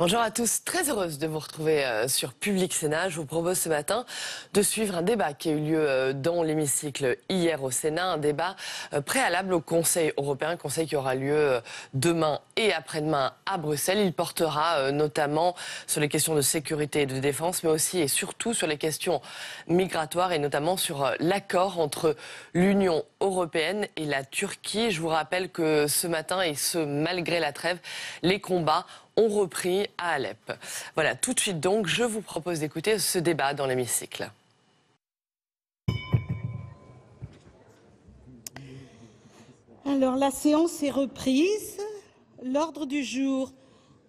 Bonjour à tous, très heureuse de vous retrouver sur Public Sénat. Je vous propose ce matin de suivre un débat qui a eu lieu dans l'hémicycle hier au Sénat, un débat préalable au Conseil européen, conseil qui aura lieu demain et après-demain à Bruxelles. Il portera notamment sur les questions de sécurité et de défense, mais aussi et surtout sur les questions migratoires et notamment sur l'accord entre l'Union européenne et la Turquie. Je vous rappelle que ce matin, et ce malgré la trêve, les combats ont repris à Alep. Voilà, tout de suite donc, je vous propose d'écouter ce débat dans l'hémicycle. Alors, la séance est reprise. L'ordre du jour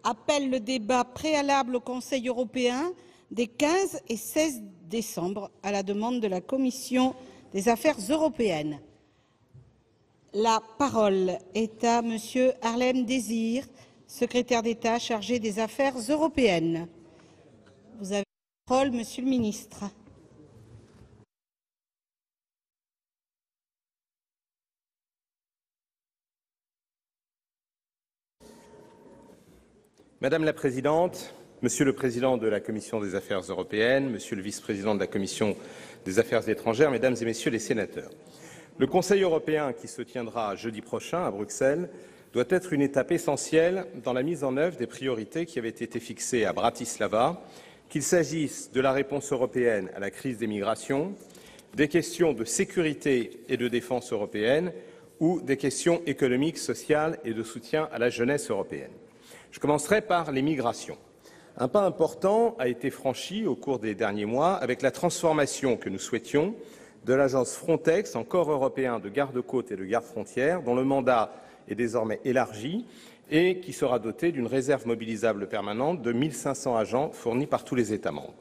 appelle le débat préalable au Conseil européen des 15 et 16 décembre à la demande de la Commission des affaires européennes. La parole est à Monsieur Harlem Désir, secrétaire d'État chargé des affaires européennes. Vous avez la parole, Monsieur le ministre. Madame la Présidente, Monsieur le Président de la Commission des affaires européennes, Monsieur le Vice-président de la Commission des affaires étrangères, Mesdames et Messieurs les sénateurs, le Conseil européen qui se tiendra jeudi prochain à Bruxelles doit être une étape essentielle dans la mise en œuvre des priorités qui avaient été fixées à Bratislava, qu'il s'agisse de la réponse européenne à la crise des migrations, des questions de sécurité et de défense européenne ou des questions économiques, sociales et de soutien à la jeunesse européenne. Je commencerai par les migrations. Un pas important a été franchi au cours des derniers mois avec la transformation que nous souhaitions de l'agence Frontex en corps européen de garde-côtes et de garde-frontières, dont le mandat est désormais élargi et qui sera doté d'une réserve mobilisable permanente de 1 500 agents fournis par tous les États membres.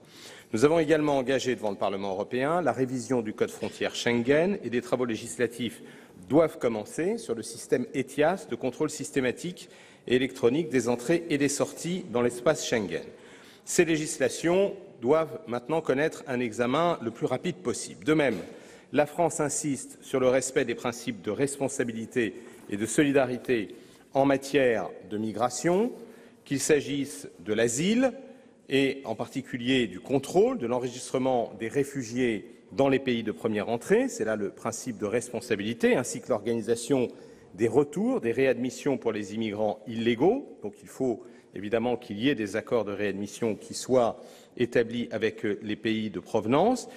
Nous avons également engagé devant le Parlement européen la révision du code frontière Schengen et des travaux législatifs doivent commencer sur le système ETIAS de contrôle systématique et électronique des entrées et des sorties dans l'espace Schengen. Ces législations doivent maintenant connaître un examen le plus rapide possible. De même, la France insiste sur le respect des principes de responsabilité et de solidarité en matière de migration, qu'il s'agisse de l'asile et en particulier du contrôle de l'enregistrement des réfugiés dans les pays de première entrée, c'est là le principe de responsabilité, ainsi que l'organisation des retours, des réadmissions pour les immigrants illégaux. Donc il faut évidemment qu'il y ait des accords de réadmission qui soient établis avec les pays de provenance,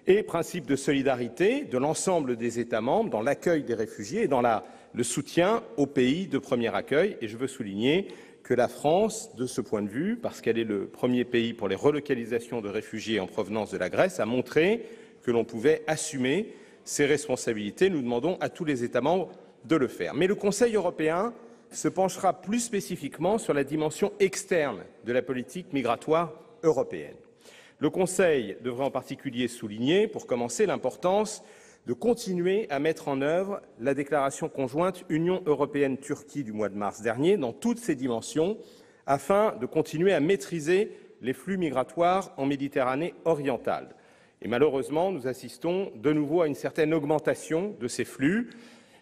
et principe de solidarité de l'ensemble des États membres dans l'accueil des réfugiés et dans le soutien aux pays de premier accueil. Et je veux souligner que la France, de ce point de vue, parce qu'elle est le premier pays pour les relocalisations de réfugiés en provenance de la Grèce, a montré que l'on pouvait assumer ses responsabilités. Nous demandons à tous les États membres de le faire. Mais le Conseil européen se penchera plus spécifiquement sur la dimension externe de la politique migratoire européenne. Le Conseil devrait en particulier souligner, pour commencer, l'importance de continuer à mettre en œuvre la déclaration conjointe Union européenne-Turquie du mois de mars dernier dans toutes ses dimensions, afin de continuer à maîtriser les flux migratoires en Méditerranée orientale. Et malheureusement, nous assistons de nouveau à une certaine augmentation de ces flux.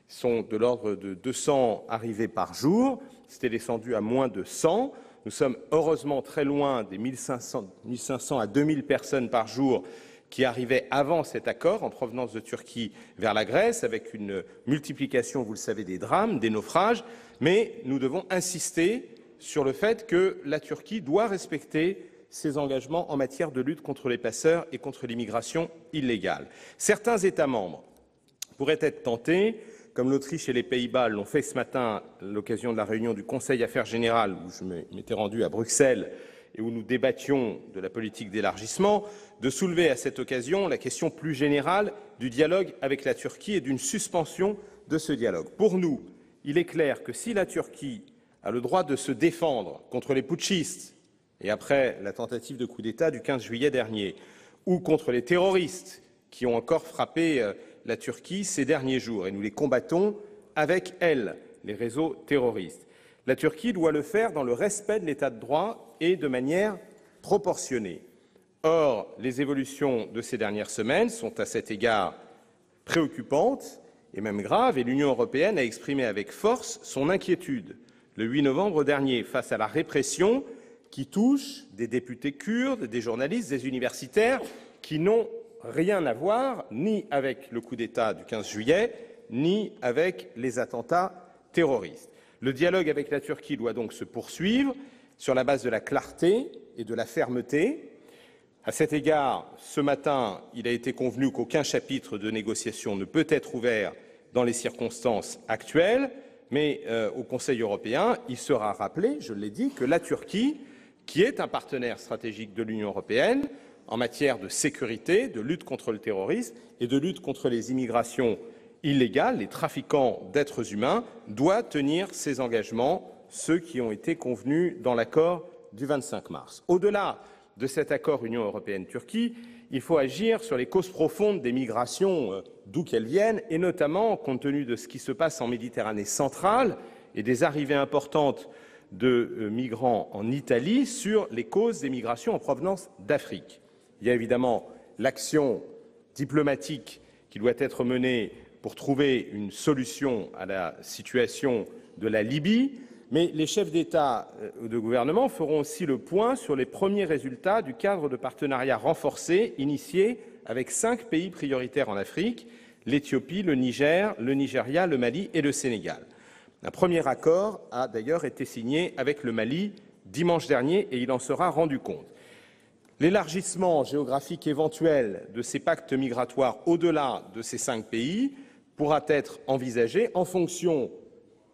Ils sont de l'ordre de 200 arrivées par jour. C'était descendu à moins de 100. Nous sommes heureusement très loin des 1500 à 2000 personnes par jour qui arrivaient avant cet accord en provenance de Turquie vers la Grèce, avec une multiplication, vous le savez, des drames, des naufrages. Mais nous devons insister sur le fait que la Turquie doit respecter ses engagements en matière de lutte contre les passeurs et contre l'immigration illégale. Certains États membres pourraient être tentés, comme l'Autriche et les Pays-Bas l'ont fait ce matin à l'occasion de la réunion du Conseil Affaires Générales, où je m'étais rendu à Bruxelles et où nous débattions de la politique d'élargissement, de soulever à cette occasion la question plus générale du dialogue avec la Turquie et d'une suspension de ce dialogue. Pour nous, il est clair que si la Turquie a le droit de se défendre contre les putschistes et après la tentative de coup d'État du 15 juillet dernier, ou contre les terroristes qui ont encore frappé la Turquie ces derniers jours, et nous les combattons avec elle, les réseaux terroristes. La Turquie doit le faire dans le respect de l'état de droit et de manière proportionnée. Or, les évolutions de ces dernières semaines sont à cet égard préoccupantes et même graves, et l'Union européenne a exprimé avec force son inquiétude le 8 novembre dernier face à la répression qui touche des députés kurdes, des journalistes, des universitaires, qui n'ont rien à voir ni avec le coup d'État du 15 juillet, ni avec les attentats terroristes. Le dialogue avec la Turquie doit donc se poursuivre sur la base de la clarté et de la fermeté. À cet égard, ce matin, il a été convenu qu'aucun chapitre de négociation ne peut être ouvert dans les circonstances actuelles, mais au Conseil européen, il sera rappelé, je l'ai dit, que la Turquie, qui est un partenaire stratégique de l'Union européenne en matière de sécurité, de lutte contre le terrorisme et de lutte contre les immigrations illégales, les trafiquants d'êtres humains, doit tenir ses engagements, ceux qui ont été convenus dans l'accord du 25 mars. Au-delà de cet accord Union européenne-Turquie, il faut agir sur les causes profondes des migrations, d'où qu'elles viennent, et notamment, compte tenu de ce qui se passe en Méditerranée centrale et des arrivées importantes de migrants en Italie, sur les causes des migrations en provenance d'Afrique. Il y a évidemment l'action diplomatique qui doit être menée pour trouver une solution à la situation de la Libye, mais les chefs d'État ou de gouvernement feront aussi le point sur les premiers résultats du cadre de partenariat renforcé initié avec 5 pays prioritaires en Afrique, l'Éthiopie, le Niger, le Nigeria, le Mali et le Sénégal. Un premier accord a d'ailleurs été signé avec le Mali dimanche dernier et il en sera rendu compte. L'élargissement géographique éventuel de ces pactes migratoires au-delà de ces 5 pays pourra être envisagé en fonction,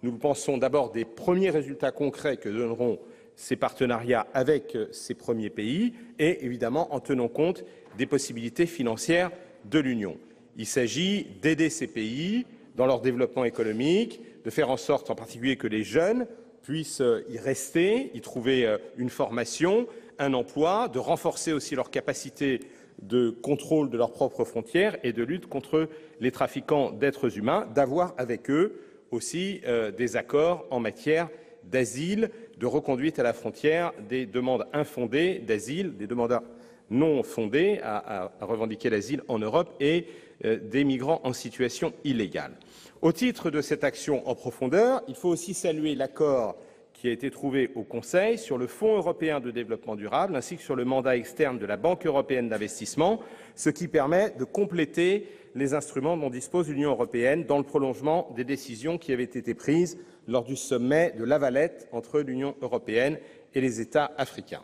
nous le pensons d'abord, des premiers résultats concrets que donneront ces partenariats avec ces premiers pays et évidemment en tenant compte des possibilités financières de l'Union. Il s'agit d'aider ces pays dans leur développement économique, de faire en sorte en particulier que les jeunes puissent y rester, y trouver une formation, un emploi, de renforcer aussi leur capacité de contrôle de leurs propres frontières et de lutte contre les trafiquants d'êtres humains, d'avoir avec eux aussi des accords en matière d'asile, de reconduite à la frontière des demandes infondées d'asile, des demandeurs non fondés à revendiquer l'asile en Europe et des migrants en situation illégale. Au titre de cette action en profondeur, il faut aussi saluer l'accord qui a été trouvé au Conseil sur le Fonds européen de développement durable ainsi que sur le mandat externe de la Banque européenne d'investissement, ce qui permet de compléter les instruments dont dispose l'Union européenne dans le prolongement des décisions qui avaient été prises lors du sommet de La Valette entre l'Union européenne et les États africains.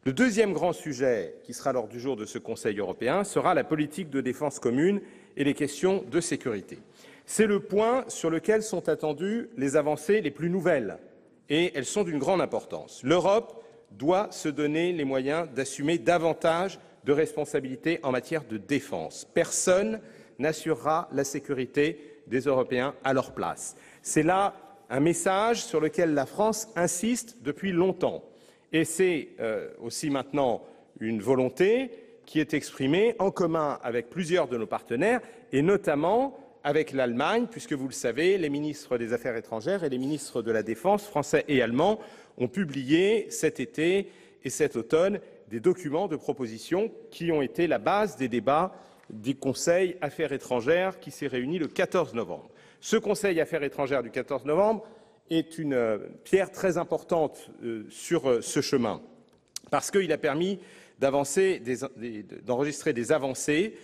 Le deuxième grand sujet qui sera à l'ordre du jour de ce Conseil européen sera la politique de défense commune et les questions de sécurité. C'est le point sur lequel sont attendues les avancées les plus nouvelles et elles sont d'une grande importance. L'Europe doit se donner les moyens d'assumer davantage de responsabilités en matière de défense. Personne n'assurera la sécurité des Européens à leur place. C'est là un message sur lequel la France insiste depuis longtemps. Et c'est aussi maintenant une volonté qui est exprimée en commun avec plusieurs de nos partenaires, et notamment avec l'Allemagne, puisque vous le savez, les ministres des Affaires étrangères et les ministres de la Défense, français et allemands, ont publié cet été et cet automne des documents de propositions qui ont été la base des débats du Conseil Affaires étrangères qui s'est réuni le 14 novembre. Ce Conseil Affaires étrangères du 14 novembre est une pierre très importante sur ce chemin, parce qu'il a permis d'enregistrer des avancées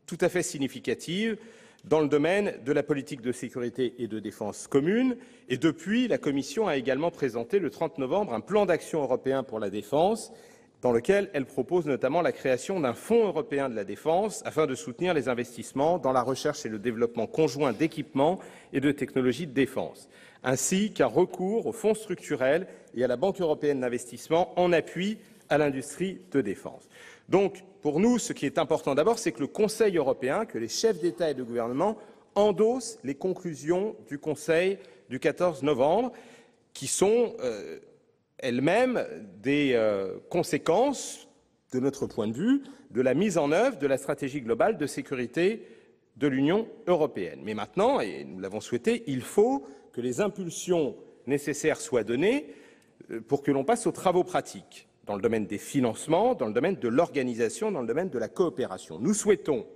tout à fait significatives dans le domaine de la politique de sécurité et de défense commune. Et depuis, la Commission a également présenté le 30 novembre un plan d'action européen pour la défense, dans lequel elle propose notamment la création d'un fonds européen de la défense afin de soutenir les investissements dans la recherche et le développement conjoint d'équipements et de technologies de défense, ainsi qu'un recours aux fonds structurels et à la Banque européenne d'investissement en appui à l'industrie de défense. Donc, pour nous, ce qui est important d'abord, c'est que le Conseil européen, que les chefs d'État et de gouvernement endossent les conclusions du Conseil du 14 novembre, qui sont elles-mêmes des conséquences, de notre point de vue, de la mise en œuvre de la stratégie globale de sécurité de l'Union européenne. Mais maintenant, et nous l'avons souhaité, il faut que les impulsions nécessaires soient données pour que l'on passe aux travaux pratiques, dans le domaine des financements, dans le domaine de l'organisation, dans le domaine de la coopération. Nous souhaitons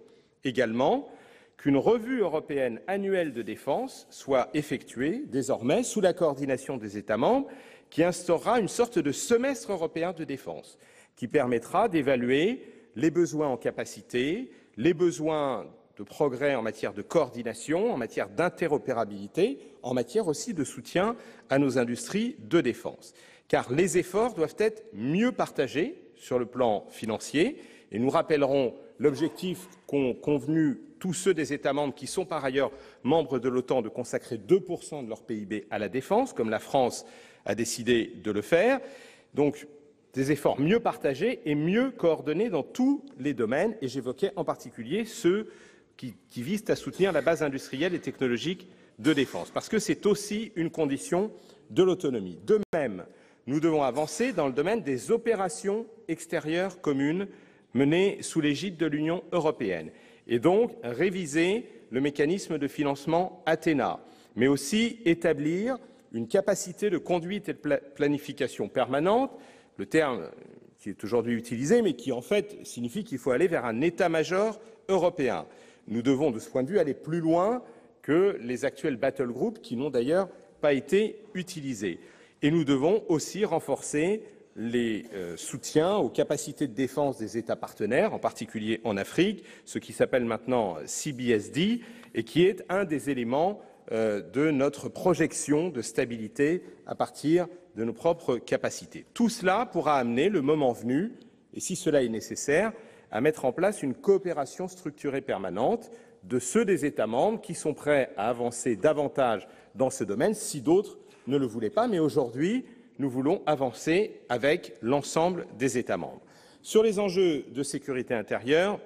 également qu'une revue européenne annuelle de défense soit effectuée désormais sous la coordination des États membres, qui instaurera une sorte de semestre européen de défense, qui permettra d'évaluer les besoins en capacité, les besoins de progrès en matière de coordination, en matière d'interopérabilité, en matière aussi de soutien à nos industries de défense. Car les efforts doivent être mieux partagés sur le plan financier, et nous rappellerons l'objectif qu'ont convenu tous ceux des États membres qui sont par ailleurs membres de l'OTAN de consacrer 2% de leur PIB à la défense, comme la France a décidé de le faire. Donc, des efforts mieux partagés et mieux coordonnés dans tous les domaines, et j'évoquais en particulier ceux qui visent à soutenir la base industrielle et technologique de défense, parce que c'est aussi une condition de l'autonomie. De même, nous devons avancer dans le domaine des opérations extérieures communes menées sous l'égide de l'Union européenne, et donc réviser le mécanisme de financement Athéna, mais aussi établir une capacité de conduite et de planification permanente, le terme qui est aujourd'hui utilisé, mais qui en fait signifie qu'il faut aller vers un état-major européen. Nous devons, de ce point de vue, aller plus loin que les actuels battle groups qui n'ont d'ailleurs pas été utilisés. Et nous devons aussi renforcer les soutiens aux capacités de défense des États partenaires, en particulier en Afrique, ce qui s'appelle maintenant CBSD, et qui est un des éléments de notre projection de stabilité à partir de nos propres capacités. Tout cela pourra amener, le moment venu, et si cela est nécessaire, à mettre en place une coopération structurée permanente de ceux des États membres qui sont prêts à avancer davantage dans ce domaine, si d'autres ne le voulaient pas. Mais aujourd'hui, nous voulons avancer avec l'ensemble des États membres. Sur les enjeux de sécurité intérieure,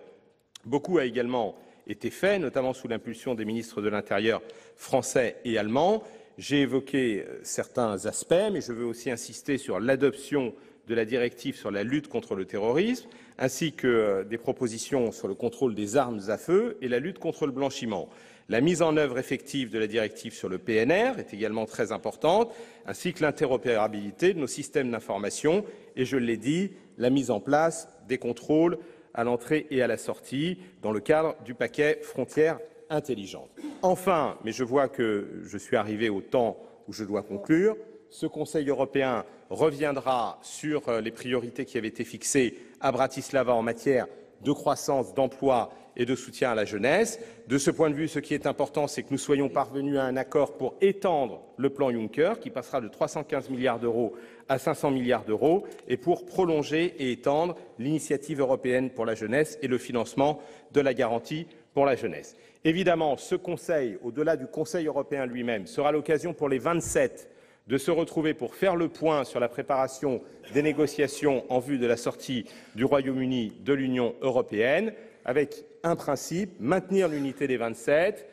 beaucoup a également été fait, notamment sous l'impulsion des ministres de l'Intérieur français et allemands. J'ai évoqué certains aspects, mais je veux aussi insister sur l'adoption de la directive sur la lutte contre le terrorisme, ainsi que des propositions sur le contrôle des armes à feu et la lutte contre le blanchiment. La mise en œuvre effective de la directive sur le PNR est également très importante, ainsi que l'interopérabilité de nos systèmes d'information et, je l'ai dit, la mise en place des contrôles à l'entrée et à la sortie dans le cadre du paquet Frontières intelligentes. Enfin, mais je vois que je suis arrivé au temps où je dois conclure, ce Conseil européen reviendra sur les priorités qui avaient été fixées à Bratislava en matière de croissance, d'emploi et de soutien à la jeunesse. De ce point de vue, ce qui est important, c'est que nous soyons parvenus à un accord pour étendre le plan Juncker, qui passera de 315 milliards d'euros à 500 milliards d'euros, et pour prolonger et étendre l'initiative européenne pour la jeunesse et le financement de la garantie pour la jeunesse. Évidemment, ce Conseil, au-delà du Conseil européen lui-même, sera l'occasion pour les 27 de se retrouver pour faire le point sur la préparation des négociations en vue de la sortie du Royaume-Uni de l'Union européenne, avec un principe, maintenir l'unité des 27,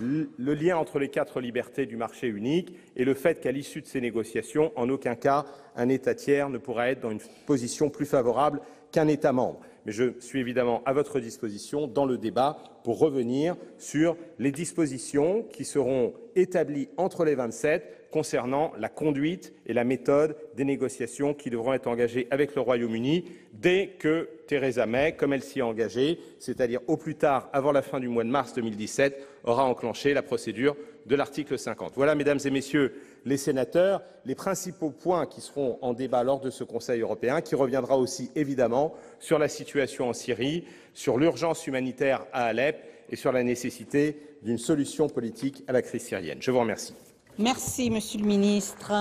le lien entre les 4 libertés du marché unique et le fait qu'à l'issue de ces négociations, en aucun cas, un État tiers ne pourra être dans une position plus favorable qu'un État membre. Mais je suis évidemment à votre disposition dans le débat pour revenir sur les dispositions qui seront établies entre les 27 concernant la conduite et la méthode des négociations qui devront être engagées avec le Royaume-Uni dès que Theresa May, comme elle s'y est engagée, c'est-à-dire au plus tard avant la fin du mois de mars 2017, aura enclenché la procédure de l'article 50. Voilà, mesdames et messieurs les sénateurs, les principaux points qui seront en débat lors de ce Conseil européen, qui reviendra aussi évidemment sur la situation en Syrie, sur l'urgence humanitaire à Alep et sur la nécessité d'une solution politique à la crise syrienne. Je vous remercie. Merci, Monsieur le Ministre.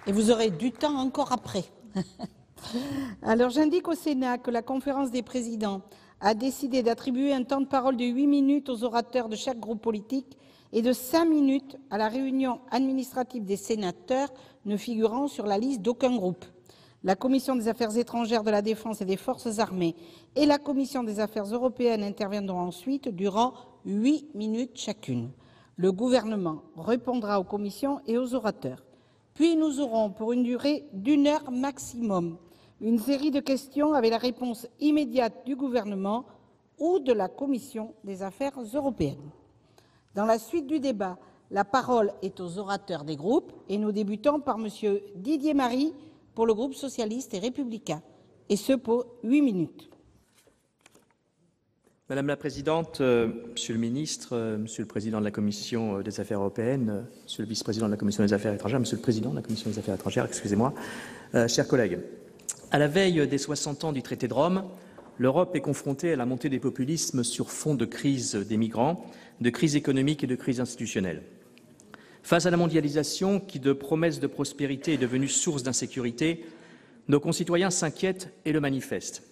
Et vous aurez du temps encore après. Alors, j'indique au Sénat que la conférence des présidents a décidé d'attribuer un temps de parole de 8 minutes aux orateurs de chaque groupe politique et de 5 minutes à la réunion administrative des sénateurs ne figurant sur la liste d'aucun groupe. La Commission des affaires étrangères, de la défense et des forces armées et la Commission des affaires européennes interviendront ensuite durant 8 minutes chacune. Le gouvernement répondra aux commissions et aux orateurs. Puis nous aurons, pour une durée d'1 heure maximum, une série de questions avec la réponse immédiate du gouvernement ou de la Commission des affaires européennes. Dans la suite du débat, la parole est aux orateurs des groupes et nous débutons par M. Didier Marie pour le groupe socialiste et républicain, et ce pour 8 minutes. Madame la Présidente, Monsieur le Ministre, Monsieur le Président de la Commission des Affaires européennes, Monsieur le Vice-président de la Commission des Affaires étrangères, Monsieur le Président de la Commission des Affaires étrangères, excusez-moi, chers collègues. À la veille des 60 ans du traité de Rome, l'Europe est confrontée à la montée des populismes sur fond de crise des migrants, de crise économique et de crise institutionnelle. Face à la mondialisation qui, de promesses de prospérité, est devenue source d'insécurité, nos concitoyens s'inquiètent et le manifestent.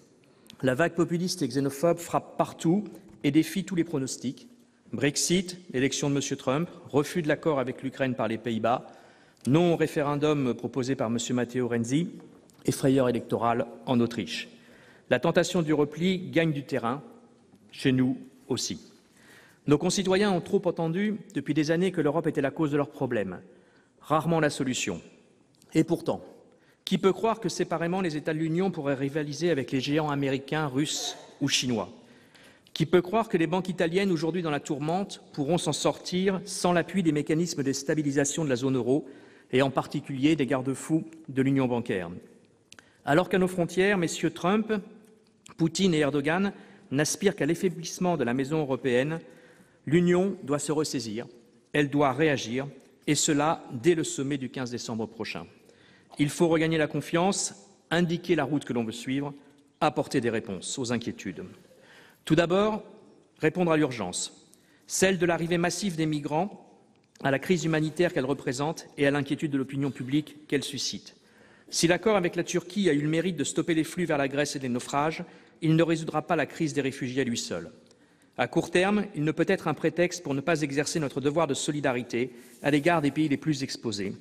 La vague populiste et xénophobe frappe partout et défie tous les pronostics. Brexit, élection de M. Trump, refus de l'accord avec l'Ukraine par les Pays-Bas, non au référendum proposé par M. Matteo Renzi et frayeur électorale en Autriche. La tentation du repli gagne du terrain, chez nous aussi. Nos concitoyens ont trop entendu depuis des années que l'Europe était la cause de leurs problèmes, rarement la solution. Et pourtant, qui peut croire que séparément les États de l'Union pourraient rivaliser avec les géants américains, russes ou chinois? Qui peut croire que les banques italiennes, aujourd'hui dans la tourmente, pourront s'en sortir sans l'appui des mécanismes de stabilisation de la zone euro et en particulier des garde-fous de l'union bancaire? Alors qu'à nos frontières, messieurs Trump, Poutine et Erdogan n'aspirent qu'à l'affaiblissement de la maison européenne, l'Union doit se ressaisir, elle doit réagir, et cela dès le sommet du 15 décembre prochain. Il faut regagner la confiance, indiquer la route que l'on veut suivre, apporter des réponses aux inquiétudes. Tout d'abord, répondre à l'urgence, celle de l'arrivée massive des migrants, à la crise humanitaire qu'elle représente et à l'inquiétude de l'opinion publique qu'elle suscite. Si l'accord avec la Turquie a eu le mérite de stopper les flux vers la Grèce et les naufrages, il ne résoudra pas la crise des réfugiés à lui seul. À court terme, il ne peut être un prétexte pour ne pas exercer notre devoir de solidarité à l'égard des pays les plus exposés.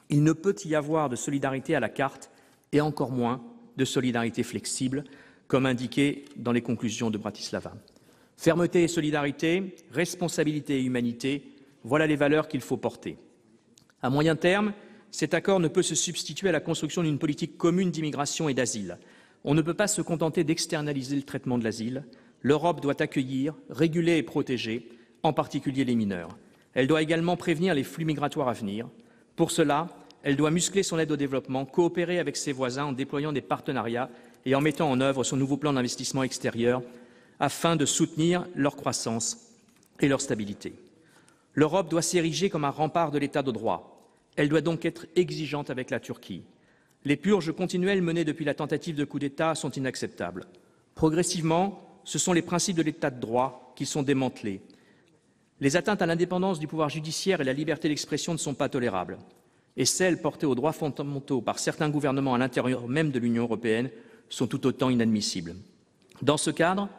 Il ne peut y avoir de solidarité à la carte et encore moins de solidarité flexible, comme indiqué dans les conclusions de Bratislava. Fermeté et solidarité, responsabilité et humanité, voilà les valeurs qu'il faut porter. À moyen terme, cet accord ne peut se substituer à la construction d'une politique commune d'immigration et d'asile. On ne peut pas se contenter d'externaliser le traitement de l'asile. L'Europe doit accueillir, réguler et protéger, en particulier les mineurs. Elle doit également prévenir les flux migratoires à venir. Pour cela, elle doit muscler son aide au développement, coopérer avec ses voisins en déployant des partenariats et en mettant en œuvre son nouveau plan d'investissement extérieur afin de soutenir leur croissance et leur stabilité. L'Europe doit s'ériger comme un rempart de l'état de droit. Elle doit donc être exigeante avec la Turquie. Les purges continuelles menées depuis la tentative de coup d'État sont inacceptables. Progressivement, ce sont les principes de l'état de droit qui sont démantelés. Les atteintes à l'indépendance du pouvoir judiciaire et la liberté d'expression ne sont pas tolérables. Et celles portées aux droits fondamentaux par certains gouvernements à l'intérieur même de l'Union européenne sont tout autant inadmissibles. Dans ce cadre,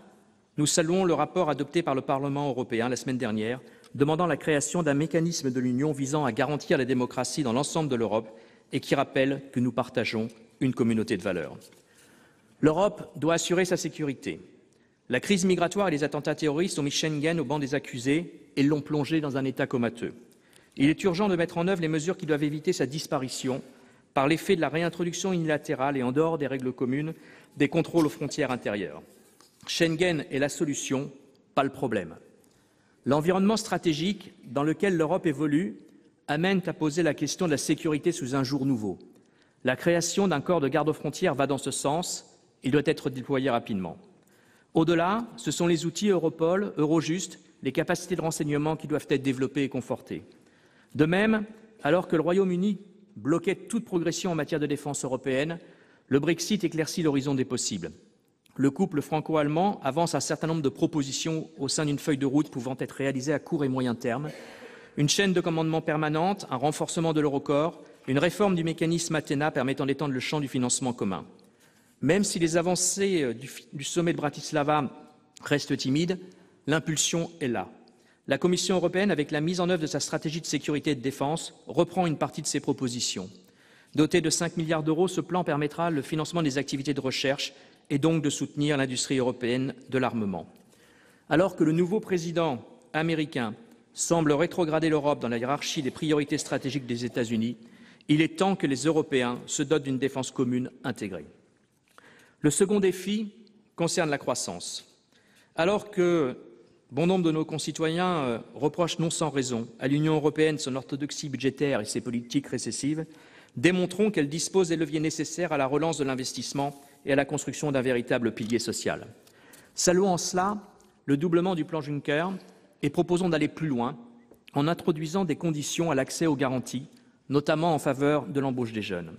nous saluons le rapport adopté par le Parlement européen la semaine dernière, demandant la création d'un mécanisme de l'Union visant à garantir la démocratie dans l'ensemble de l'Europe et qui rappelle que nous partageons une communauté de valeurs. L'Europe doit assurer sa sécurité. La crise migratoire et les attentats terroristes ont mis Schengen au banc des accusés et l'ont plongé dans un état comateux. Il est urgent de mettre en œuvre les mesures qui doivent éviter sa disparition par l'effet de la réintroduction unilatérale et en dehors des règles communes des contrôles aux frontières intérieures. Schengen est la solution, pas le problème. L'environnement stratégique dans lequel l'Europe évolue amène à poser la question de la sécurité sous un jour nouveau. La création d'un corps de garde-frontières va dans ce sens, il doit être déployé rapidement. Au-delà, ce sont les outils Europol, Eurojust, les capacités de renseignement qui doivent être développées et confortées. De même, alors que le Royaume-Uni bloquait toute progression en matière de défense européenne, le Brexit éclaircit l'horizon des possibles. Le couple franco-allemand avance un certain nombre de propositions au sein d'une feuille de route pouvant être réalisée à court et moyen terme. Une chaîne de commandement permanente, un renforcement de l'Eurocorps, une réforme du mécanisme Athena permettant d'étendre le champ du financement commun. Même si les avancées du sommet de Bratislava restent timides, l'impulsion est là. La Commission européenne, avec la mise en œuvre de sa stratégie de sécurité et de défense, reprend une partie de ses propositions. Doté de 5 milliards d'euros, ce plan permettra le financement des activités de recherche et donc de soutenir l'industrie européenne de l'armement. Alors que le nouveau président américain semble rétrograder l'Europe dans la hiérarchie des priorités stratégiques des États-Unis, il est temps que les Européens se dotent d'une défense commune intégrée. Le second défi concerne la croissance. Alors que bon nombre de nos concitoyens reprochent non sans raison à l'Union européenne son orthodoxie budgétaire et ses politiques récessives, démontrons qu'elle dispose des leviers nécessaires à la relance de l'investissement et à la construction d'un véritable pilier social. Saluons en cela le doublement du plan Juncker et proposons d'aller plus loin en introduisant des conditions à l'accès aux garanties, notamment en faveur de l'embauche des jeunes.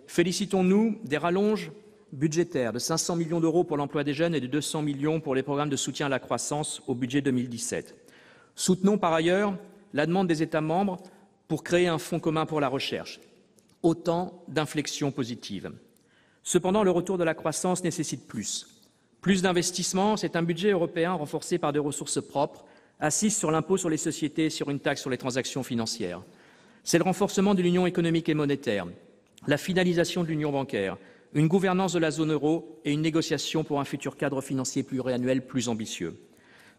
Félicitons-nous des rallonges budgétaires de 500 millions d'euros pour l'emploi des jeunes et de 200 millions pour les programmes de soutien à la croissance au budget 2017. Soutenons par ailleurs la demande des États membres pour créer un fonds commun pour la recherche. Autant d'inflexions positives. Cependant, le retour de la croissance nécessite plus. Plus d'investissements, c'est un budget européen renforcé par des ressources propres, assises sur l'impôt sur les sociétés et sur une taxe sur les transactions financières. C'est le renforcement de l'union économique et monétaire, la finalisation de l'union bancaire, une gouvernance de la zone euro et une négociation pour un futur cadre financier pluriannuel plus ambitieux.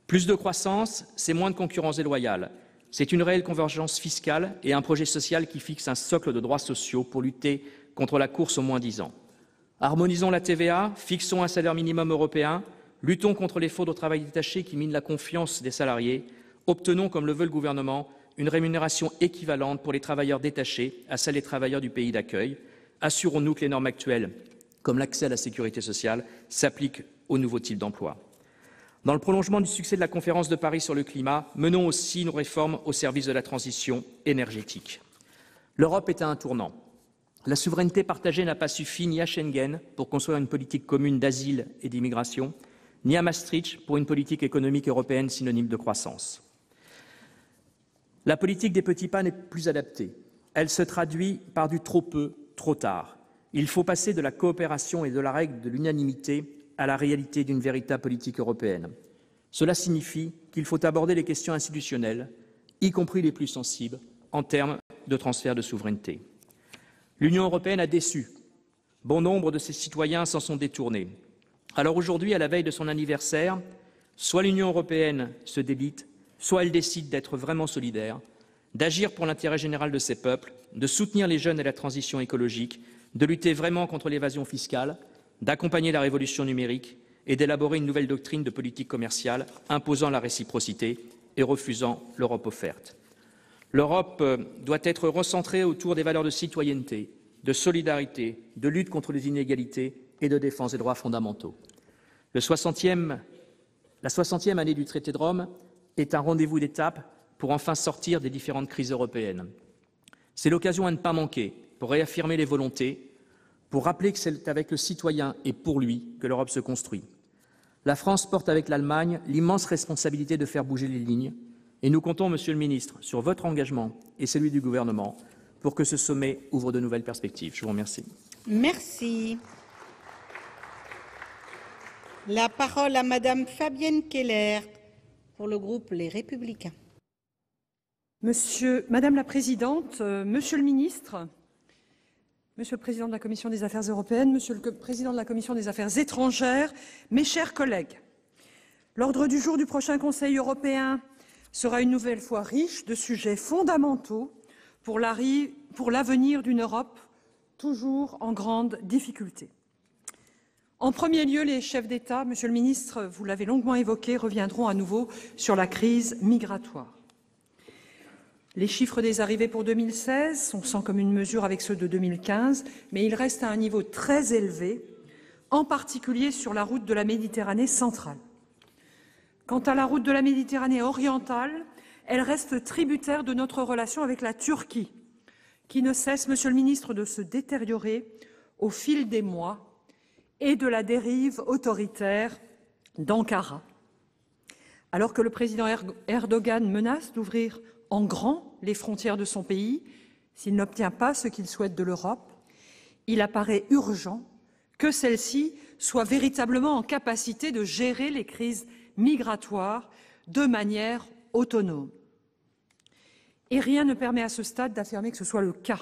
Plus de croissance, c'est moins de concurrence déloyale. C'est une réelle convergence fiscale et un projet social qui fixe un socle de droits sociaux pour lutter contre la course au moins-disant. Harmonisons la TVA, fixons un salaire minimum européen, luttons contre les fraudes au travail détaché qui minent la confiance des salariés, obtenons, comme le veut le gouvernement, une rémunération équivalente pour les travailleurs détachés à celle des travailleurs du pays d'accueil. Assurons-nous que les normes actuelles, comme l'accès à la sécurité sociale, s'appliquent aux nouveaux types d'emploi. Dans le prolongement du succès de la conférence de Paris sur le climat, menons aussi nos réformes au service de la transition énergétique. L'Europe est à un tournant. La souveraineté partagée n'a pas suffi ni à Schengen pour construire une politique commune d'asile et d'immigration, ni à Maastricht pour une politique économique européenne synonyme de croissance. La politique des petits pas n'est plus adaptée. Elle se traduit par du trop peu, trop tard. Il faut passer de la coopération et de la règle de l'unanimité à la réalité d'une véritable politique européenne. Cela signifie qu'il faut aborder les questions institutionnelles, y compris les plus sensibles, en termes de transfert de souveraineté. L'Union européenne a déçu. Bon nombre de ses citoyens s'en sont détournés. Alors aujourd'hui, à la veille de son anniversaire, soit l'Union européenne se délite, soit elle décide d'être vraiment solidaire, d'agir pour l'intérêt général de ses peuples, de soutenir les jeunes et la transition écologique, de lutter vraiment contre l'évasion fiscale, d'accompagner la révolution numérique et d'élaborer une nouvelle doctrine de politique commerciale imposant la réciprocité et refusant l'Europe offerte. L'Europe doit être recentrée autour des valeurs de citoyenneté, de solidarité, de lutte contre les inégalités et de défense des droits fondamentaux. La 60e année du traité de Rome est un rendez-vous d'étape pour enfin sortir des différentes crises européennes. C'est l'occasion à ne pas manquer pour réaffirmer les volontés, pour rappeler que c'est avec le citoyen et pour lui que l'Europe se construit. La France porte avec l'Allemagne l'immense responsabilité de faire bouger les lignes et nous comptons, Monsieur le Ministre, sur votre engagement et celui du gouvernement pour que ce sommet ouvre de nouvelles perspectives. Je vous remercie. Merci. La parole à Madame Fabienne Keller pour le groupe Les Républicains. Madame la Présidente, Monsieur le Ministre, Monsieur le Président de la Commission des Affaires européennes, Monsieur le Président de la Commission des Affaires étrangères, mes chers collègues, l'ordre du jour du prochain Conseil européen sera une nouvelle fois riche de sujets fondamentaux pour l'avenir d'une Europe toujours en grande difficulté. En premier lieu, les chefs d'État, Monsieur le Ministre, vous l'avez longuement évoqué, reviendront à nouveau sur la crise migratoire. Les chiffres des arrivées pour 2016 sont sans commune mesure avec ceux de 2015, mais ils restent à un niveau très élevé, en particulier sur la route de la Méditerranée centrale. Quant à la route de la Méditerranée orientale, elle reste tributaire de notre relation avec la Turquie, qui ne cesse, Monsieur le Ministre, de se détériorer au fil des mois et de la dérive autoritaire d'Ankara. Alors que le président Erdogan menace d'ouvrir en grand les frontières de son pays, s'il n'obtient pas ce qu'il souhaite de l'Europe, il apparaît urgent que celle-ci soit véritablement en capacité de gérer les crises migratoires de manière autonome. Et rien ne permet à ce stade d'affirmer que ce soit le cas.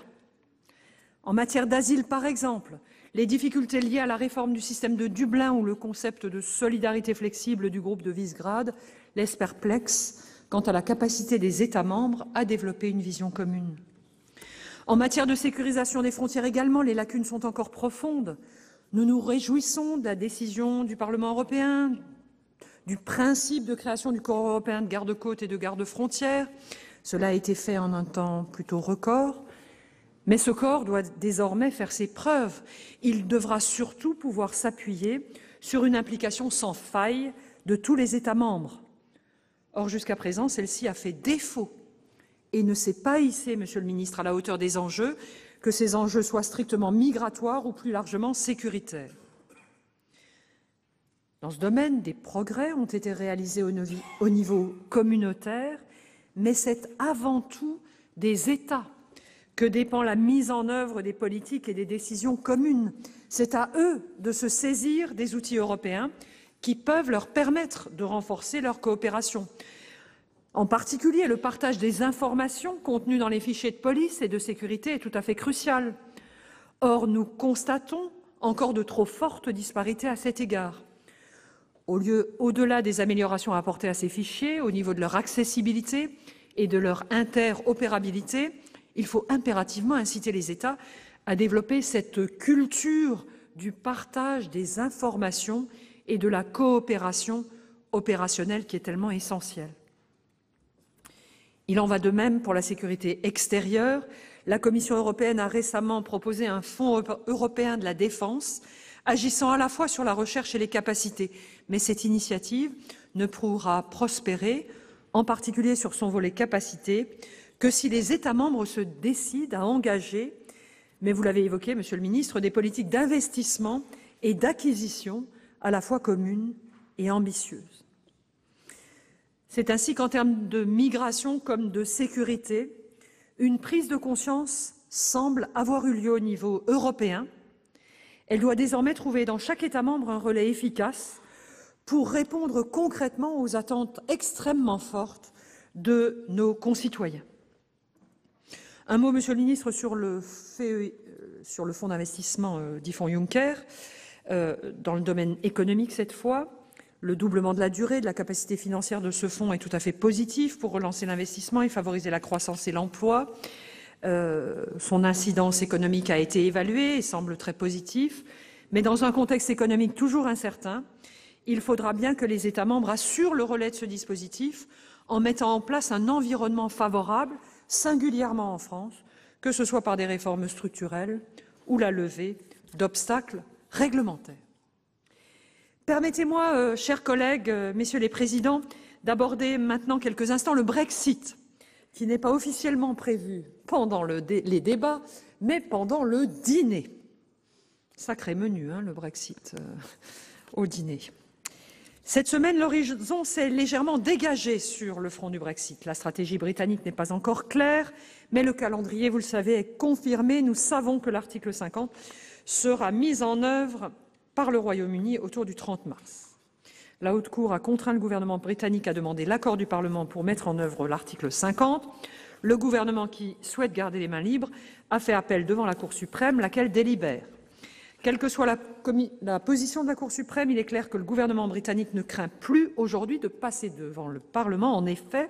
En matière d'asile, par exemple, les difficultés liées à la réforme du système de Dublin ou le concept de solidarité flexible du groupe de Visegrad laissent perplexes quant à la capacité des États membres à développer une vision commune. En matière de sécurisation des frontières également, les lacunes sont encore profondes. Nous nous réjouissons de la décision du Parlement européen, du principe de création du corps européen de garde-côtes et de garde-frontières. Cela a été fait en un temps plutôt record. Mais ce corps doit désormais faire ses preuves. Il devra surtout pouvoir s'appuyer sur une implication sans faille de tous les États membres. Or, jusqu'à présent, celle-ci a fait défaut et ne s'est pas hissée, Monsieur le Ministre, à la hauteur des enjeux, que ces enjeux soient strictement migratoires ou plus largement sécuritaires. Dans ce domaine, des progrès ont été réalisés au niveau communautaire, mais c'est avant tout des États que dépend la mise en œuvre des politiques et des décisions communes. C'est à eux de se saisir des outils européens qui peuvent leur permettre de renforcer leur coopération. En particulier, le partage des informations contenues dans les fichiers de police et de sécurité est tout à fait crucial. Or, nous constatons encore de trop fortes disparités à cet égard. Au-delà des améliorations à apporter à ces fichiers, au niveau de leur accessibilité et de leur interopérabilité, il faut impérativement inciter les États à développer cette culture du partage des informations et de la coopération opérationnelle qui est tellement essentielle. Il en va de même pour la sécurité extérieure. La Commission européenne a récemment proposé un Fonds européen de la défense, agissant à la fois sur la recherche et les capacités. Mais cette initiative ne pourra prospérer, en particulier sur son volet capacité, que si les États membres se décident à engager, mais vous l'avez évoqué, Monsieur le Ministre, des politiques d'investissement et d'acquisition à la fois communes et ambitieuses. C'est ainsi qu'en termes de migration comme de sécurité, une prise de conscience semble avoir eu lieu au niveau européen. Elle doit désormais trouver dans chaque État membre un relais efficace pour répondre concrètement aux attentes extrêmement fortes de nos concitoyens. Un mot, Monsieur le Ministre, sur le fonds d'investissement dit fonds Juncker, dans le domaine économique cette fois. Le doublement de la durée de la capacité financière de ce fonds est tout à fait positif pour relancer l'investissement et favoriser la croissance et l'emploi. Son incidence économique a été évaluée et semble très positif, mais dans un contexte économique toujours incertain, il faudra bien que les États membres assurent le relais de ce dispositif en mettant en place un environnement favorable, singulièrement en France, que ce soit par des réformes structurelles ou la levée d'obstacles réglementaires. Permettez-moi, chers collègues, messieurs les présidents, d'aborder maintenant quelques instants le Brexit, qui n'est pas officiellement prévu pendant les débats, mais pendant le dîner. Sacré menu, hein, le Brexit au dîner. Cette semaine, l'horizon s'est légèrement dégagé sur le front du Brexit. La stratégie britannique n'est pas encore claire, mais le calendrier, vous le savez, est confirmé. Nous savons que l'article 50 sera mis en œuvre par le Royaume-Uni autour du 30 mars. La Haute Cour a contraint le gouvernement britannique à demander l'accord du Parlement pour mettre en œuvre l'article 50. Le gouvernement qui souhaite garder les mains libres a fait appel devant la Cour suprême, laquelle délibère. Quelle que soit la position de la Cour suprême, il est clair que le gouvernement britannique ne craint plus aujourd'hui de passer devant le Parlement. En effet,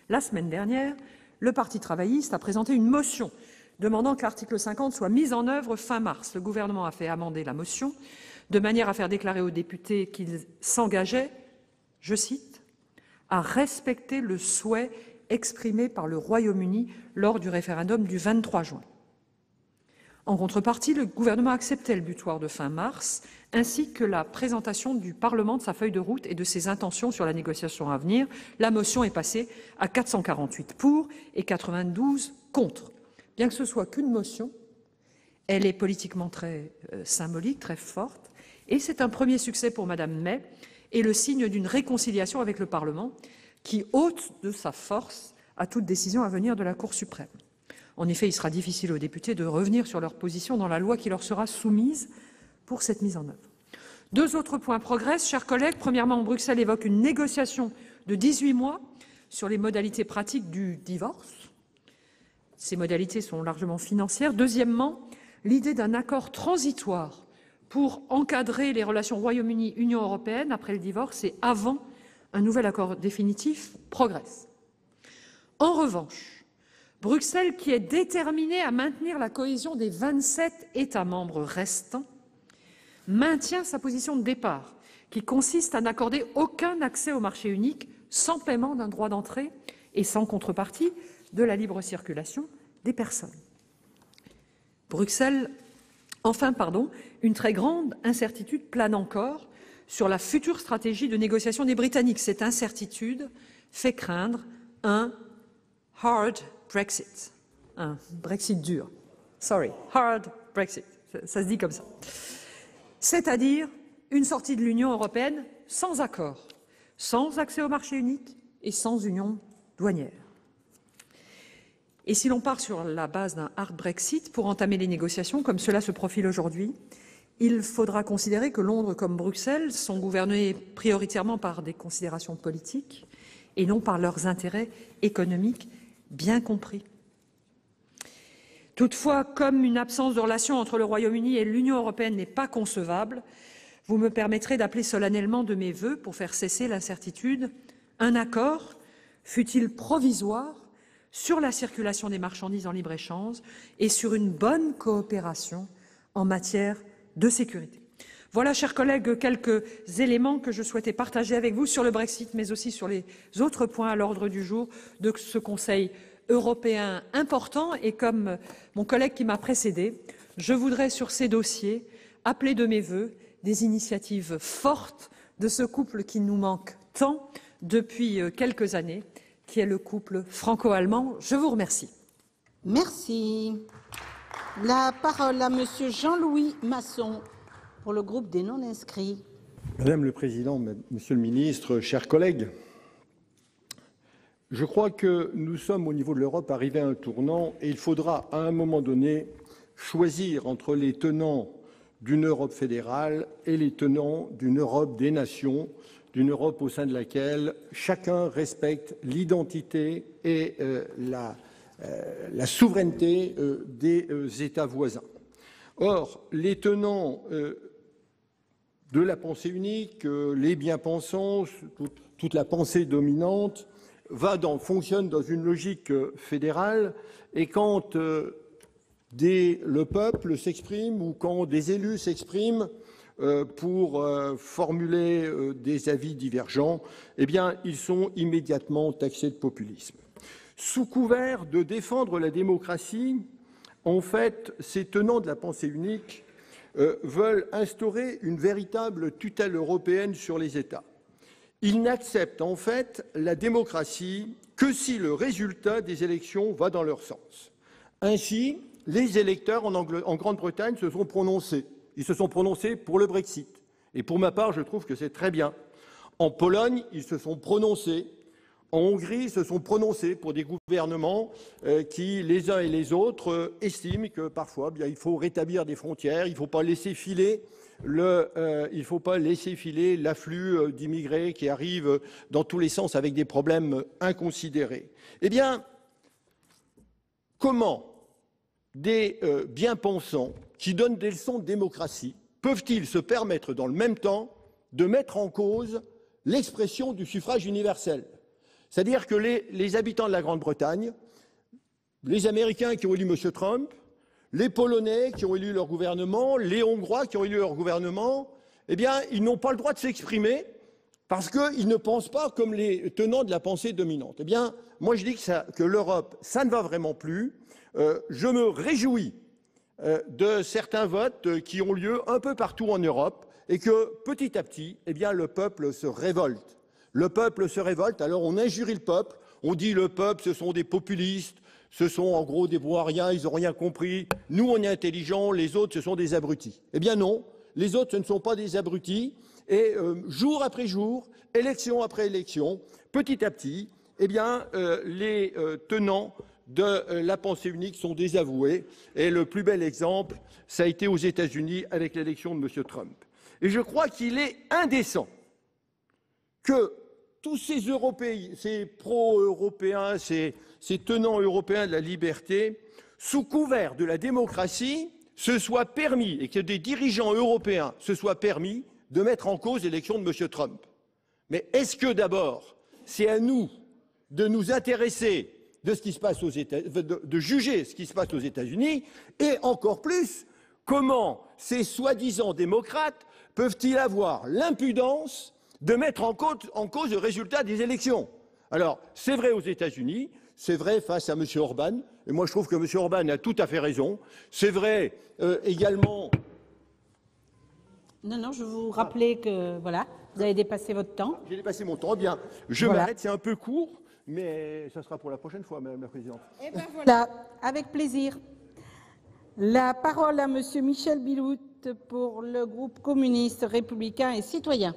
la semaine dernière, le Parti travailliste a présenté une motion demandant que l'article 50 soit mis en œuvre fin mars. Le gouvernement a fait amender la motion de manière à faire déclarer aux députés qu'ils s'engageaient, je cite, à respecter le souhait exprimé par le Royaume-Uni lors du référendum du 23 juin. En contrepartie, le gouvernement acceptait le butoir de fin mars, ainsi que la présentation du Parlement de sa feuille de route et de ses intentions sur la négociation à venir. La motion est passée à 448 pour et 92 contre. Bien que ce soit qu'une motion, elle est politiquement très symbolique, très forte, et c'est un premier succès pour Madame May et le signe d'une réconciliation avec le Parlement qui ôte de sa force à toute décision à venir de la Cour suprême. En effet, il sera difficile aux députés de revenir sur leur position dans la loi qui leur sera soumise pour cette mise en œuvre. Deux autres points progressent, chers collègues. Premièrement, Bruxelles évoque une négociation de 18 mois sur les modalités pratiques du divorce. Ces modalités sont largement financières. Deuxièmement, l'idée d'un accord transitoire pour encadrer les relations Royaume-Uni-Union européenne après le divorce et avant un nouvel accord définitif progresse. En revanche, Bruxelles, qui est déterminée à maintenir la cohésion des 27 États membres restants, maintient sa position de départ, qui consiste à n'accorder aucun accès au marché unique sans paiement d'un droit d'entrée et sans contrepartie de la libre circulation des personnes. Enfin, une très grande incertitude plane encore sur la future stratégie de négociation des Britanniques. Cette incertitude fait craindre un hard Brexit, un Brexit dur. Sorry, hard Brexit, ça se dit comme ça. C'est-à-dire une sortie de l'Union européenne sans accord, sans accès au marché unique et sans union douanière. Et si l'on part sur la base d'un hard Brexit pour entamer les négociations, comme cela se profile aujourd'hui, il faudra considérer que Londres comme Bruxelles sont gouvernées prioritairement par des considérations politiques et non par leurs intérêts économiques bien compris. Toutefois, comme une absence de relation entre le Royaume-Uni et l'Union européenne n'est pas concevable, vous me permettrez d'appeler solennellement de mes vœux, pour faire cesser l'incertitude, un accord, fût-il provisoire, sur la circulation des marchandises en libre-échange et sur une bonne coopération en matière de sécurité. Voilà, chers collègues, quelques éléments que je souhaitais partager avec vous sur le Brexit, mais aussi sur les autres points à l'ordre du jour de ce Conseil européen important. Et comme mon collègue qui m'a précédé, je voudrais sur ces dossiers appeler de mes vœux des initiatives fortes de ce couple qui nous manque tant depuis quelques années, qui est le couple franco-allemand. Je vous remercie. Merci. La parole à Monsieur Jean-Louis Masson pour le groupe des non-inscrits. Madame le Président, Monsieur le Ministre, chers collègues, je crois que nous sommes au niveau de l'Europe arrivés à un tournant et il faudra à un moment donné choisir entre les tenants d'une Europe fédérale et les tenants d'une Europe des nations, d'une Europe au sein de laquelle chacun respecte l'identité et la souveraineté des États voisins. Or, les tenants de la pensée unique, les bien-pensants, toute la pensée dominante, fonctionne dans une logique fédérale, et quand le peuple s'exprime ou quand des élus s'expriment pour formuler des avis divergents, eh bien, ils sont immédiatement taxés de populisme. Sous couvert de défendre la démocratie, en fait, ces tenants de la pensée unique veulent instaurer une véritable tutelle européenne sur les États. Ils n'acceptent en fait la démocratie que si le résultat des élections va dans leur sens. Ainsi, les électeurs en Grande-Bretagne se sont prononcés. Ils se sont prononcés pour le Brexit. Et pour ma part, je trouve que c'est très bien. En Pologne, ils se sont prononcés. En Hongrie, ils se sont prononcés pour des gouvernements qui, les uns et les autres, estiment que parfois, il faut rétablir des frontières, il ne faut pas laisser filer l'afflux d'immigrés qui arrivent dans tous les sens avec des problèmes inconsidérés. Eh bien, comment des bien-pensants qui donnent des leçons de démocratie peuvent-ils se permettre dans le même temps de mettre en cause l'expression du suffrage universel? C'est-à-dire que les habitants de la Grande-Bretagne, les Américains qui ont élu M. Trump, les Polonais qui ont élu leur gouvernement, les Hongrois qui ont élu leur gouvernement, eh bien, ils n'ont pas le droit de s'exprimer parce qu'ils ne pensent pas comme les tenants de la pensée dominante. Eh bien, moi, je dis que l'Europe, ça ne va vraiment plus. Je me réjouis de certains votes qui ont lieu un peu partout en Europe et que, petit à petit, eh bien, le peuple se révolte. Le peuple se révolte, alors on injurie le peuple, on dit le peuple, ce sont des populistes, ce sont en gros des boiriens, ils n'ont rien compris, nous on est intelligents, les autres ce sont des abrutis. Eh bien non, les autres ce ne sont pas des abrutis, et jour après jour, élection après élection, petit à petit, eh bien les tenants de la pensée unique sont désavoués, et le plus bel exemple, ça a été aux États-Unis avec l'élection de M. Trump. Et je crois qu'il est indécent que tous ces Européens, ces pro-européens, ces tenants européens de la liberté, sous couvert de la démocratie, se soient permis, et que des dirigeants européens se soient permis de mettre en cause l'élection de M. Trump. Mais est-ce que d'abord, c'est à nous de nous intéresser de ce qui se passe aux de juger ce qui se passe aux États-Unis, et encore plus, comment ces soi-disant démocrates peuvent-ils avoir l'impudence de mettre en cause le résultat des élections? Alors, c'est vrai aux États-Unis, c'est vrai face à M. Orban, et moi je trouve que M. Orban a tout à fait raison, c'est vrai également Non, je vous rappelais que, voilà, vous avez dépassé votre temps. J'ai dépassé mon temps. Bien, je m'arrête, c'est un peu court, mais ça sera pour la prochaine fois, Madame la Présidente. Eh bien voilà, avec plaisir. La parole à Monsieur Michel Bilout pour le groupe communiste, républicain et citoyen.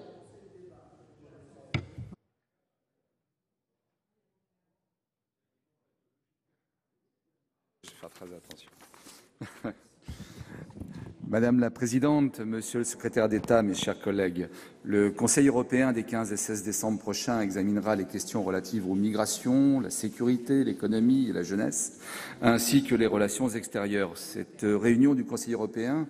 Je vais faire très attention. Madame la Présidente, Monsieur le Secrétaire d'État, mes chers collègues, le Conseil européen des 15 et 16 décembre prochains examinera les questions relatives aux migrations, la sécurité, l'économie et la jeunesse, ainsi que les relations extérieures. Cette réunion du Conseil européen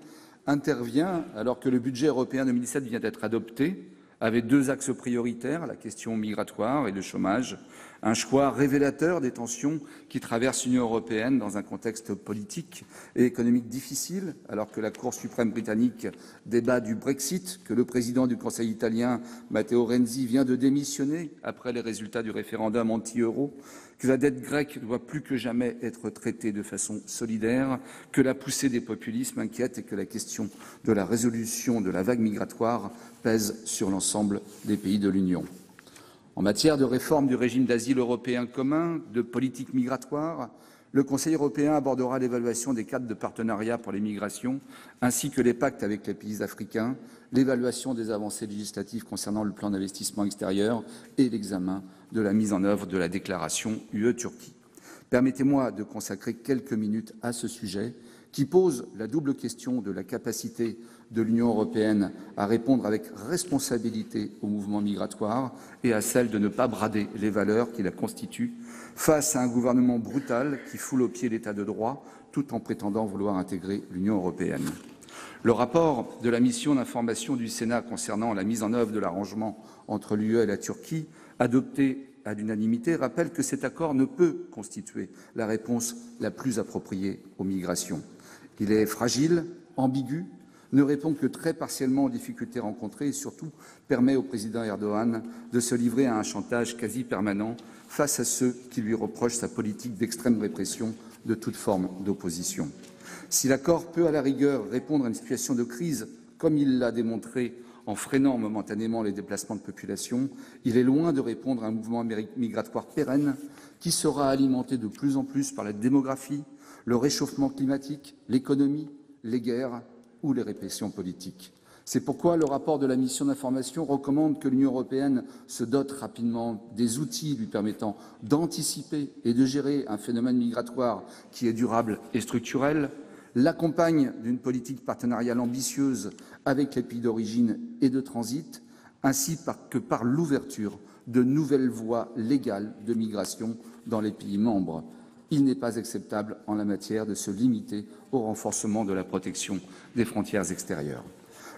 intervient alors que le budget européen 2017 vient d'être adopté, avec 2 axes prioritaires, la question migratoire et le chômage, un choix révélateur des tensions qui traversent l'Union européenne dans un contexte politique et économique difficile, alors que la Cour suprême britannique débat du Brexit, que le président du Conseil italien, Matteo Renzi, vient de démissionner après les résultats du référendum anti-euro, que la dette grecque doit plus que jamais être traitée de façon solidaire, que la poussée des populismes inquiète et que la question de la résolution de la vague migratoire pèse sur l'ensemble des pays de l'Union. En matière de réforme du régime d'asile européen commun, de politique migratoire, le Conseil européen abordera l'évaluation des cadres de partenariat pour les migrations, ainsi que les pactes avec les pays africains, l'évaluation des avancées législatives concernant le plan d'investissement extérieur et l'examen de la mise en œuvre de la déclaration UE-Turquie. Permettez-moi de consacrer quelques minutes à ce sujet qui pose la double question de la capacité de l'Union européenne à répondre avec responsabilité au mouvement migratoire et à celle de ne pas brader les valeurs qui la constituent face à un gouvernement brutal qui foule aux pieds l'état de droit tout en prétendant vouloir intégrer l'Union européenne. Le rapport de la mission d'information du Sénat concernant la mise en œuvre de l'arrangement entre l'UE et la Turquie, adopté à l'unanimité, rappelle que cet accord ne peut constituer la réponse la plus appropriée aux migrations. Il est fragile, ambigu, ne répond que très partiellement aux difficultés rencontrées et surtout permet au président Erdogan de se livrer à un chantage quasi permanent face à ceux qui lui reprochent sa politique d'extrême répression de toute forme d'opposition. Si l'accord peut à la rigueur répondre à une situation de crise, comme il l'a démontré en freinant momentanément les déplacements de population, il est loin de répondre à un mouvement migratoire pérenne qui sera alimenté de plus en plus par la démographie, le réchauffement climatique, l'économie, les guerres ou les répressions politiques. C'est pourquoi le rapport de la mission d'information recommande que l'Union européenne se dote rapidement des outils lui permettant d'anticiper et de gérer un phénomène migratoire qui est durable et structurel, l'accompagne d'une politique partenariale ambitieuse avec les pays d'origine et de transit, ainsi que par l'ouverture de nouvelles voies légales de migration dans les pays membres. Il n'est pas acceptable en la matière de se limiter au renforcement de la protection des frontières extérieures.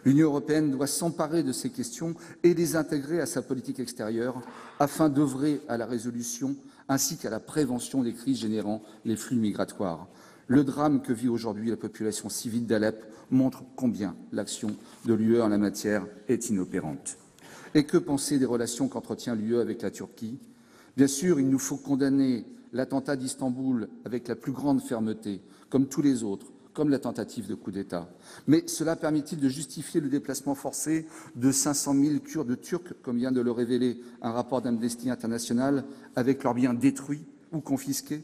L'Union européenne doit s'emparer de ces questions et les intégrer à sa politique extérieure afin d'œuvrer à la résolution ainsi qu'à la prévention des crises générant les flux migratoires. Le drame que vit aujourd'hui la population civile d'Alep montre combien l'action de l'UE en la matière est inopérante. Et que penser des relations qu'entretient l'UE avec la Turquie? Bien sûr, il nous faut condamner l'attentat d'Istanbul avec la plus grande fermeté, comme tous les autres, comme la tentative de coup d'État. Mais cela permet-il de justifier le déplacement forcé de 500 000 Kurdes turcs, comme vient de le révéler un rapport d'Amnesty International, avec leurs biens détruits ou confisqués?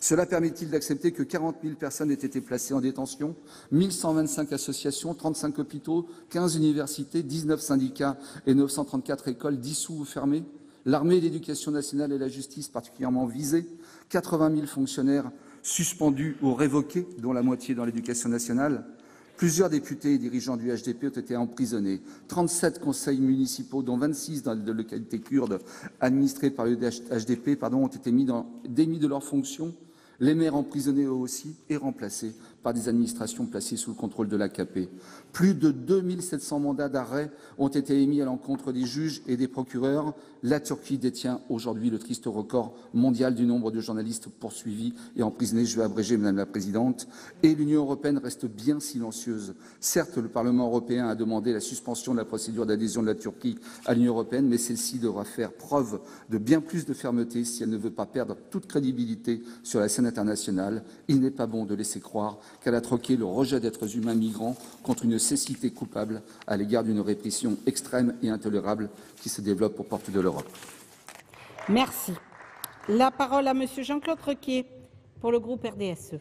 Cela permet-il d'accepter que 40 000 personnes aient été placées en détention, 1 125 associations, 35 hôpitaux, 15 universités, 19 syndicats et 934 écoles dissous ou fermées? L'armée, l'éducation nationale et la justice particulièrement visées, 80 000 fonctionnaires suspendus ou révoqués, dont la moitié dans l'éducation nationale. Plusieurs députés et dirigeants du HDP ont été emprisonnés. 37 conseils municipaux, dont 26 dans les localités kurdes administrées par le HDP, ont été démis de leurs fonctions. Les maires emprisonnés eux aussi et remplacés par des administrations placées sous le contrôle de l'AKP. Plus de 2700 mandats d'arrêt ont été émis à l'encontre des juges et des procureurs. La Turquie détient aujourd'hui le triste record mondial du nombre de journalistes poursuivis et emprisonnés. Je vais abréger, Madame la Présidente. Et l'Union européenne reste bien silencieuse. Certes, le Parlement européen a demandé la suspension de la procédure d'adhésion de la Turquie à l'Union européenne, mais celle-ci devra faire preuve de bien plus de fermeté si elle ne veut pas perdre toute crédibilité sur la scène internationale. Il n'est pas bon de laisser croire qu'elle a troqué le rejet d'êtres humains migrants contre une cécité coupable à l'égard d'une répression extrême et intolérable qui se développe aux portes de l'Europe. Merci. La parole à Monsieur Jean-Claude Requier pour le groupe RDSE.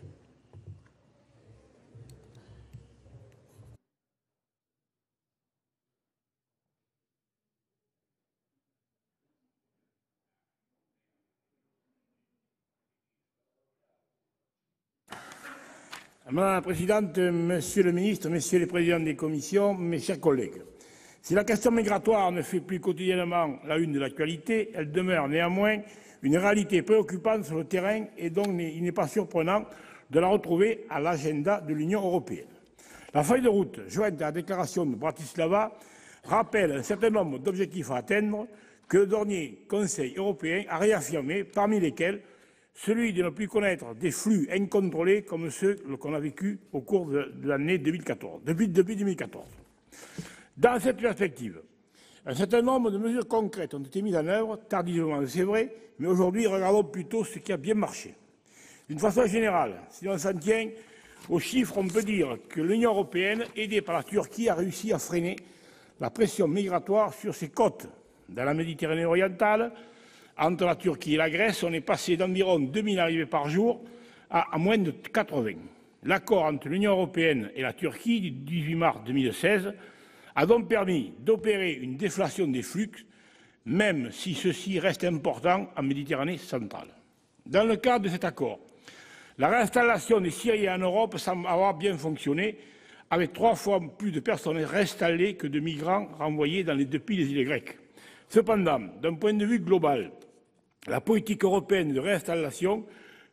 Madame la Présidente, Monsieur le Ministre, Messieurs les Présidents des commissions, mes chers collègues, si la question migratoire ne fait plus quotidiennement la une de l'actualité, elle demeure néanmoins une réalité préoccupante sur le terrain et donc il n'est pas surprenant de la retrouver à l'agenda de l'Union européenne. La feuille de route jointe à la déclaration de Bratislava rappelle un certain nombre d'objectifs à atteindre que le dernier Conseil européen a réaffirmé, parmi lesquels celui de ne plus connaître des flux incontrôlés comme ceux qu'on a vécus au cours de l'année 2014, depuis 2014. Dans cette perspective, un certain nombre de mesures concrètes ont été mises en œuvre, tardivement c'est vrai, mais aujourd'hui regardons plutôt ce qui a bien marché. D'une façon générale, si l'on s'en tient aux chiffres, on peut dire que l'Union européenne, aidée par la Turquie, a réussi à freiner la pression migratoire sur ses côtes. Dans la Méditerranée orientale, entre la Turquie et la Grèce, on est passé d'environ 2000 arrivées par jour à moins de 80. L'accord entre l'Union européenne et la Turquie du 18 mars 2016 a donc permis d'opérer une déflation des flux, même si ceux-ci restent importants en Méditerranée centrale. Dans le cadre de cet accord, la réinstallation des Syriens en Europe semble avoir bien fonctionné, avec 3 fois plus de personnes réinstallées que de migrants renvoyés depuis les îles grecques. Cependant, d'un point de vue global, la politique européenne de réinstallation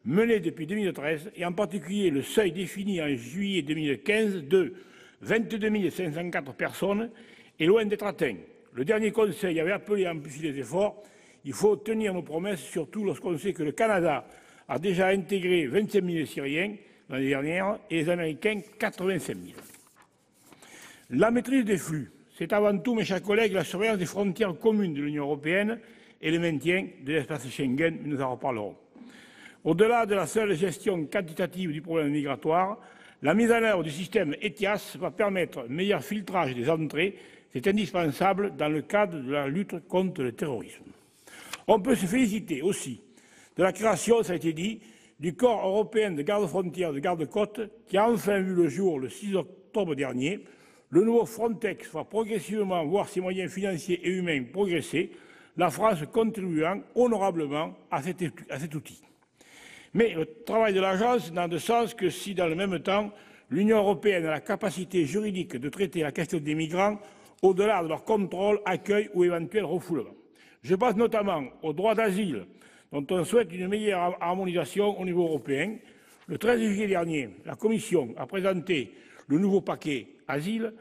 menée depuis 2013, et en particulier le seuil défini en juillet 2015 de 22 504 personnes, est loin d'être atteint. Le dernier Conseil avait appelé à amplifier les efforts. Il faut tenir nos promesses, surtout lorsqu'on sait que le Canada a déjà intégré 25 000 Syriens l'année dernière et les Américains 85 000. La maîtrise des flux, c'est avant tout, mes chers collègues, la surveillance des frontières communes de l'Union européenne et le maintien de l'espace Schengen, nous en reparlerons. Au-delà de la seule gestion quantitative du problème migratoire, la mise en œuvre du système ETIAS va permettre un meilleur filtrage des entrées. C'est indispensable dans le cadre de la lutte contre le terrorisme. On peut se féliciter aussi de la création, ça a été dit, du Corps européen de garde-frontières et de garde-côtes qui a enfin vu le jour le 6 octobre dernier. Le nouveau Frontex va progressivement voir ses moyens financiers et humains progresser, la France contribuant honorablement à cet outil. Mais le travail de l'agence n'a de sens que si, dans le même temps, l'Union européenne a la capacité juridique de traiter la question des migrants au-delà de leur contrôle, accueil ou éventuel refoulement. Je pense notamment au droit d'asile, dont on souhaite une meilleure harmonisation au niveau européen. Le 13 juillet dernier, la Commission a présenté le nouveau paquet asile,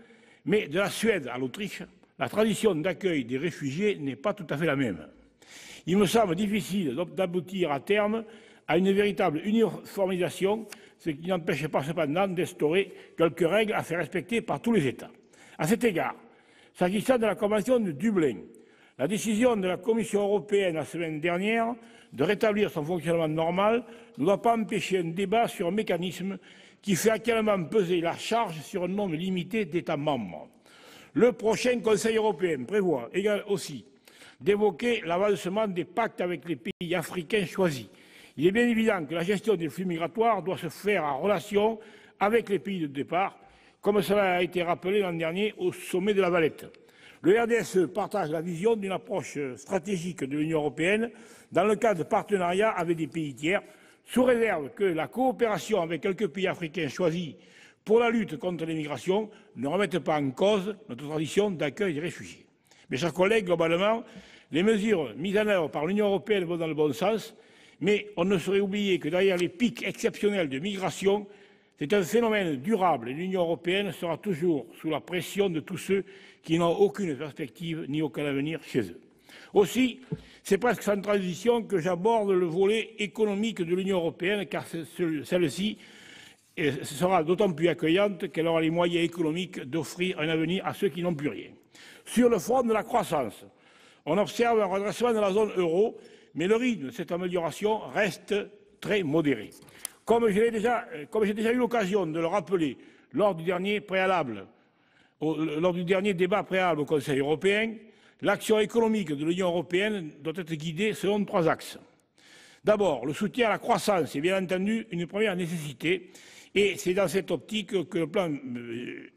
mais de la Suède à l'Autriche, la tradition d'accueil des réfugiés n'est pas tout à fait la même. Il me semble difficile d'aboutir à terme à une véritable uniformisation, ce qui n'empêche pas cependant d'instaurer quelques règles à faire respecter par tous les États. À cet égard, s'agissant de la Convention de Dublin, la décision de la Commission européenne la semaine dernière de rétablir son fonctionnement normal ne doit pas empêcher un débat sur un mécanisme qui fait actuellement peser la charge sur un nombre limité d'États membres. Le prochain Conseil européen prévoit également aussi d'évoquer l'avancement des pactes avec les pays africains choisis. Il est bien évident que la gestion des flux migratoires doit se faire en relation avec les pays de départ, comme cela a été rappelé l'an dernier au sommet de La Valette. Le RDSE partage la vision d'une approche stratégique de l'Union européenne dans le cadre de partenariats avec des pays tiers, sous réserve que la coopération avec quelques pays africains choisis pour la lutte contre l'immigration ne remette pas en cause notre tradition d'accueil des réfugiés. Mes chers collègues, globalement, les mesures mises en œuvre par l'Union européenne vont dans le bon sens, mais on ne saurait oublier que derrière les pics exceptionnels de migration, c'est un phénomène durable et l'Union européenne sera toujours sous la pression de tous ceux qui n'ont aucune perspective ni aucun avenir chez eux. Aussi, c'est presque sans transition que j'aborde le volet économique de l'Union européenne, car celle-ci sera d'autant plus accueillante qu'elle aura les moyens économiques d'offrir un avenir à ceux qui n'ont plus rien. Sur le front de la croissance, on observe un redressement de la zone euro, mais le rythme de cette amélioration reste très modéré. Comme j'ai déjà eu l'occasion de le rappeler lors du dernier débat préalable au Conseil européen, l'action économique de l'Union européenne doit être guidée selon 3 axes. D'abord, le soutien à la croissance est bien entendu une première nécessité, et c'est dans cette optique que le plan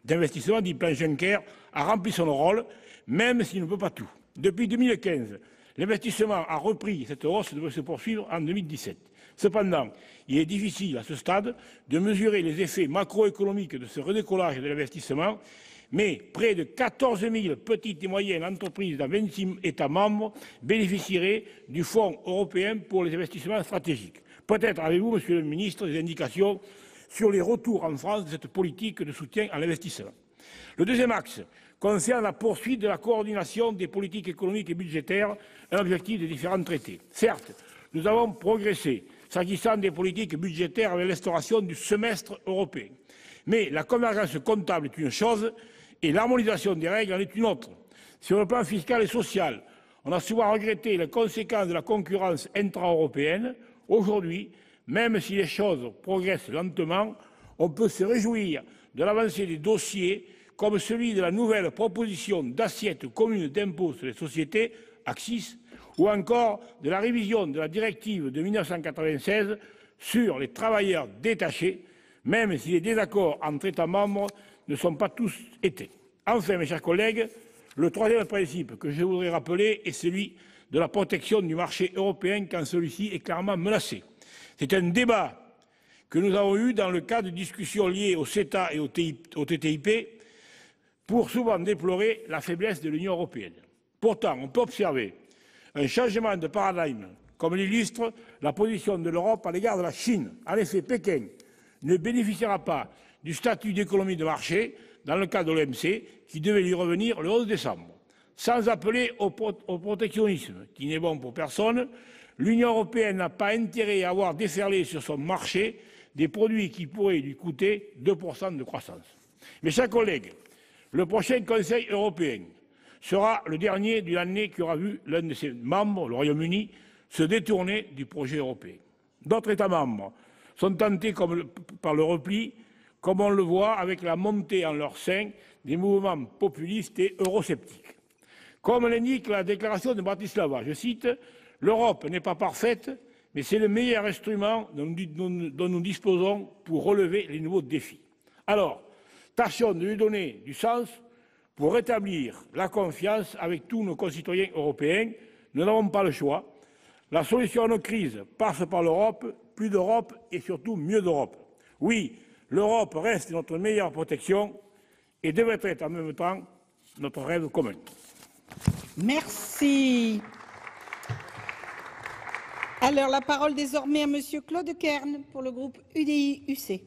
d'investissement, dit plan Juncker, a rempli son rôle, même s'il ne peut pas tout. Depuis 2015, l'investissement a repris, cette hausse devrait se poursuivre en 2017. Cependant, il est difficile à ce stade de mesurer les effets macroéconomiques de ce redécollage de l'investissement, mais près de 14 000 petites et moyennes entreprises dans 26 États membres bénéficieraient du Fonds européen pour les investissements stratégiques. Peut-être avez-vous, Monsieur le Ministre, des indications sur les retours en France de cette politique de soutien à l'investissement. Le deuxième axe concerne la poursuite de la coordination des politiques économiques et budgétaires, un objectif des différents traités. Certes, nous avons progressé s'agissant des politiques budgétaires avec l'instauration du semestre européen. Mais la convergence comptable est une chose et l'harmonisation des règles en est une autre. Sur le plan fiscal et social, on a souvent regretté les conséquences de la concurrence intra-européenne. Aujourd'hui, même si les choses progressent lentement, on peut se réjouir de l'avancée des dossiers comme celui de la nouvelle proposition d'assiette commune d'impôt sur les sociétés, ACCIS, ou encore de la révision de la directive de 1996 sur les travailleurs détachés, même si les désaccords entre États membres ne sont pas tous éteints. Enfin, mes chers collègues, le troisième principe que je voudrais rappeler est celui de la protection du marché européen quand celui-ci est clairement menacé. C'est un débat que nous avons eu dans le cadre de discussions liées au CETA et au TTIP pour souvent déplorer la faiblesse de l'Union européenne. Pourtant, on peut observer un changement de paradigme, comme l'illustre la position de l'Europe à l'égard de la Chine. En effet, Pékin ne bénéficiera pas du statut d'économie de marché dans le cadre de l'OMC, qui devait lui revenir le 11 décembre. Sans appeler au protectionnisme, qui n'est bon pour personne, l'Union européenne n'a pas intérêt à avoir déferlé sur son marché des produits qui pourraient lui coûter 2% de croissance. Mes chers collègues, le prochain Conseil européen sera le dernier d'une année qui aura vu l'un de ses membres, le Royaume-Uni, se détourner du projet européen. D'autres États membres sont tentés par le repli, comme on le voit avec la montée en leur sein des mouvements populistes et eurosceptiques. Comme l'indique la déclaration de Bratislava, je cite, « L'Europe n'est pas parfaite, mais c'est le meilleur instrument dont nous disposons pour relever les nouveaux défis. » Alors, tâchons de lui donner du sens pour rétablir la confiance avec tous nos concitoyens européens. Nous n'avons pas le choix. La solution à nos crises passe par l'Europe, plus d'Europe et surtout mieux d'Europe. Oui, l'Europe reste notre meilleure protection et devrait être en même temps notre rêve commun. Merci. Alors, la parole désormais à Monsieur Claude Kern pour le groupe UDI-UC.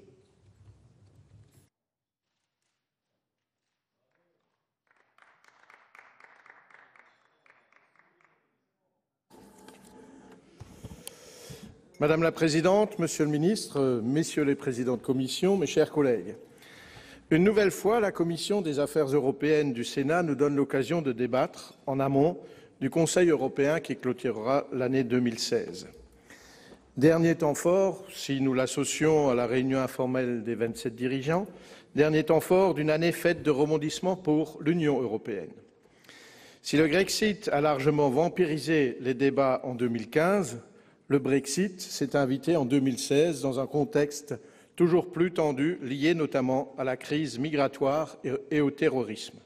Madame la Présidente, Monsieur le Ministre, Messieurs les Présidents de Commission, mes chers collègues, une nouvelle fois, la Commission des affaires européennes du Sénat nous donne l'occasion de débattre en amont du Conseil européen qui clôturera l'année 2016. Dernier temps fort, si nous l'associons à la réunion informelle des 27 dirigeants, dernier temps fort d'une année faite de rebondissements pour l'Union européenne. Si le Grexit a largement vampirisé les débats en 2015, le Brexit s'est invité en 2016 dans un contexte toujours plus tendu, lié notamment à la crise migratoire et au terrorisme.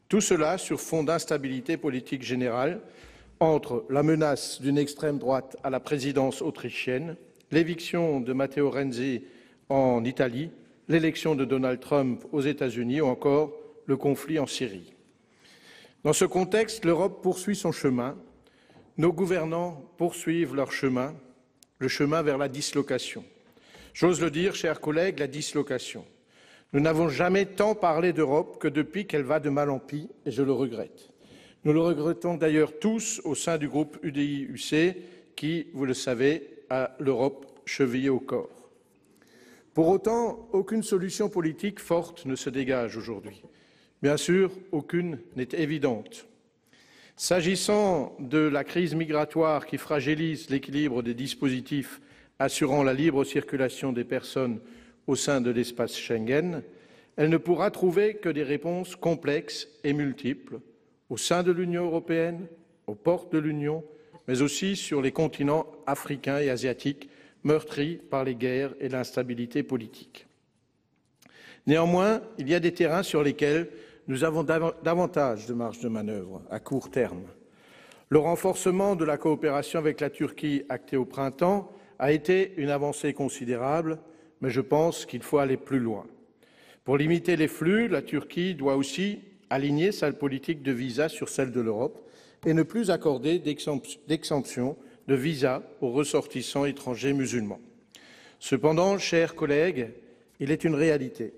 Tout cela sur fond d'instabilité politique générale entre la menace d'une extrême droite à la présidence autrichienne, l'éviction de Matteo Renzi en Italie, l'élection de Donald Trump aux États-Unis ou encore le conflit en Syrie. Dans ce contexte, l'Europe poursuit son chemin. Nos gouvernants poursuivent leur chemin, le chemin vers la dislocation. J'ose le dire, chers collègues, la dislocation. Nous n'avons jamais tant parlé d'Europe que depuis qu'elle va de mal en pis, et je le regrette. Nous le regrettons d'ailleurs tous au sein du groupe UDI-UC qui, vous le savez, a l'Europe chevillée au corps. Pour autant, aucune solution politique forte ne se dégage aujourd'hui. Bien sûr, aucune n'est évidente. S'agissant de la crise migratoire qui fragilise l'équilibre des dispositifs assurant la libre circulation des personnes au sein de l'espace Schengen, elle ne pourra trouver que des réponses complexes et multiples au sein de l'Union européenne, aux portes de l'Union, mais aussi sur les continents africains et asiatiques meurtris par les guerres et l'instabilité politique. Néanmoins, il y a des terrains sur lesquels nous avons davantage de marge de manœuvre à court terme. Le renforcement de la coopération avec la Turquie acté au printemps a été une avancée considérable, mais je pense qu'il faut aller plus loin. Pour limiter les flux, la Turquie doit aussi aligner sa politique de visa sur celle de l'Europe et ne plus accorder d'exemption de visa aux ressortissants étrangers musulmans. Cependant, chers collègues, il est une réalité.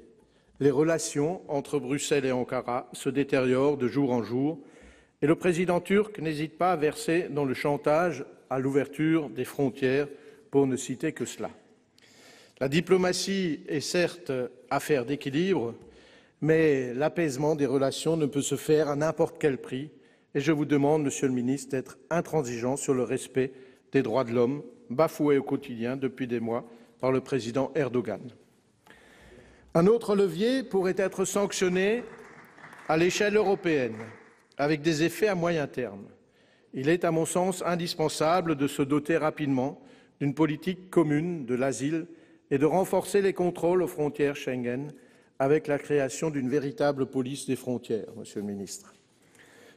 Les relations entre Bruxelles et Ankara se détériorent de jour en jour et le président turc n'hésite pas à verser dans le chantage à l'ouverture des frontières, pour ne citer que cela. La diplomatie est certes affaire d'équilibre, mais l'apaisement des relations ne peut se faire à n'importe quel prix et je vous demande, Monsieur le ministre, d'être intransigeant sur le respect des droits de l'homme, bafoués au quotidien depuis des mois par le président Erdogan. Un autre levier pourrait être sanctionné à l'échelle européenne, avec des effets à moyen terme. Il est, à mon sens, indispensable de se doter rapidement d'une politique commune de l'asile et de renforcer les contrôles aux frontières Schengen avec la création d'une véritable police des frontières, Monsieur le ministre.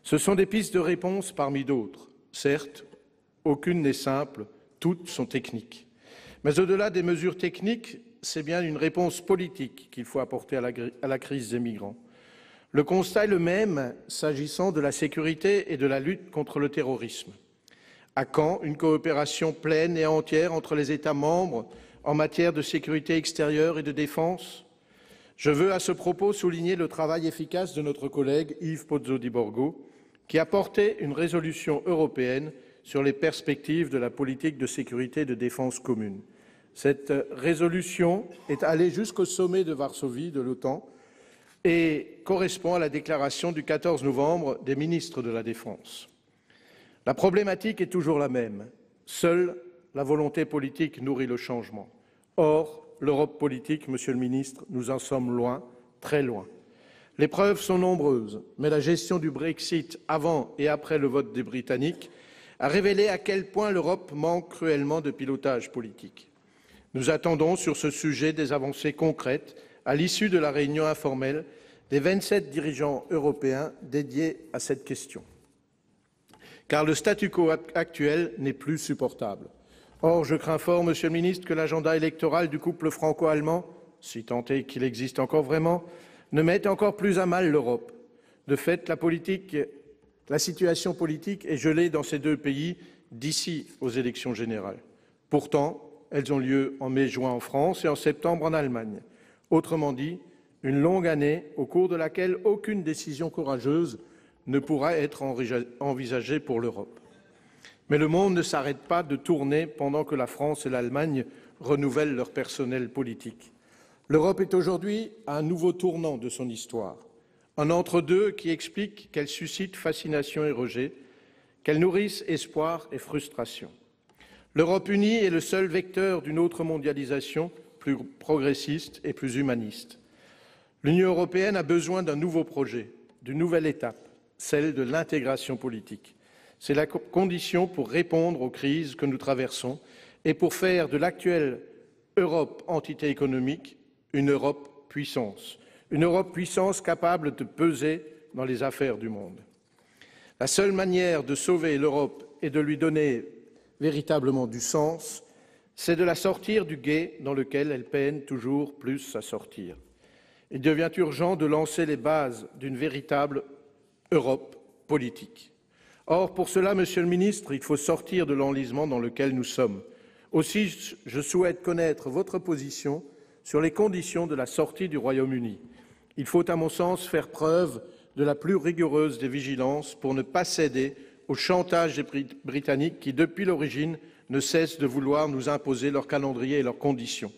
Ce sont des pistes de réponse parmi d'autres. Certes, aucune n'est simple, toutes sont techniques. Mais au-delà des mesures techniques, c'est bien une réponse politique qu'il faut apporter à la crise des migrants. Le constat est le même s'agissant de la sécurité et de la lutte contre le terrorisme. À quand une coopération pleine et entière entre les États membres en matière de sécurité extérieure et de défense? Je veux à ce propos souligner le travail efficace de notre collègue Yves Pozzo-di-Borgo, qui a porté une résolution européenne sur les perspectives de la politique de sécurité et de défense commune. Cette résolution est allée jusqu'au sommet de Varsovie de l'OTAN et correspond à la déclaration du 14 novembre des ministres de la Défense. La problématique est toujours la même. Seule la volonté politique nourrit le changement. Or, l'Europe politique, Monsieur le ministre, nous en sommes loin, très loin. Les preuves sont nombreuses, mais la gestion du Brexit avant et après le vote des Britanniques a révélé à quel point l'Europe manque cruellement de pilotage politique. Nous attendons sur ce sujet des avancées concrètes à l'issue de la réunion informelle des 27 dirigeants européens dédiés à cette question. Car le statu quo actuel n'est plus supportable. Or, je crains fort, Monsieur le ministre, que l'agenda électoral du couple franco-allemand, si tant est qu'il existe encore vraiment, ne mette encore plus à mal l'Europe. De fait, la situation politique est gelée dans ces deux pays d'ici aux élections générales. Pourtant, elles ont lieu en mai-juin en France et en septembre en Allemagne. Autrement dit, une longue année au cours de laquelle aucune décision courageuse ne pourra être envisagée pour l'Europe. Mais le monde ne s'arrête pas de tourner pendant que la France et l'Allemagne renouvellent leur personnel politique. L'Europe est aujourd'hui à un nouveau tournant de son histoire, un entre-deux qui explique qu'elle suscite fascination et rejet, qu'elle nourrisse espoir et frustration. L'Europe unie est le seul vecteur d'une autre mondialisation plus progressiste et plus humaniste. L'Union européenne a besoin d'un nouveau projet, d'une nouvelle étape, celle de l'intégration politique. C'est la condition pour répondre aux crises que nous traversons et pour faire de l'actuelle Europe entité économique une Europe puissance capable de peser dans les affaires du monde. La seule manière de sauver l'Europe et de lui donner véritablement du sens, c'est de la sortir du gué dans lequel elle peine toujours plus à sortir. Il devient urgent de lancer les bases d'une véritable Europe politique. Or, pour cela, Monsieur le ministre, il faut sortir de l'enlisement dans lequel nous sommes. Aussi, je souhaite connaître votre position sur les conditions de la sortie du Royaume-Uni. Il faut, à mon sens, faire preuve de la plus rigoureuse des vigilances pour ne pas céder au chantage des Britanniques qui, depuis l'origine, ne cessent de vouloir nous imposer leur calendrier et leurs conditions.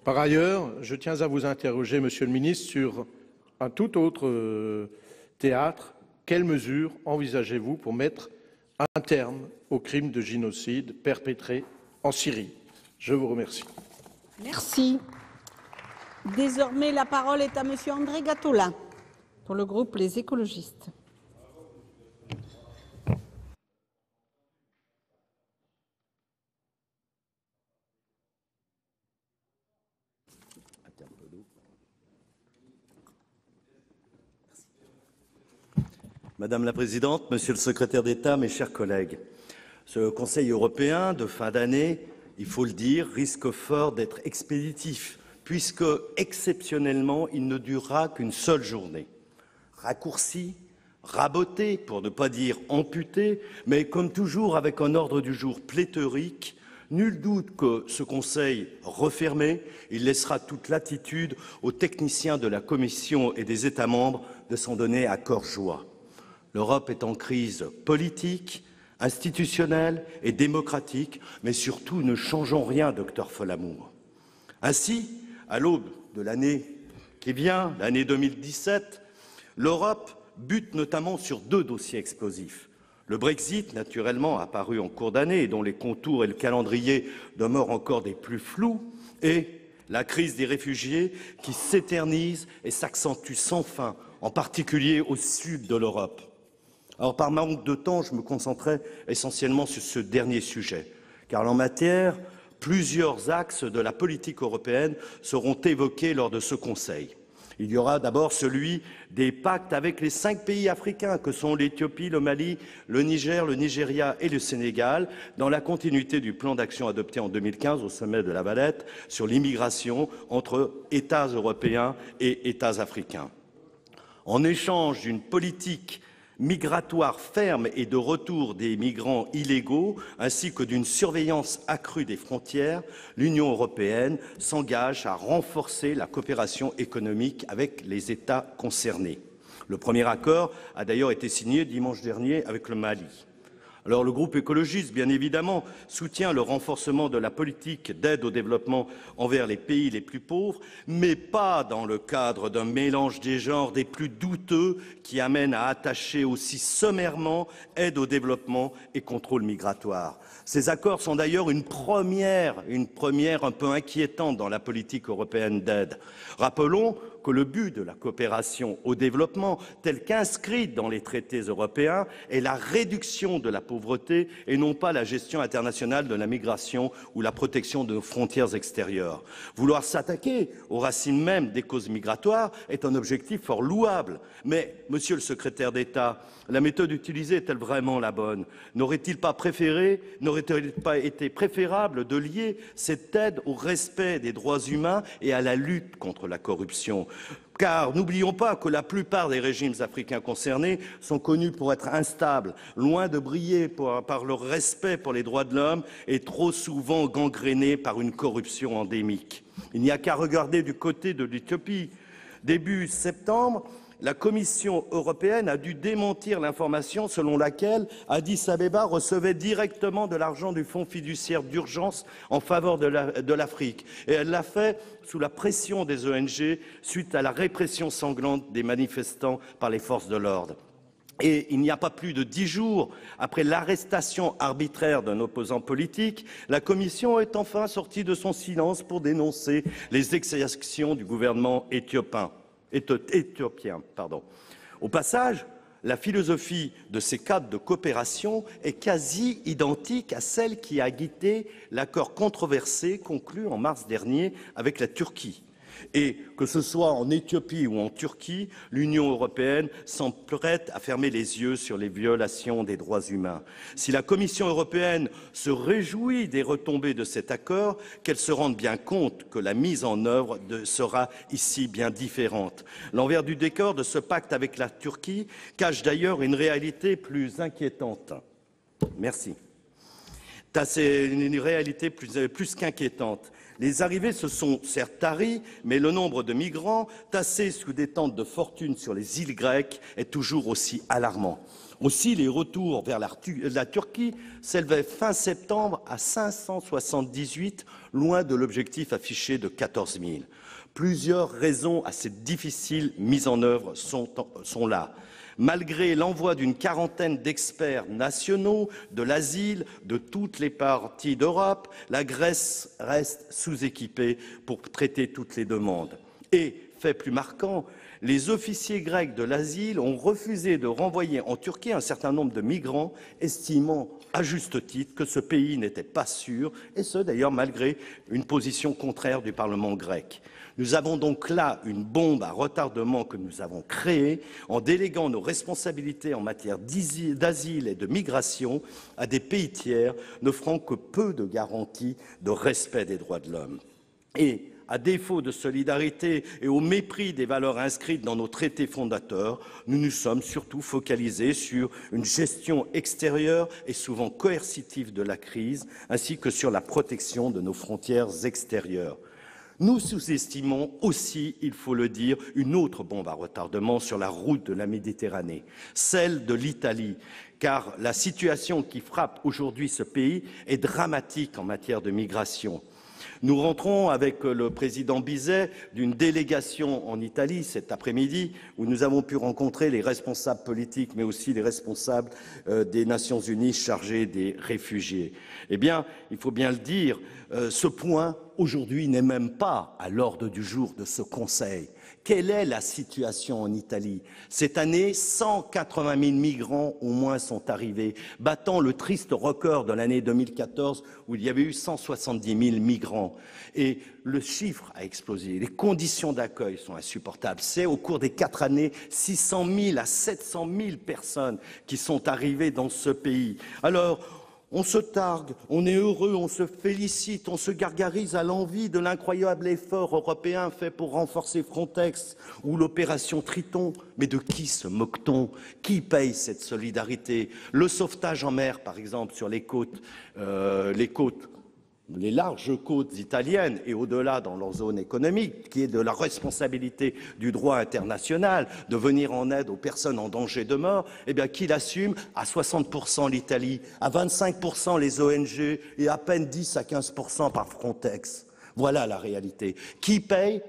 Par ailleurs, je tiens à vous interroger, Monsieur le ministre, sur un tout autre théâtre. Quelles mesures envisagez-vous pour mettre un terme aux crimes de génocide perpétrés en Syrie? Je vous remercie. Merci. Désormais, la parole est à Monsieur André Gattolin pour le groupe Les Écologistes. Madame la Présidente, Monsieur le Secrétaire d'État, mes chers collègues, ce Conseil européen de fin d'année, il faut le dire, risque fort d'être expéditif, puisque, exceptionnellement, il ne durera qu'une seule journée. Raccourci, raboté, pour ne pas dire amputé, mais comme toujours avec un ordre du jour pléthorique, nul doute que ce Conseil refermé, il laissera toute latitude aux techniciens de la Commission et des États membres de s'en donner à cœur joie. L'Europe est en crise politique, institutionnelle et démocratique, mais surtout ne changeons rien, docteur Folamour. Ainsi, à l'aube de l'année qui vient, l'année 2017, l'Europe bute notamment sur 2 dossiers explosifs. Le Brexit, naturellement, apparu en cours d'année et dont les contours et le calendrier demeurent encore des plus flous, et la crise des réfugiés qui s'éternise et s'accentue sans fin, en particulier au sud de l'Europe. Alors, par manque de temps, je me concentrerai essentiellement sur ce dernier sujet, car en matière, plusieurs axes de la politique européenne seront évoqués lors de ce Conseil. Il y aura d'abord celui des pactes avec les 5 pays africains que sont l'Éthiopie, le Mali, le Niger, le Nigeria et le Sénégal, dans la continuité du plan d'action adopté en 2015 au sommet de La Valette sur l'immigration entre États européens et États africains. En échange d'une politique migratoire ferme et de retour des migrants illégaux, ainsi que d'une surveillance accrue des frontières, l'Union européenne s'engage à renforcer la coopération économique avec les États concernés. Le premier accord a d'ailleurs été signé dimanche dernier avec le Mali. Alors le groupe écologiste, bien évidemment, soutient le renforcement de la politique d'aide au développement envers les pays les plus pauvres, mais pas dans le cadre d'un mélange des genres des plus douteux qui amène à attacher aussi sommairement aide au développement et contrôle migratoire. Ces accords sont d'ailleurs une première un peu inquiétante dans la politique européenne d'aide. Rappelons que le but de la coopération au développement, tel qu'inscrite dans les traités européens, est la réduction de la pauvreté et non pas la gestion internationale de la migration ou la protection de nos frontières extérieures. Vouloir s'attaquer aux racines mêmes des causes migratoires est un objectif fort louable. Mais, Monsieur le Secrétaire d'État, la méthode utilisée est-elle vraiment la bonne? N'aurait-il pas été préférable de lier cette aide au respect des droits humains et à la lutte contre la corruption? Car n'oublions pas que la plupart des régimes africains concernés sont connus pour être instables, loin de briller par leur respect pour les droits de l'homme et trop souvent gangrénés par une corruption endémique. Il n'y a qu'à regarder du côté de l'Éthiopie. Début septembre, la Commission européenne a dû démentir l'information selon laquelle Addis Abeba recevait directement de l'argent du Fonds fiduciaire d'urgence en faveur de l'Afrique. Et elle l'a fait sous la pression des ONG suite à la répression sanglante des manifestants par les forces de l'ordre. Et il n'y a pas plus de 10 jours après l'arrestation arbitraire d'un opposant politique, la Commission est enfin sortie de son silence pour dénoncer les exactions du gouvernement éthiopien. Au passage, la philosophie de ces cadres de coopération est quasi identique à celle qui a guidé l'accord controversé conclu en mars dernier avec la Turquie. Et que ce soit en Éthiopie ou en Turquie, l'Union européenne semble prête à fermer les yeux sur les violations des droits humains. Si la Commission européenne se réjouit des retombées de cet accord, qu'elle se rende bien compte que la mise en œuvre sera ici bien différente. L'envers du décor de ce pacte avec la Turquie cache d'ailleurs une réalité plus inquiétante. Merci. C'est une réalité plus qu'inquiétante. Les arrivées se sont certes taries, mais le nombre de migrants tassés sous des tentes de fortune sur les îles grecques est toujours aussi alarmant. Aussi, les retours vers la Turquie s'élevaient fin septembre à 578, loin de l'objectif affiché de 14 000. Plusieurs raisons à cette difficile mise en œuvre sont là. Malgré l'envoi d'une quarantaine d'experts nationaux de l'asile de toutes les parties d'Europe, la Grèce reste sous-équipée pour traiter toutes les demandes. Et, fait plus marquant, les officiers grecs de l'asile ont refusé de renvoyer en Turquie un certain nombre de migrants, estimant à juste titre que ce pays n'était pas sûr, et ce d'ailleurs malgré une position contraire du Parlement grec. Nous avons donc là une bombe à retardement que nous avons créée en déléguant nos responsabilités en matière d'asile et de migration à des pays tiers, n'offrant que peu de garanties de respect des droits de l'homme. Et, à défaut de solidarité et au mépris des valeurs inscrites dans nos traités fondateurs, nous nous sommes surtout focalisés sur une gestion extérieure et souvent coercitive de la crise, ainsi que sur la protection de nos frontières extérieures. Nous sous-estimons aussi, il faut le dire, une autre bombe à retardement sur la route de la Méditerranée, celle de l'Italie, car la situation qui frappe aujourd'hui ce pays est dramatique en matière de migration. Nous rentrons avec le président Bizet d'une délégation en Italie cet après-midi où nous avons pu rencontrer les responsables politiques mais aussi les responsables des Nations Unies chargés des réfugiés. Eh bien, il faut bien le dire, ce point aujourd'hui n'est même pas à l'ordre du jour de ce Conseil. Quelle est la situation en Italie? Cette année, 180 000 migrants au moins sont arrivés, battant le triste record de l'année 2014 où il y avait eu 170 000 migrants. Et le chiffre a explosé. Les conditions d'accueil sont insupportables. C'est au cours des 4 années 600 000 à 700 000 personnes qui sont arrivées dans ce pays. Alors, on se targue, on est heureux, on se félicite, on se gargarise à l'envi de l'incroyable effort européen fait pour renforcer Frontex ou l'opération Triton. Mais de qui se moque-t-on? Qui paye cette solidarité? Le sauvetage en mer, par exemple, sur les larges côtes italiennes et au-delà dans leur zone économique, qui est de la responsabilité du droit international de venir en aide aux personnes en danger de mort, eh bien, qui l'assume? À 60% l'Italie, à 25% les ONG et à peine 10 à 15% par Frontex. Voilà la réalité. Qui paye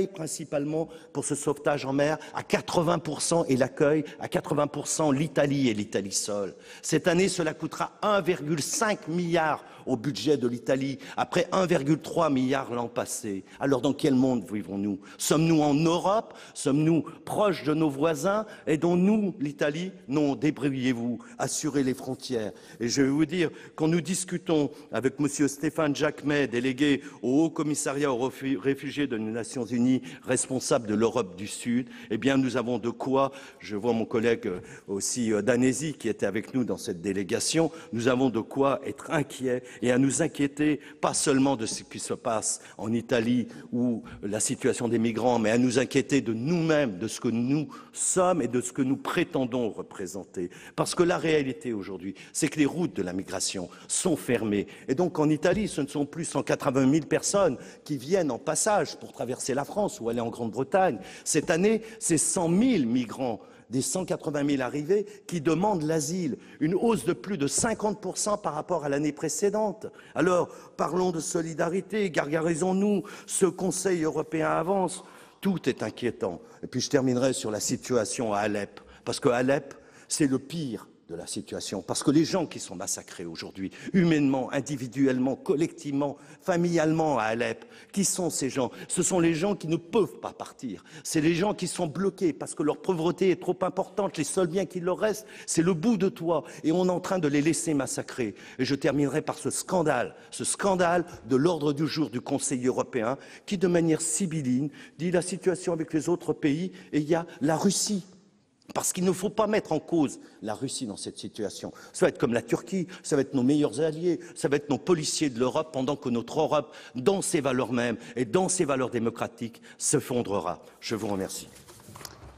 principalement pour ce sauvetage en mer? À 80% et l'accueil, à 80% l'Italie et l'Italie seule. Cette année, cela coûtera 1,5 milliard au budget de l'Italie, après 1,3 milliard l'an passé. Alors dans quel monde vivons-nous? Sommes-nous en Europe? Sommes-nous proches de nos voisins? Aidons-nous l'Italie? Non, débrouillez-vous, assurez les frontières. Et je vais vous dire, quand nous discutons avec M. Stéphane Jacquemet, délégué au Haut Commissariat aux réfugiés de nos Nations Unies, responsable de l'Europe du Sud, eh bien nous avons de quoi, je vois mon collègue aussi Danesi qui était avec nous dans cette délégation, nous avons de quoi être inquiets et à nous inquiéter, pas seulement de ce qui se passe en Italie ou la situation des migrants, mais à nous inquiéter de nous-mêmes, de ce que nous sommes et de ce que nous prétendons représenter. Parce que la réalité aujourd'hui, c'est que les routes de la migration sont fermées. Et donc en Italie, ce ne sont plus 180 000 personnes qui viennent en passage pour traverser la France ou aller en Grande-Bretagne. Cette année, c'est 100 000 migrants des 180 000 arrivés qui demandent l'asile, une hausse de plus de 50% par rapport à l'année précédente. Alors, parlons de solidarité, gargarisons-nous, ce Conseil européen avance, tout est inquiétant. Et puis je terminerai sur la situation à Alep, parce que Alep, c'est le pire de la situation, parce que les gens qui sont massacrés aujourd'hui, humainement, individuellement, collectivement, familialement à Alep, qui sont ces gens? Ce sont les gens qui ne peuvent pas partir. C'est les gens qui sont bloqués parce que leur pauvreté est trop importante. Les seuls biens qui leur restent, c'est le bout de toit. Et on est en train de les laisser massacrer. Et je terminerai par ce scandale de l'ordre du jour du Conseil européen qui, de manière sibylline, dit la situation avec les autres pays et il y a la Russie. Parce qu'il ne faut pas mettre en cause la Russie dans cette situation. Ça va être comme la Turquie, ça va être nos meilleurs alliés, ça va être nos policiers de l'Europe, pendant que notre Europe, dans ses valeurs mêmes et dans ses valeurs démocratiques, s'effondrera. Je vous remercie.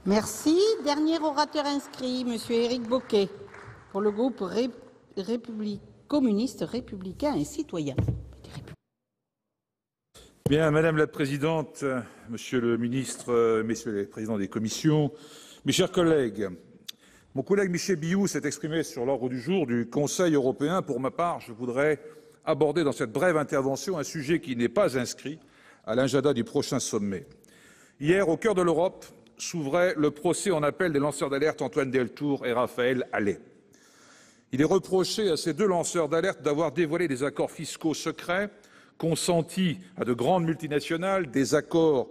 Merci. Dernier orateur inscrit, M. Éric Bocquet, pour le groupe communiste, républicain et citoyen. Bien, Madame la Présidente, Monsieur le Ministre, Messieurs les Présidents des commissions, mes chers collègues, mon collègue Michel Biou s'est exprimé sur l'ordre du jour du Conseil européen. Pour ma part, je voudrais aborder dans cette brève intervention un sujet qui n'est pas inscrit à l'agenda du prochain sommet. Hier, au cœur de l'Europe, s'ouvrait le procès en appel des lanceurs d'alerte Antoine Deltour et Raphaël Halet. Il est reproché à ces deux lanceurs d'alerte d'avoir dévoilé des accords fiscaux secrets consentis à de grandes multinationales, des accords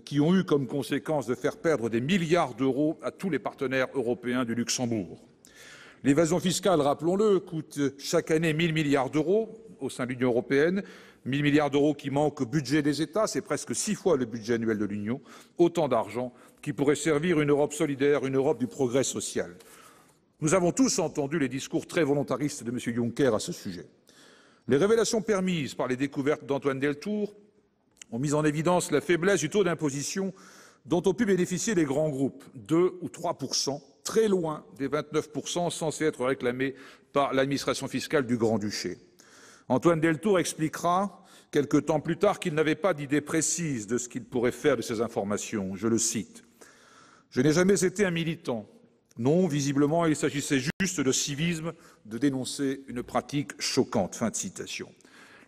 qui ont eu comme conséquence de faire perdre des milliards d'euros à tous les partenaires européens du Luxembourg. L'évasion fiscale, rappelons-le, coûte chaque année 1 000 milliards d'euros au sein de l'Union européenne, 1 000 milliards d'euros qui manquent au budget des États, c'est presque 6 fois le budget annuel de l'Union, autant d'argent qui pourrait servir une Europe solidaire, une Europe du progrès social. Nous avons tous entendu les discours très volontaristes de M. Juncker à ce sujet. Les révélations permises par les découvertes d'Antoine Deltour ont mis en évidence la faiblesse du taux d'imposition dont ont pu bénéficier les grands groupes, 2 ou 3%, très loin des 29% censés être réclamés par l'administration fiscale du Grand-Duché. Antoine Deltour expliquera quelque temps plus tard qu'il n'avait pas d'idée précise de ce qu'il pourrait faire de ces informations. Je le cite. « Je n'ai jamais été un militant. Non, visiblement, il s'agissait juste de civisme, de dénoncer une pratique choquante. » Fin de citation.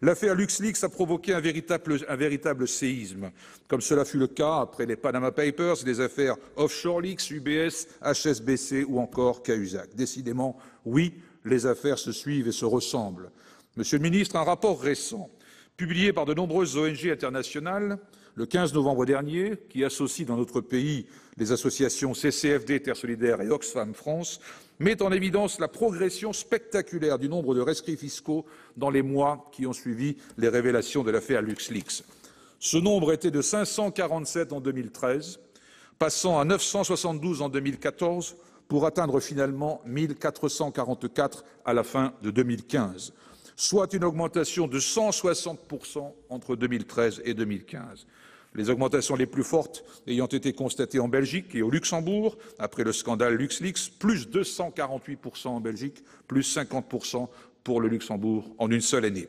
L'affaire LuxLeaks a provoqué un véritable séisme, comme cela fut le cas après les Panama Papers, les affaires Offshore Leaks, UBS, HSBC ou encore Cahuzac. Décidément, oui, les affaires se suivent et se ressemblent. Monsieur le ministre, un rapport récent, publié par de nombreuses ONG internationales, le 15 novembre dernier, qui associe dans notre pays les associations CCFD, Terre Solidaire et Oxfam France, met en évidence la progression spectaculaire du nombre de rescrits fiscaux dans les mois qui ont suivi les révélations de l'affaire LuxLeaks. Ce nombre était de 547 en 2013, passant à 972 en 2014, pour atteindre finalement 1444 à la fin de 2015, soit une augmentation de 160% entre 2013 et 2015. Les augmentations les plus fortes ayant été constatées en Belgique et au Luxembourg, après le scandale LuxLeaks, plus 248% en Belgique, plus 50% pour le Luxembourg en une seule année.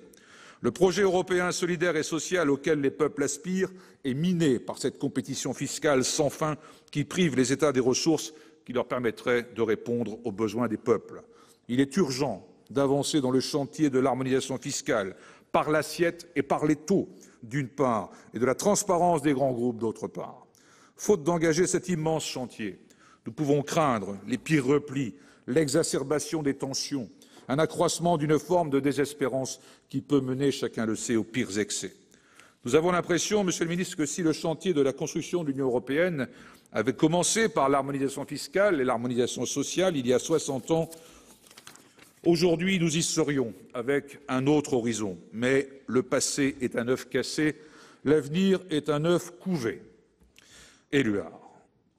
Le projet européen solidaire et social auquel les peuples aspirent est miné par cette compétition fiscale sans fin qui prive les États des ressources qui leur permettraient de répondre aux besoins des peuples. Il est urgent d'avancer dans le chantier de l'harmonisation fiscale, par l'assiette et par les taux, d'une part, et de la transparence des grands groupes, d'autre part. Faute d'engager cet immense chantier, nous pouvons craindre les pires replis, l'exacerbation des tensions, un accroissement d'une forme de désespérance qui peut mener, chacun le sait, aux pires excès. Nous avons l'impression, Monsieur le Ministre, que si le chantier de la construction de l'Union européenne avait commencé par l'harmonisation fiscale et l'harmonisation sociale il y a 60 ans, aujourd'hui, nous y serions avec un autre horizon. Mais le passé est un œuf cassé, l'avenir est un œuf couvé. Éluard.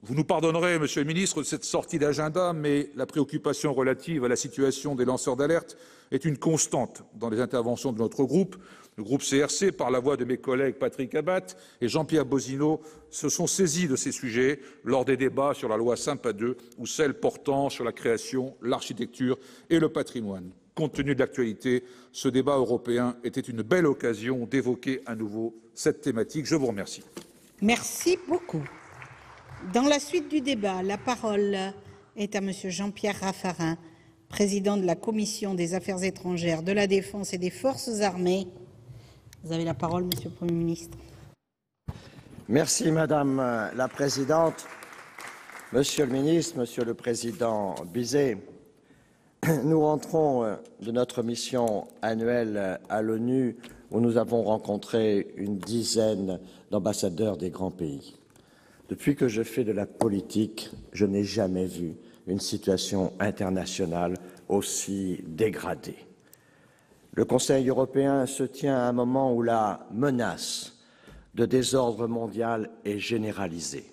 Vous nous pardonnerez, Monsieur le Ministre, de cette sortie d'agenda, mais la préoccupation relative à la situation des lanceurs d'alerte est une constante dans les interventions de notre groupe. Le groupe CRC, par la voix de mes collègues Patrick Abbat et Jean-Pierre Bosino, se sont saisis de ces sujets lors des débats sur la loi Sympa II ou celle portant sur la création, l'architecture et le patrimoine. Compte tenu de l'actualité, ce débat européen était une belle occasion d'évoquer à nouveau cette thématique. Je vous remercie. Merci beaucoup. Dans la suite du débat, la parole est à Monsieur Jean-Pierre Raffarin, président de la Commission des Affaires étrangères, de la Défense et des Forces armées. Vous avez la parole, Monsieur le Premier ministre. Merci, Madame la Présidente. Monsieur le Ministre, Monsieur le Président Bizet, nous rentrons de notre mission annuelle à l'ONU où nous avons rencontré une dizaine d'ambassadeurs des grands pays. Depuis que je fais de la politique, je n'ai jamais vu une situation internationale aussi dégradée. Le Conseil européen se tient à un moment où la menace de désordre mondial est généralisée.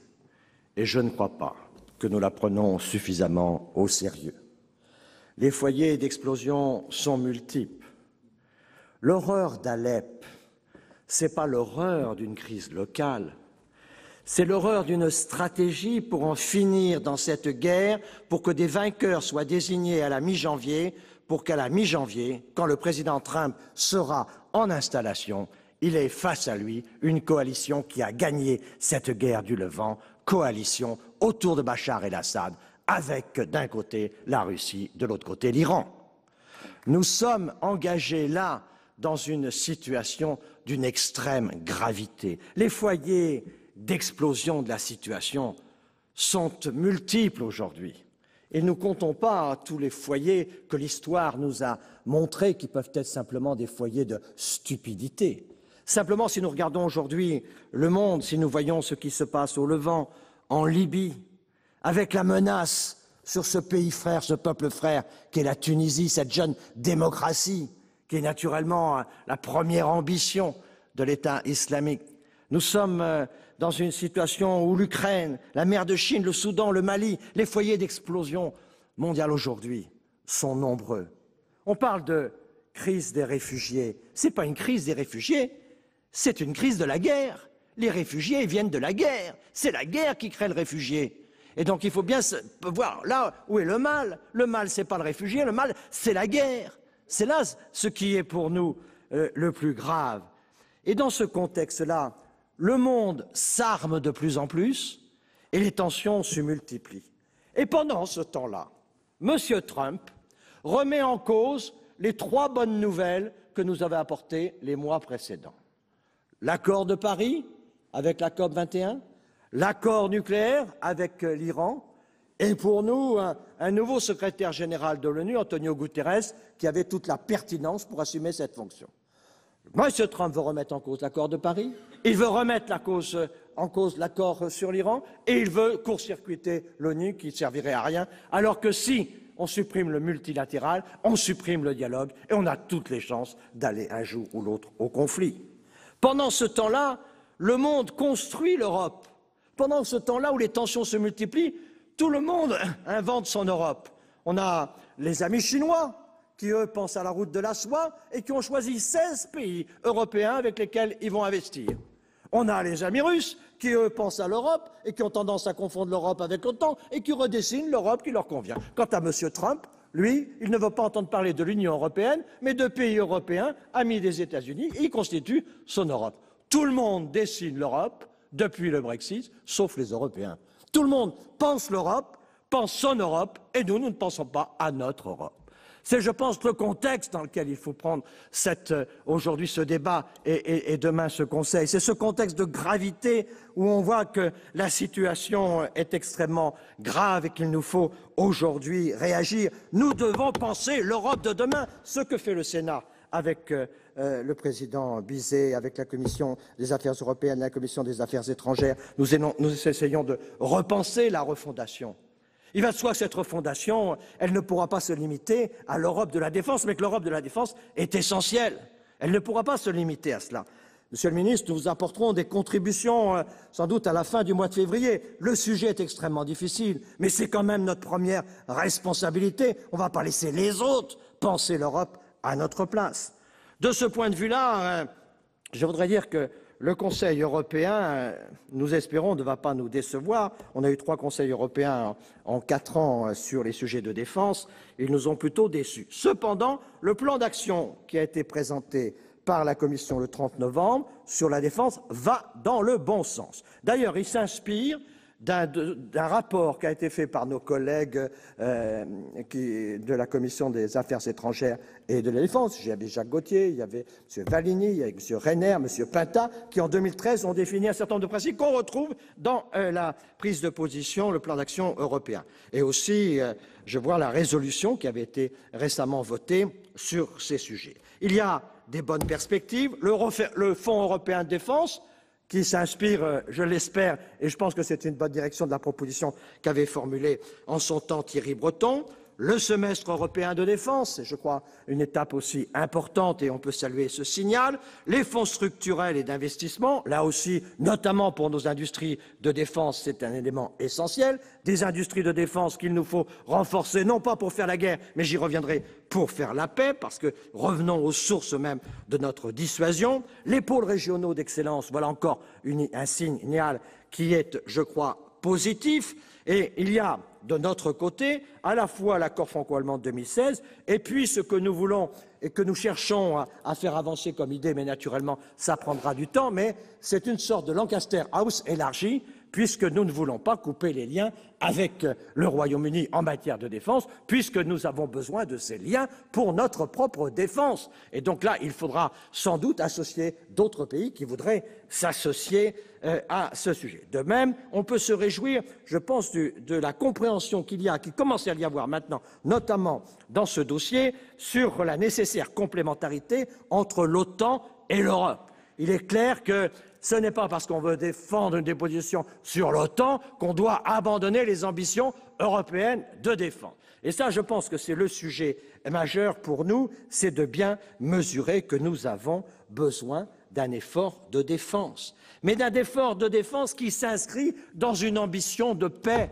Et je ne crois pas que nous la prenons suffisamment au sérieux. Les foyers d'explosion sont multiples. L'horreur d'Alep, ce n'est pas l'horreur d'une crise locale, c'est l'horreur d'une stratégie pour en finir dans cette guerre, pour que des vainqueurs soient désignés à la mi-janvier, pour qu'à la mi-janvier, quand le président Trump sera en installation, il ait face à lui une coalition qui a gagné cette guerre du Levant, coalition autour de Bachar el-Assad, avec d'un côté la Russie, de l'autre côté l'Iran. Nous sommes engagés là dans une situation d'une extrême gravité. Les foyers d'explosion de la situation sont multiples aujourd'hui. Et nous ne comptons pas tous les foyers que l'histoire nous a montrés qui peuvent être simplement des foyers de stupidité. Simplement, si nous regardons aujourd'hui le monde, si nous voyons ce qui se passe au Levant, en Libye, avec la menace sur ce pays frère, ce peuple frère, qu'est la Tunisie, cette jeune démocratie, qui est naturellement la première ambition de l'État islamique. Nous sommes dans une situation où l'Ukraine, la mer de Chine, le Soudan, le Mali, les foyers d'explosion mondiale aujourd'hui sont nombreux. On parle de crise des réfugiés. Ce n'est pas une crise des réfugiés, c'est une crise de la guerre. Les réfugiés viennent de la guerre. C'est la guerre qui crée le réfugié. Et donc il faut bien voir là où est le mal. Le mal, ce n'est pas le réfugié, le mal, c'est la guerre. C'est là ce qui est pour nous le plus grave. Et dans ce contexte-là, le monde s'arme de plus en plus et les tensions se multiplient. Et pendant ce temps-là, M. Trump remet en cause les 3 bonnes nouvelles que nous avait apportées les mois précédents. L'accord de Paris avec la COP21, l'accord nucléaire avec l'Iran et pour nous, un nouveau secrétaire général de l'ONU, Antonio Guterres, qui avait toute la pertinence pour assumer cette fonction. M. Trump veut remettre en cause l'accord de Paris, il veut remettre en cause l'accord sur l'Iran et il veut court-circuiter l'ONU qui ne servirait à rien, alors que si on supprime le multilatéral, on supprime le dialogue et on a toutes les chances d'aller un jour ou l'autre au conflit. Pendant ce temps-là, le monde construit l'Europe. Pendant ce temps-là où les tensions se multiplient, tout le monde invente son Europe. On a les amis chinois qui, eux, pensent à la route de la soie et qui ont choisi 16 pays européens avec lesquels ils vont investir. On a les amis russes qui, eux, pensent à l'Europe et qui ont tendance à confondre l'Europe avec l'OTAN et qui redessinent l'Europe qui leur convient. Quant à M. Trump, lui, il ne veut pas entendre parler de l'Union européenne, mais de pays européens, amis des États-Unis, et il constitue son Europe. Tout le monde dessine l'Europe depuis le Brexit, sauf les Européens. Tout le monde pense l'Europe, pense son Europe, et nous ne pensons pas à notre Europe. C'est, je pense, le contexte dans lequel il faut prendre aujourd'hui ce débat et demain ce Conseil. C'est ce contexte de gravité où on voit que la situation est extrêmement grave et qu'il nous faut aujourd'hui réagir. Nous devons penser l'Europe de demain, ce que fait le Sénat avec le président Bizet, avec la Commission des Affaires européennes, la Commission des Affaires étrangères. Nous essayons de repenser la refondation. Il va de soi que cette refondation, elle ne pourra pas se limiter à l'Europe de la défense, mais que l'Europe de la défense est essentielle. Elle ne pourra pas se limiter à cela. Monsieur le ministre, nous vous apporterons des contributions sans doute à la fin du mois de février. Le sujet est extrêmement difficile, mais c'est quand même notre première responsabilité. On ne va pas laisser les autres penser l'Europe à notre place. De ce point de vue-là, je voudrais dire que le Conseil européen, nous espérons, ne va pas nous décevoir. On a eu 3 Conseils européens en 4 ans sur les sujets de défense. Ils nous ont plutôt déçus. Cependant, le plan d'action qui a été présenté par la Commission le 30 novembre sur la défense va dans le bon sens. D'ailleurs, il s'inspire d'un rapport qui a été fait par nos collègues de la Commission des Affaires étrangères et de la Défense. Il y avait Jacques Gautier, il y avait M. Valigny, il y avait M. Reiner, M. Pinta, qui en 2013 ont défini un certain nombre de principes qu'on retrouve dans la prise de position, le plan d'action européen. Et aussi, je vois la résolution qui avait été récemment votée sur ces sujets. Il y a des bonnes perspectives. Le Fonds européen de défense, qui s'inspire, je l'espère, et je pense que c'est une bonne direction de la proposition qu'avait formulée en son temps Thierry Breton. Le semestre européen de défense, c'est, je crois, une étape aussi importante et on peut saluer ce signal. Les fonds structurels et d'investissement, là aussi, notamment pour nos industries de défense, c'est un élément essentiel. Des industries de défense qu'il nous faut renforcer, non pas pour faire la guerre, mais j'y reviendrai, pour faire la paix, parce que revenons aux sources même de notre dissuasion. Les pôles régionaux d'excellence, voilà encore un signal qui est, je crois, positif. Et il y a de notre côté à la fois l'accord franco-allemand de 2016 et puis ce que nous voulons et que nous cherchons à faire avancer comme idée, mais naturellement ça prendra du temps, mais c'est une sorte de Lancaster House élargie puisque nous ne voulons pas couper les liens avec le Royaume-Uni en matière de défense, puisque nous avons besoin de ces liens pour notre propre défense. Et donc là, il faudra sans doute associer d'autres pays qui voudraient s'associer à ce sujet. De même, on peut se réjouir, je pense, de la compréhension qui commence à y avoir maintenant, notamment dans ce dossier, sur la nécessaire complémentarité entre l'OTAN et l'Europe. Il est clair que ce n'est pas parce qu'on veut défendre des positions sur l'OTAN qu'on doit abandonner les ambitions européennes de défense. Et ça, je pense que c'est le sujet majeur pour nous, c'est de bien mesurer que nous avons besoin d'un effort de défense, mais d'un effort de défense qui s'inscrit dans une ambition de paix.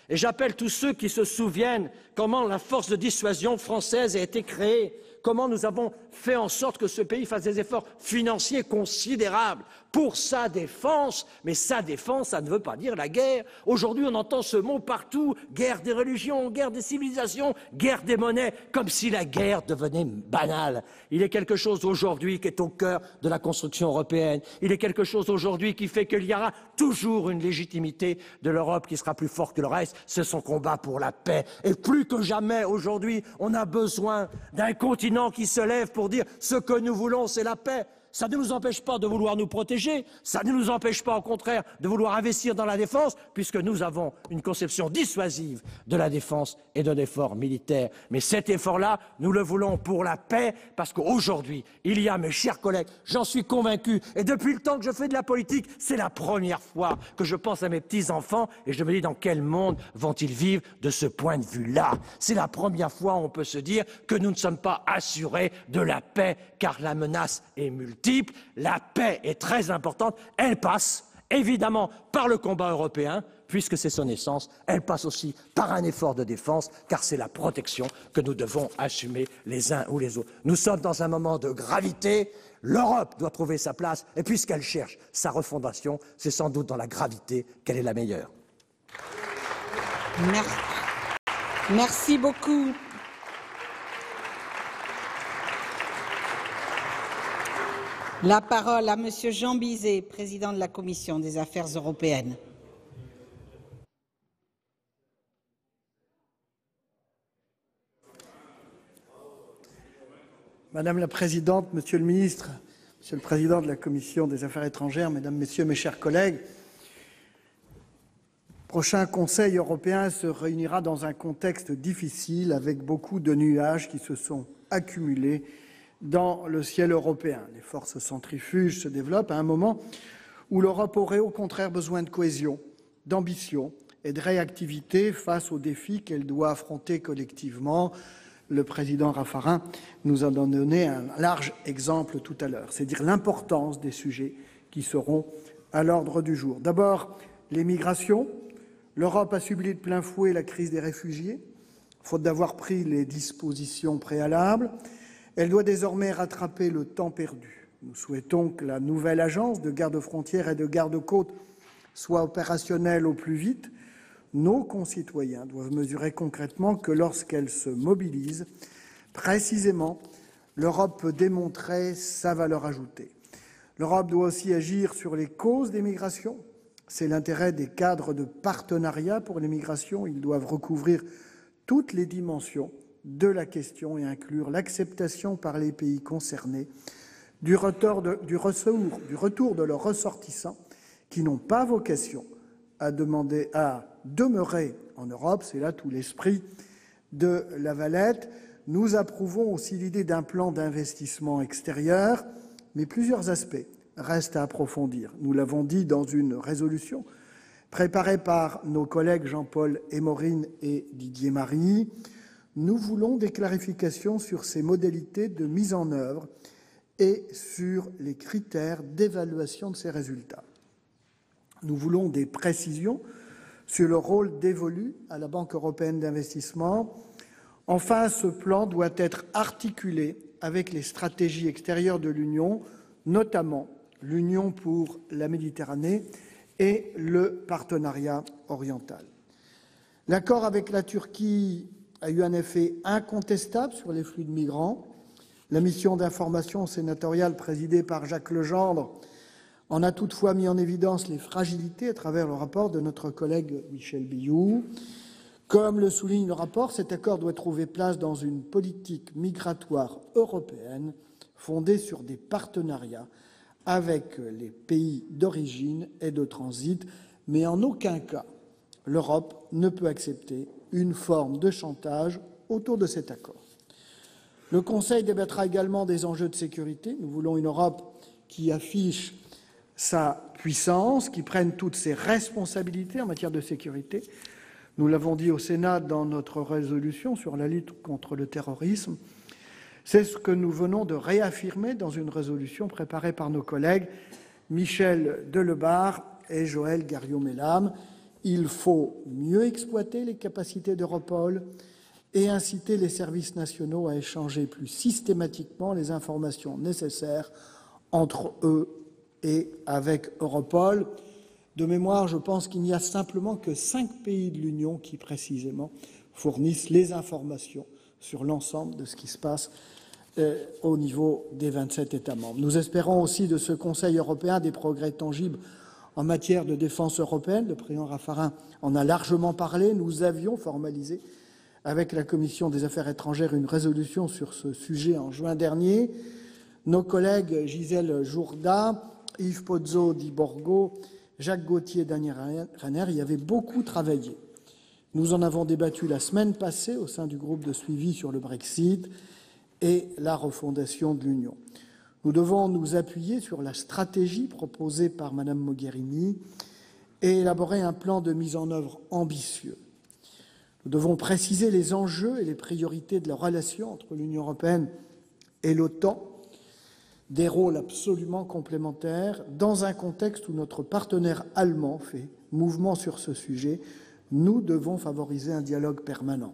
Et j'appelle tous ceux qui se souviennent comment la force de dissuasion française a été créée, comment nous avons fait en sorte que ce pays fasse des efforts financiers considérables pour sa défense, mais sa défense, ça ne veut pas dire la guerre. Aujourd'hui, on entend ce mot partout, guerre des religions, guerre des civilisations, guerre des monnaies, comme si la guerre devenait banale. Il est quelque chose aujourd'hui qui est au cœur de la construction européenne. Il est quelque chose aujourd'hui qui fait qu'il y aura toujours une légitimité de l'Europe qui sera plus forte que le reste. C'est son combat pour la paix. Et plus que jamais, aujourd'hui, on a besoin d'un continent qui se lève pour dire ce que nous voulons, c'est la paix. Ça ne nous empêche pas de vouloir nous protéger, ça ne nous empêche pas, au contraire, de vouloir investir dans la défense, puisque nous avons une conception dissuasive de la défense et de l'effort militaire. Mais cet effort-là, nous le voulons pour la paix, parce qu'aujourd'hui, il y a, mes chers collègues, j'en suis convaincu, et depuis le temps que je fais de la politique, c'est la première fois que je pense à mes petits-enfants, et je me dis dans quel monde vont-ils vivre de ce point de vue-là. C'est la première fois où on peut se dire que nous ne sommes pas assurés de la paix, car la menace est multiple. La paix est très importante, elle passe évidemment par le combat européen, puisque c'est son essence, elle passe aussi par un effort de défense, car c'est la protection que nous devons assumer les uns ou les autres. Nous sommes dans un moment de gravité, l'Europe doit trouver sa place, et puisqu'elle cherche sa refondation, c'est sans doute dans la gravité qu'elle est la meilleure. Merci beaucoup. La parole à Monsieur Jean Bizet, président de la Commission des Affaires européennes. Madame la Présidente, Monsieur le Ministre, Monsieur le Président de la Commission des Affaires étrangères, Mesdames, Messieurs, mes chers collègues, le prochain Conseil européen se réunira dans un contexte difficile avec beaucoup de nuages qui se sont accumulés dans le ciel européen. Les forces centrifuges se développent à un moment où l'Europe aurait au contraire besoin de cohésion, d'ambition et de réactivité face aux défis qu'elle doit affronter collectivement. Le président Raffarin nous en a donné un large exemple tout à l'heure. C'est dire l'importance des sujets qui seront à l'ordre du jour. D'abord, les migrations. L'Europe a subi de plein fouet la crise des réfugiés, faute d'avoir pris les dispositions préalables. Elle doit désormais rattraper le temps perdu. Nous souhaitons que la nouvelle agence de garde-frontières et de garde-côtes soit opérationnelle au plus vite. Nos concitoyens doivent mesurer concrètement que lorsqu'elle se mobilise, précisément, l'Europe peut démontrer sa valeur ajoutée. L'Europe doit aussi agir sur les causes des migrations. C'est l'intérêt des cadres de partenariat pour les migrations. Ils doivent recouvrir toutes les dimensions de la question et inclure l'acceptation par les pays concernés du retour de leurs ressortissants qui n'ont pas vocation à demeurer en Europe. C'est là tout l'esprit de la Valette. Nous approuvons aussi l'idée d'un plan d'investissement extérieur, mais plusieurs aspects restent à approfondir. Nous l'avons dit dans une résolution préparée par nos collègues Jean-Paul Émorine et Didier Marie. Nous voulons des clarifications sur ces modalités de mise en œuvre et sur les critères d'évaluation de ces résultats. Nous voulons des précisions sur le rôle dévolu à la Banque européenne d'investissement. Enfin, ce plan doit être articulé avec les stratégies extérieures de l'Union, notamment l'Union pour la Méditerranée et le partenariat oriental. L'accord avec la Turquie a eu un effet incontestable sur les flux de migrants. La mission d'information sénatoriale présidée par Jacques Legendre en a toutefois mis en évidence les fragilités à travers le rapport de notre collègue Michel Biou. Comme le souligne le rapport, cet accord doit trouver place dans une politique migratoire européenne fondée sur des partenariats avec les pays d'origine et de transit, mais en aucun cas l'Europe ne peut accepter une forme de chantage autour de cet accord. Le Conseil débattra également des enjeux de sécurité. Nous voulons une Europe qui affiche sa puissance, qui prenne toutes ses responsabilités en matière de sécurité. Nous l'avons dit au Sénat dans notre résolution sur la lutte contre le terrorisme. C'est ce que nous venons de réaffirmer dans une résolution préparée par nos collègues Michel Delebarre et Joël Garriaud-Maylam. Il faut mieux exploiter les capacités d'Europol et inciter les services nationaux à échanger plus systématiquement les informations nécessaires entre eux et avec Europol. De mémoire, je pense qu'il n'y a simplement que 5 pays de l'Union qui, précisément, fournissent les informations sur l'ensemble de ce qui se passe au niveau des 27 États membres. Nous espérons aussi de ce Conseil européen des progrès tangibles en matière de défense européenne. Le président Raffarin en a largement parlé. Nous avions formalisé avec la Commission des Affaires étrangères une résolution sur ce sujet en juin dernier. Nos collègues Gisèle Jourda, Yves Pozzo di Borgo, Jacques Gauthier et Daniel Renner y avaient beaucoup travaillé. Nous en avons débattu la semaine passée au sein du groupe de suivi sur le Brexit et la refondation de l'Union. Nous devons nous appuyer sur la stratégie proposée par Mme Mogherini et élaborer un plan de mise en œuvre ambitieux. Nous devons préciser les enjeux et les priorités de la relation entre l'Union européenne et l'OTAN, des rôles absolument complémentaires, dans un contexte où notre partenaire allemand fait mouvement sur ce sujet. Nous devons favoriser un dialogue permanent.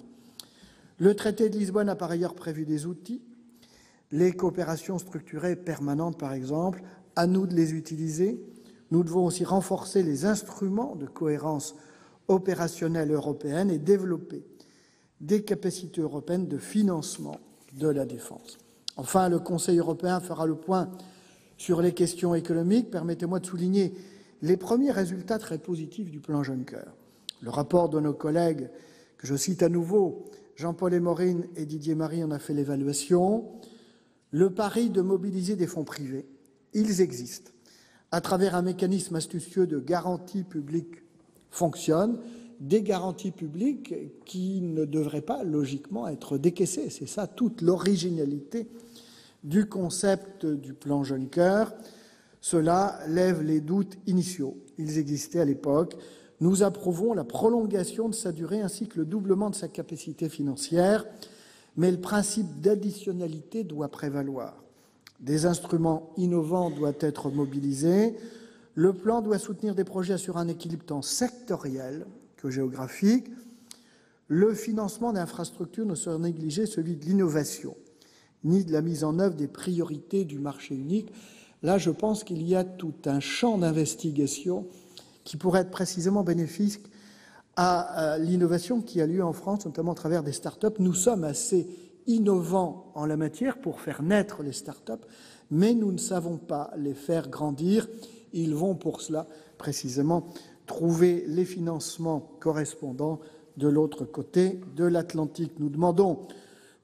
Le traité de Lisbonne a par ailleurs prévu des outils, les coopérations structurées permanentes par exemple, à nous de les utiliser. Nous devons aussi renforcer les instruments de cohérence opérationnelle européenne et développer des capacités européennes de financement de la défense. Enfin, le Conseil européen fera le point sur les questions économiques. Permettez-moi de souligner les premiers résultats très positifs du plan Juncker. Le rapport de nos collègues, que je cite à nouveau, Jean-Paul Émorine et Didier Marie en a fait l'évaluation. Le pari de mobiliser des fonds privés, ils existent, à travers un mécanisme astucieux de garantie publique fonctionne, des garanties publiques qui ne devraient pas logiquement être décaissées. C'est ça toute l'originalité du concept du plan Juncker. Cela lève les doutes initiaux. Ils existaient à l'époque. Nous approuvons la prolongation de sa durée ainsi que le doublement de sa capacité financière, mais le principe d'additionnalité doit prévaloir. Des instruments innovants doivent être mobilisés. Le plan doit soutenir des projets assurant un équilibre tant sectoriel que géographique. Le financement d'infrastructures ne saurait négliger celui de l'innovation, ni de la mise en œuvre des priorités du marché unique. Là, je pense qu'il y a tout un champ d'investigation qui pourrait être précisément bénéfique à l'innovation qui a lieu en France, notamment à travers des start-up. Nous sommes assez innovants en la matière pour faire naître les start-up, mais nous ne savons pas les faire grandir. Ils vont pour cela précisément trouver les financements correspondants de l'autre côté de l'Atlantique. Nous demandons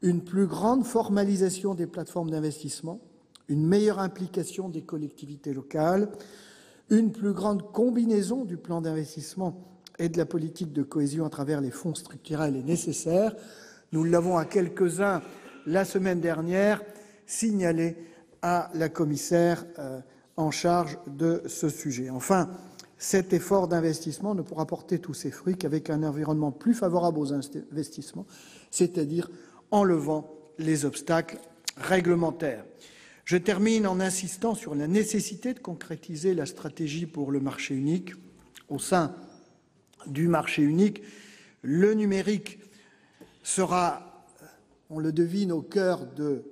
une plus grande formalisation des plateformes d'investissement, une meilleure implication des collectivités locales, une plus grande combinaison du plan d'investissement et de la politique de cohésion à travers les fonds structurels est nécessaire. Nous l'avons à quelques-uns la semaine dernière signalé à la commissaire en charge de ce sujet. Enfin, cet effort d'investissement ne pourra porter tous ses fruits qu'avec un environnement plus favorable aux investissements, c'est-à-dire en levant les obstacles réglementaires. Je termine en insistant sur la nécessité de concrétiser la stratégie pour le marché unique. Au sein du marché unique, le numérique sera, on le devine, au cœur de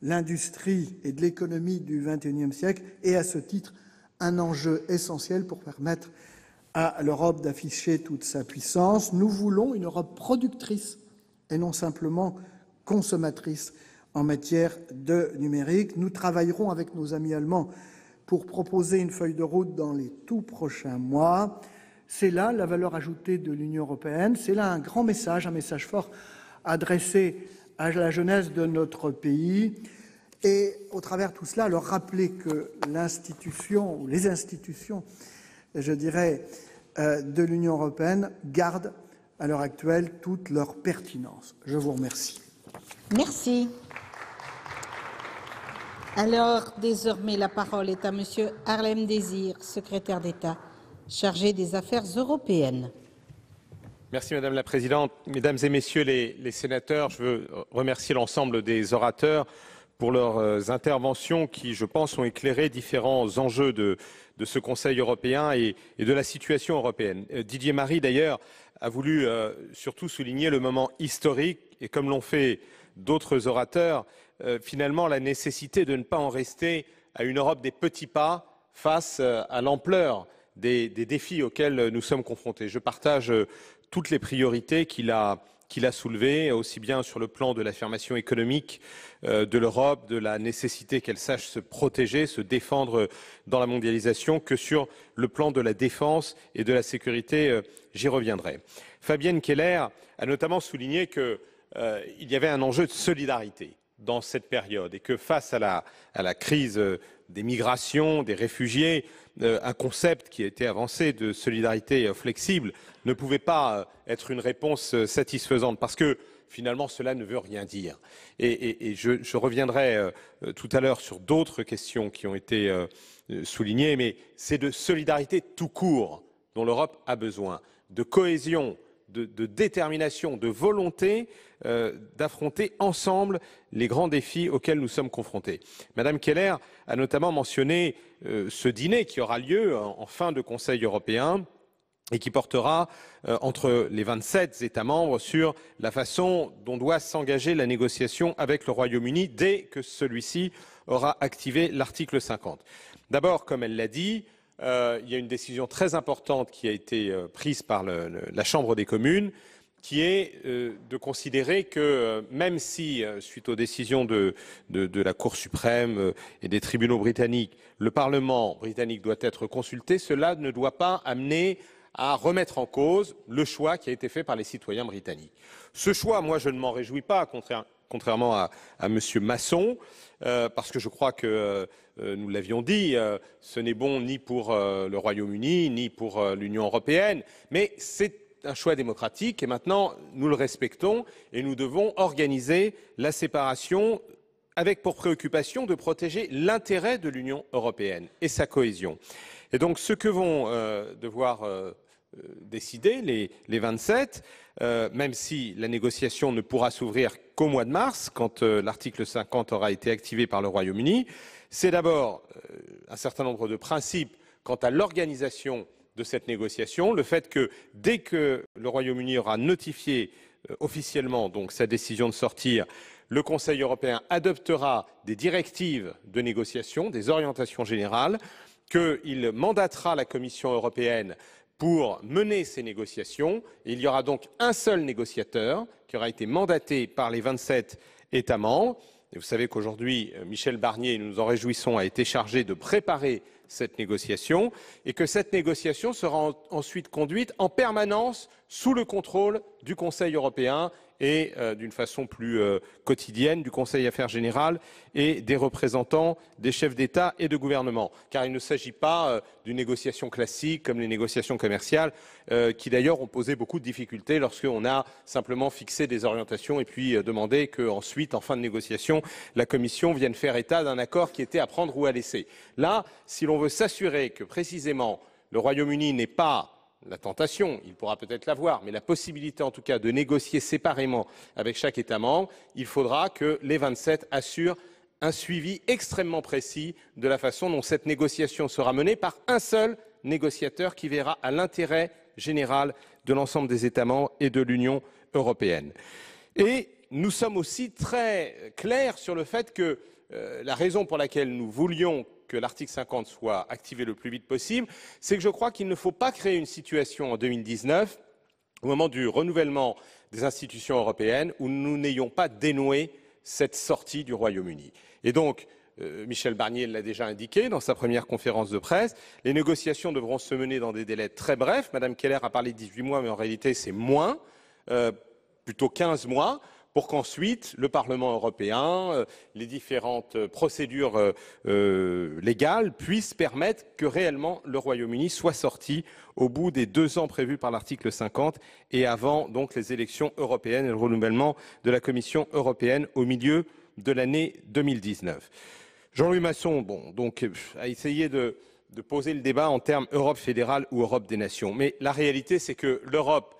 l'industrie et de l'économie du XXIe siècle et, à ce titre, un enjeu essentiel pour permettre à l'Europe d'afficher toute sa puissance. Nous voulons une Europe productrice et non simplement consommatrice en matière de numérique. Nous travaillerons avec nos amis allemands pour proposer une feuille de route dans les tout prochains mois. C'est là la valeur ajoutée de l'Union européenne, c'est là un grand message, un message fort adressé à la jeunesse de notre pays. Et au travers de tout cela, leur rappeler que l'institution, ou les institutions, je dirais, de l'Union européenne gardent à l'heure actuelle toute leur pertinence. Je vous remercie. Merci. Alors, désormais, la parole est à Monsieur Harlem Désir, secrétaire d'État, chargé des Affaires européennes. Merci Madame la Présidente. Mesdames et Messieurs les sénateurs, je veux remercier l'ensemble des orateurs pour leurs interventions qui, je pense, ont éclairé différents enjeux de ce Conseil européen et de la situation européenne. Didier Marie, d'ailleurs, a voulu surtout souligner le moment historique et, comme l'ont fait d'autres orateurs, finalement la nécessité de ne pas en rester à une Europe des petits pas face à l'ampleur des défis auxquels nous sommes confrontés. Je partage toutes les priorités qu'il a soulevées, aussi bien sur le plan de l'affirmation économique de l'Europe, de la nécessité qu'elle sache se protéger, se défendre dans la mondialisation, que sur le plan de la défense et de la sécurité. J'y reviendrai. Fabienne Keller a notamment souligné qu'il y avait un enjeu de solidarité dans cette période et que face à la crise des migrations, des réfugiés, un concept qui a été avancé de solidarité flexible ne pouvait pas être une réponse satisfaisante parce que finalement cela ne veut rien dire. Et je reviendrai tout à l'heure sur d'autres questions qui ont été soulignées, mais c'est de solidarité tout court dont l'Europe a besoin, de cohésion, de détermination, de volonté d'affronter ensemble les grands défis auxquels nous sommes confrontés. Madame Keller a notamment mentionné ce dîner qui aura lieu en fin de Conseil européen et qui portera entre les 27 États membres sur la façon dont doit s'engager la négociation avec le Royaume-Uni dès que celui-ci aura activé l'article 50. D'abord, comme elle l'a dit, il y a une décision très importante qui a été prise par la Chambre des communes, qui est de considérer que même si, suite aux décisions de la Cour suprême et des tribunaux britanniques, le Parlement britannique doit être consulté, cela ne doit pas amener à remettre en cause le choix qui a été fait par les citoyens britanniques. Ce choix, moi, je ne m'en réjouis pas, contrairement à M. Masson, parce que je crois que, nous l'avions dit, ce n'est bon ni pour le Royaume-Uni, ni pour l'Union européenne, mais c'est un choix démocratique et maintenant nous le respectons et nous devons organiser la séparation avec pour préoccupation de protéger l'intérêt de l'Union européenne et sa cohésion. Et donc ce que vont devoir décider les 27, même si la négociation ne pourra s'ouvrir qu'au mois de mars, quand l'article 50 aura été activé par le Royaume-Uni, c'est d'abord un certain nombre de principes quant à l'organisation de cette négociation, le fait que dès que le Royaume-Uni aura notifié officiellement donc sa décision de sortir, le Conseil européen adoptera des directives de négociation, des orientations générales, qu'il mandatera la Commission européenne pour mener ces négociations. Et il y aura donc un seul négociateur qui aura été mandaté par les 27 États membres. Et vous savez qu'aujourd'hui, Michel Barnier, nous nous en réjouissons, a été chargé de préparer cette négociation et que cette négociation sera ensuite conduite en permanence sous le contrôle du Conseil européen et d'une façon plus quotidienne du Conseil Affaires Générales et des représentants des chefs d'État et de gouvernement. Car il ne s'agit pas d'une négociation classique comme les négociations commerciales qui d'ailleurs ont posé beaucoup de difficultés lorsqu'on a simplement fixé des orientations et puis demandé qu'ensuite, en fin de négociation, la Commission vienne faire état d'un accord qui était à prendre ou à laisser. Là, si l'on veut s'assurer que précisément le Royaume-Uni n'est pas la tentation, il pourra peut-être l'avoir, mais la possibilité en tout cas de négocier séparément avec chaque État membre, il faudra que les 27 assurent un suivi extrêmement précis de la façon dont cette négociation sera menée par un seul négociateur qui verra à l'intérêt général de l'ensemble des États membres et de l'Union européenne. Et nous sommes aussi très clairs sur le fait que la raison pour laquelle nous voulions que l'article 50 soit activé le plus vite possible, c'est que je crois qu'il ne faut pas créer une situation en 2019, au moment du renouvellement des institutions européennes, où nous n'ayons pas dénoué cette sortie du Royaume-Uni. Et donc, Michel Barnier l'a déjà indiqué dans sa première conférence de presse. Les négociations devront se mener dans des délais très brefs. Madame Keller a parlé de 18 mois, mais en réalité c'est moins, plutôt 15 mois, pour qu'ensuite le Parlement européen, les différentes procédures légales puissent permettre que réellement le Royaume-Uni soit sorti au bout des 2 ans prévus par l'article 50 et avant donc les élections européennes et le renouvellement de la Commission européenne au milieu de l'année 2019. Jean-Louis Masson a essayé de poser le débat en termes Europe fédérale ou Europe des nations. Mais la réalité, c'est que l'Europe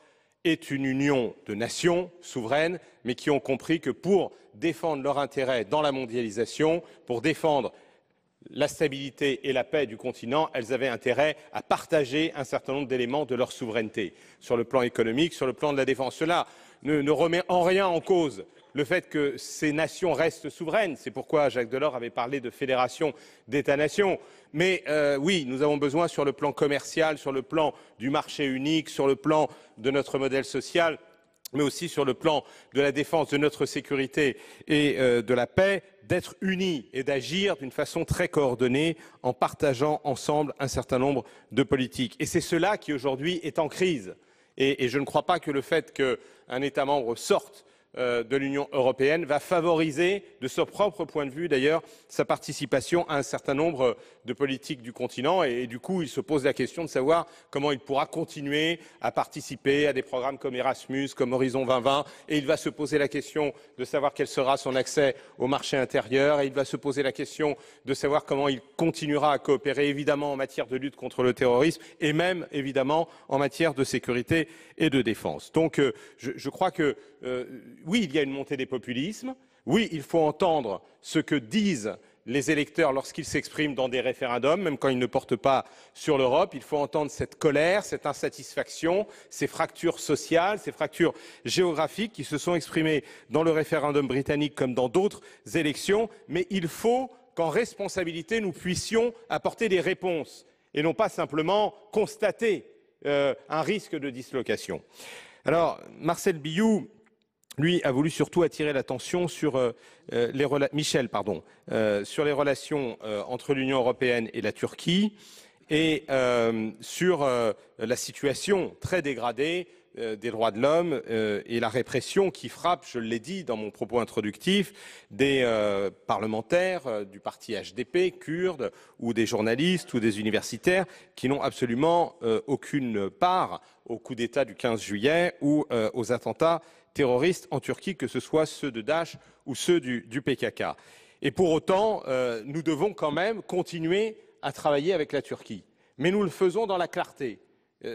est une union de nations souveraines, mais qui ont compris que pour défendre leurs intérêts dans la mondialisation, pour défendre la stabilité et la paix du continent, elles avaient intérêt à partager un certain nombre d'éléments de leur souveraineté, sur le plan économique, sur le plan de la défense. Cela ne remet en rien en cause le fait que ces nations restent souveraines. C'est pourquoi Jacques Delors avait parlé de fédération d'États-nations. Mais oui, nous avons besoin sur le plan commercial, sur le plan du marché unique, sur le plan de notre modèle social, mais aussi sur le plan de la défense de notre sécurité et de la paix, d'être unis et d'agir d'une façon très coordonnée en partageant ensemble un certain nombre de politiques. Et c'est cela qui aujourd'hui est en crise. Et je ne crois pas que le fait qu'un État membre sorte de l'Union européenne va favoriser, de son propre point de vue d'ailleurs, sa participation à un certain nombre de politiques du continent. Et du coup, il se pose la question de savoir comment il pourra continuer à participer à des programmes comme Erasmus, comme Horizon 2020. Et il va se poser la question de savoir quel sera son accès au marché intérieur. Et il va se poser la question de savoir comment il continuera à coopérer, évidemment, en matière de lutte contre le terrorisme et même, évidemment, en matière de sécurité et de défense. Donc, je crois que oui, il y a une montée des populismes. Oui, il faut entendre ce que disent les électeurs lorsqu'ils s'expriment dans des référendums, même quand ils ne portent pas sur l'Europe. Il faut entendre cette colère, cette insatisfaction, ces fractures sociales, ces fractures géographiques qui se sont exprimées dans le référendum britannique comme dans d'autres élections. Mais il faut qu'en responsabilité, nous puissions apporter des réponses et non pas simplement constater un risque de dislocation. Alors, Marcel Billou, lui, a voulu surtout attirer l'attention sur sur les relations entre l'Union européenne et la Turquie et sur la situation très dégradée des droits de l'homme et la répression qui frappe, je l'ai dit dans mon propos introductif, des parlementaires du parti HDP, kurdes, ou des journalistes ou des universitaires qui n'ont absolument aucune part au coup d'État du 15 juillet ou aux attentats terroristes en Turquie, que ce soit ceux de Daesh ou ceux du PKK. Et pour autant, nous devons quand même continuer à travailler avec la Turquie. Mais nous le faisons dans la clarté,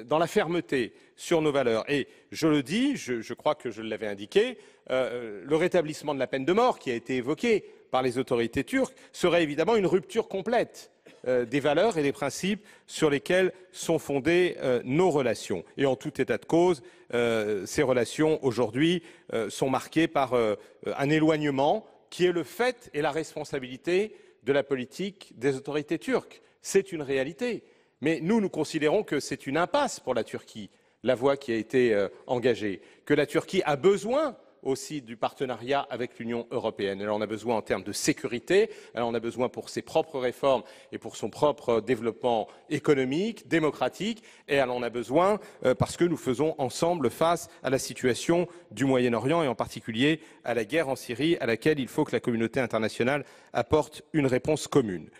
dans la fermeté sur nos valeurs. Et je le dis, je crois que je l'avais indiqué, le rétablissement de la peine de mort qui a été évoqué par les autorités turques serait évidemment une rupture complète des valeurs et des principes sur lesquels sont fondées nos relations. Et en tout état de cause, ces relations aujourd'hui sont marquées par un éloignement qui est le fait et la responsabilité de la politique des autorités turques. C'est une réalité. Mais nous considérons que c'est une impasse pour la Turquie, la voie qui a été engagée, que la Turquie a besoin aussi du partenariat avec l'Union européenne. Elle en a besoin en termes de sécurité, elle en a besoin pour ses propres réformes et pour son propre développement économique, démocratique, et elle en a besoin parce que nous faisons ensemble face à la situation du Moyen-Orient et en particulier à la guerre en Syrie, à laquelle il faut que la communauté internationale apporte une réponse commune.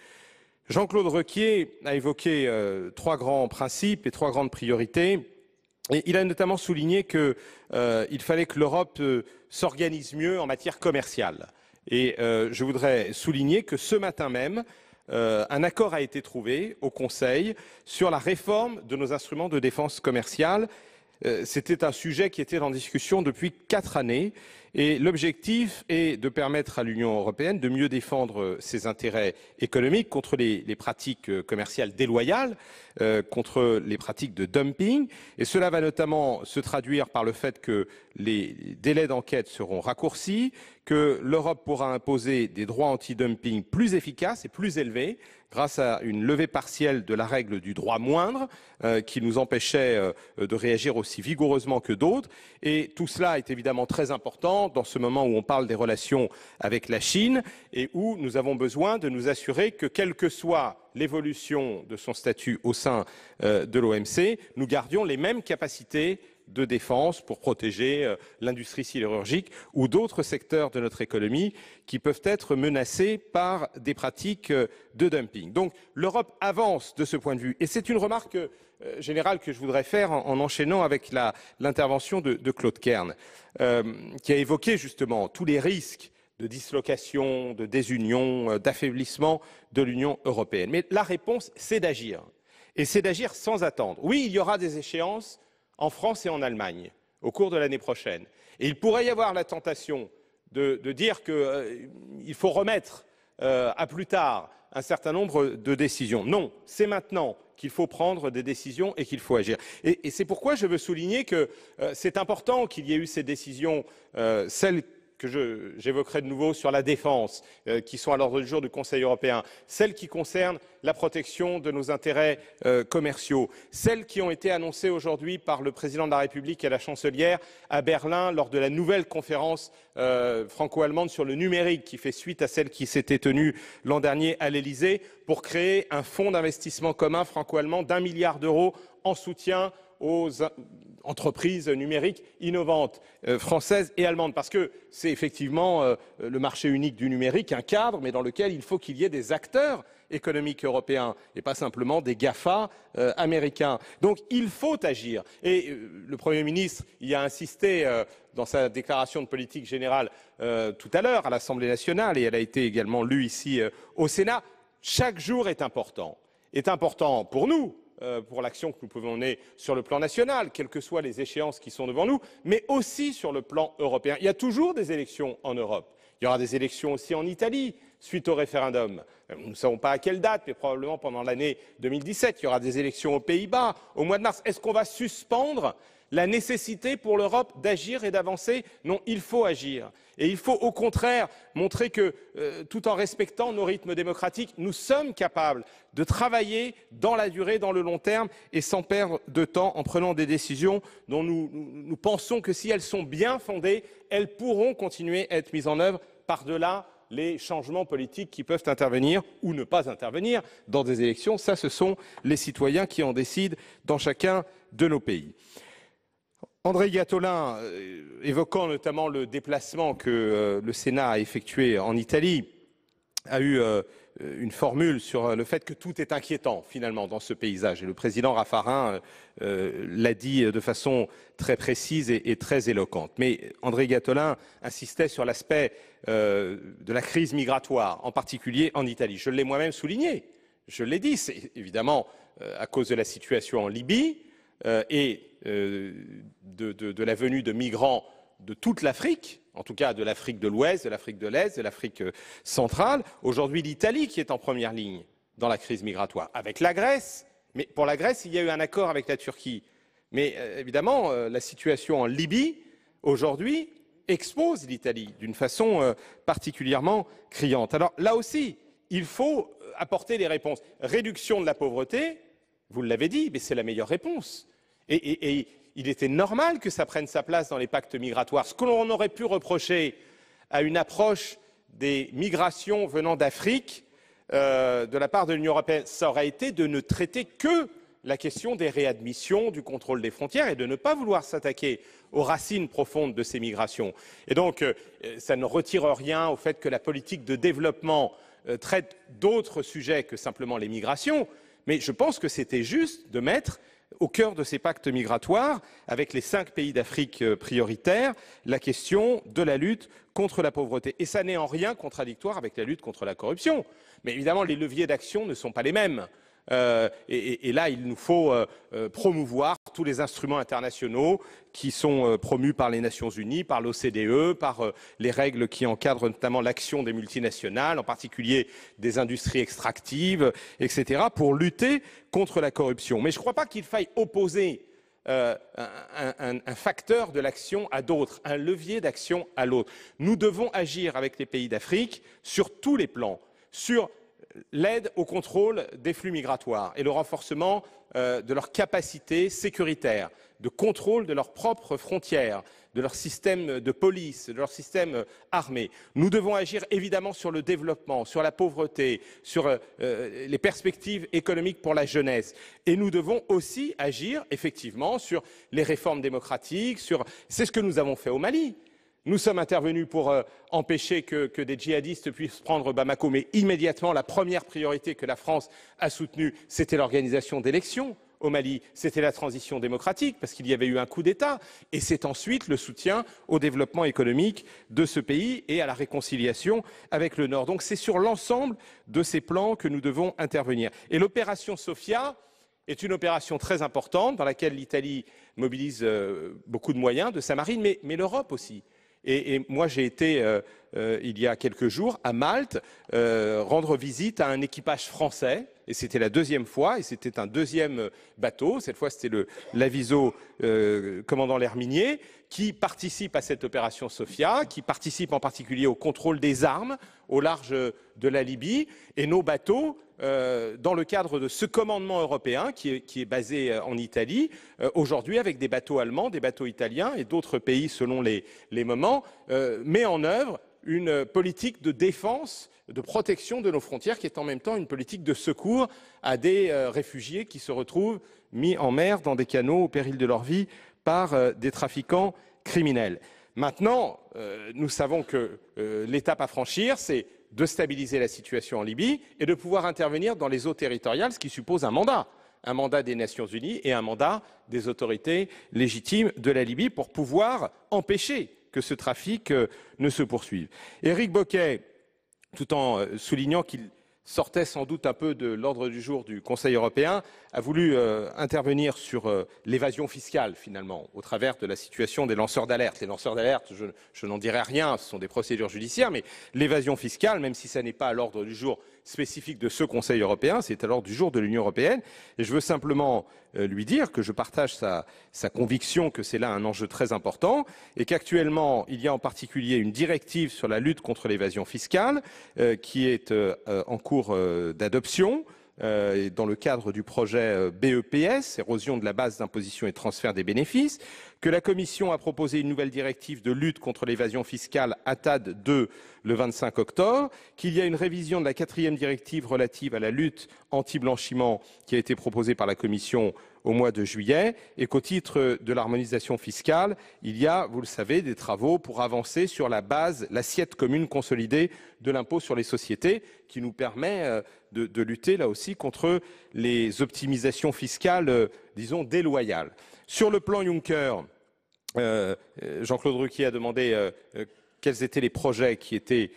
Jean-Claude Requier a évoqué 3 grands principes et 3 grandes priorités. Et il a notamment souligné qu'il fallait que l'Europe s'organise mieux en matière commerciale. Et je voudrais souligner que ce matin même, un accord a été trouvé au Conseil sur la réforme de nos instruments de défense commerciale. C'était un sujet qui était en discussion depuis 4 années. Et l'objectif est de permettre à l'Union européenne de mieux défendre ses intérêts économiques contre les pratiques commerciales déloyales, contre les pratiques de dumping. Et cela va notamment se traduire par le fait que les délais d'enquête seront raccourcis, que l'Europe pourra imposer des droits anti-dumping plus efficaces et plus élevés grâce à une levée partielle de la règle du droit moindre qui nous empêchait de réagir aussi vigoureusement que d'autres. Et tout cela est évidemment très important important dans ce moment où on parle des relations avec la Chine et où nous avons besoin de nous assurer que, quelle que soit l'évolution de son statut au sein de l'OMC, nous gardions les mêmes capacités de défense pour protéger l'industrie sidérurgique ou d'autres secteurs de notre économie qui peuvent être menacés par des pratiques de dumping. Donc l'Europe avance de ce point de vue. Et c'est une remarque générale que je voudrais faire en enchaînant avec l'intervention de Claude Kern, qui a évoqué justement tous les risques de dislocation, de désunion, d'affaiblissement de l'Union européenne. Mais la réponse, c'est d'agir. Et c'est d'agir sans attendre. Oui, il y aura des échéances en France et en Allemagne au cours de l'année prochaine. Et il pourrait y avoir la tentation de dire qu'il faut remettre à plus tard un certain nombre de décisions. Non, c'est maintenant qu'il faut prendre des décisions et qu'il faut agir. Et c'est pourquoi je veux souligner que c'est important qu'il y ait eu ces décisions, celles que j'évoquerai de nouveau sur la défense, qui sont à l'ordre du jour du Conseil européen, celles qui concernent la protection de nos intérêts commerciaux, celles qui ont été annoncées aujourd'hui par le président de la République et la chancelière à Berlin lors de la nouvelle conférence franco-allemande sur le numérique, qui fait suite à celle qui s'était tenue l'an dernier à l'Élysée, pour créer un fonds d'investissement commun franco-allemand d'1 milliard d'euros en soutien aux entreprises numériques innovantes françaises et allemandes, parce que c'est effectivement le marché unique du numérique, un cadre, mais dans lequel il faut qu'il y ait des acteurs économiques européens et pas simplement des GAFA américains. Donc il faut agir. Et le Premier ministre y a insisté dans sa déclaration de politique générale tout à l'heure à l'Assemblée nationale, et elle a été également lue ici au Sénat. Chaque jour est important pour nous, pour l'action que nous pouvons mener sur le plan national, quelles que soient les échéances qui sont devant nous, mais aussi sur le plan européen. Il y a toujours des élections en Europe. Il y aura des élections aussi en Italie, suite au référendum. Nous ne savons pas à quelle date, mais probablement pendant l'année 2017. Il y aura des élections aux Pays-Bas au mois de mars. Est-ce qu'on va suspendre la nécessité pour l'Europe d'agir et d'avancer? Non, il faut agir. Et il faut au contraire montrer que, tout en respectant nos rythmes démocratiques, nous sommes capables de travailler dans la durée, dans le long terme, et sans perdre de temps en prenant des décisions dont nous pensons que si elles sont bien fondées, elles pourront continuer à être mises en œuvre par-delà les changements politiques qui peuvent intervenir ou ne pas intervenir dans des élections. Ça, ce sont les citoyens qui en décident dans chacun de nos pays. André Gattolin, évoquant notamment le déplacement que le Sénat a effectué en Italie, a eu une formule sur le fait que tout est inquiétant finalement dans ce paysage. Et le président Raffarin l'a dit de façon très précise et très éloquente. Mais André Gattolin insistait sur l'aspect de la crise migratoire, en particulier en Italie. Je l'ai moi-même souligné, je l'ai dit, c'est évidemment à cause de la situation en Libye et de la venue de migrants de toute l'Afrique, en tout cas de l'Afrique de l'Ouest, de l'Afrique de l'Est, de l'Afrique centrale. Aujourd'hui, l'Italie qui est en première ligne dans la crise migratoire, avec la Grèce. Mais pour la Grèce, il y a eu un accord avec la Turquie. Mais évidemment, la situation en Libye, aujourd'hui, expose l'Italie d'une façon particulièrement criante. Alors là aussi, il faut apporter des réponses. Réduction de la pauvreté, vous l'avez dit, mais c'est la meilleure réponse. Et il était normal que ça prenne sa place dans les pactes migratoires. Ce que l'on aurait pu reprocher à une approche des migrations venant d'Afrique de la part de l'Union européenne, ça aurait été de ne traiter que la question des réadmissions, du contrôle des frontières et de ne pas vouloir s'attaquer aux racines profondes de ces migrations. Et donc, ça ne retire rien au fait que la politique de développement traite d'autres sujets que simplement les migrations, mais je pense que c'était juste de mettre au cœur de ces pactes migratoires, avec les 5 pays d'Afrique prioritaires, la question de la lutte contre la pauvreté. Et ça n'est en rien contradictoire avec la lutte contre la corruption. Mais évidemment, les leviers d'action ne sont pas les mêmes. Et là, il nous faut promouvoir tous les instruments internationaux qui sont promus par les Nations Unies, par l'OCDE, par les règles qui encadrent notamment l'action des multinationales, en particulier des industries extractives, etc., pour lutter contre la corruption. Mais je ne crois pas qu'il faille opposer un facteur de l'action à d'autres, un levier d'action à l'autre. Nous devons agir avec les pays d'Afrique sur tous les plans, sur l'aide au contrôle des flux migratoires et le renforcement de leurs capacités sécuritaires, de contrôle de leurs propres frontières, leur système de police, de leur système armé. Nous devons agir évidemment sur le développement, sur la pauvreté, sur les perspectives économiques pour la jeunesse. Et nous devons aussi agir effectivement sur les réformes démocratiques, c'est ce que nous avons fait au Mali. Nous sommes intervenus pour empêcher que des djihadistes puissent prendre Bamako, mais immédiatement, la première priorité que la France a soutenue, c'était l'organisation d'élections au Mali, c'était la transition démocratique, parce qu'il y avait eu un coup d'État, et c'est ensuite le soutien au développement économique de ce pays et à la réconciliation avec le Nord. Donc c'est sur l'ensemble de ces plans que nous devons intervenir. Et l'opération Sophia est une opération très importante, dans laquelle l'Italie mobilise beaucoup de moyens de sa marine, mais l'Europe aussi. Et moi, j'ai été, il y a quelques jours, à Malte, rendre visite à un équipage français, et c'était la deuxième fois, et c'était un deuxième bateau, cette fois c'était l'Aviso commandant l'Herminier, qui participe à cette opération Sophia, qui participe en particulier au contrôle des armes au large de la Libye, et nos bateaux, dans le cadre de ce commandement européen qui est basé en Italie, aujourd'hui avec des bateaux allemands, des bateaux italiens et d'autres pays selon les moments, met en œuvre une politique de défense, de protection de nos frontières qui est en même temps une politique de secours à des réfugiés qui se retrouvent mis en mer dans des canaux au péril de leur vie par des trafiquants criminels. Maintenant, nous savons que l'étape à franchir, c'est de stabiliser la situation en Libye et de pouvoir intervenir dans les eaux territoriales, ce qui suppose un mandat des Nations Unies et un mandat des autorités légitimes de la Libye pour pouvoir empêcher que ce trafic ne se poursuive. Éric Bocquet, tout en soulignant qu'il sortait sans doute un peu de l'ordre du jour du Conseil européen, a voulu intervenir sur l'évasion fiscale, finalement, au travers de la situation des lanceurs d'alerte. Les lanceurs d'alerte, je n'en dirai rien, ce sont des procédures judiciaires, mais l'évasion fiscale, même si ça n'est pas à l'ordre du jour spécifique de ce Conseil européen, c'est à l'ordre du jour de l'Union européenne. Et je veux simplement lui dire que je partage sa conviction que c'est là un enjeu très important et qu'actuellement, il y a en particulier une directive sur la lutte contre l'évasion fiscale qui est en cours d'adoption. Dans le cadre du projet BEPS, érosion de la base d'imposition et transfert des bénéfices, que la Commission a proposé une nouvelle directive de lutte contre l'évasion fiscale ATAD 2 le 25 octobre, qu'il y a une révision de la 4e directive relative à la lutte anti-blanchiment qui a été proposée par la Commission au mois de juillet, et qu'au titre de l'harmonisation fiscale, il y a, vous le savez, des travaux pour avancer sur l'assiette commune consolidée de l'impôt sur les sociétés, qui nous permet de lutter là aussi contre les optimisations fiscales, disons, déloyales. Sur le plan Juncker, Jean-Claude Ruquier a demandé quels étaient les projets qui étaient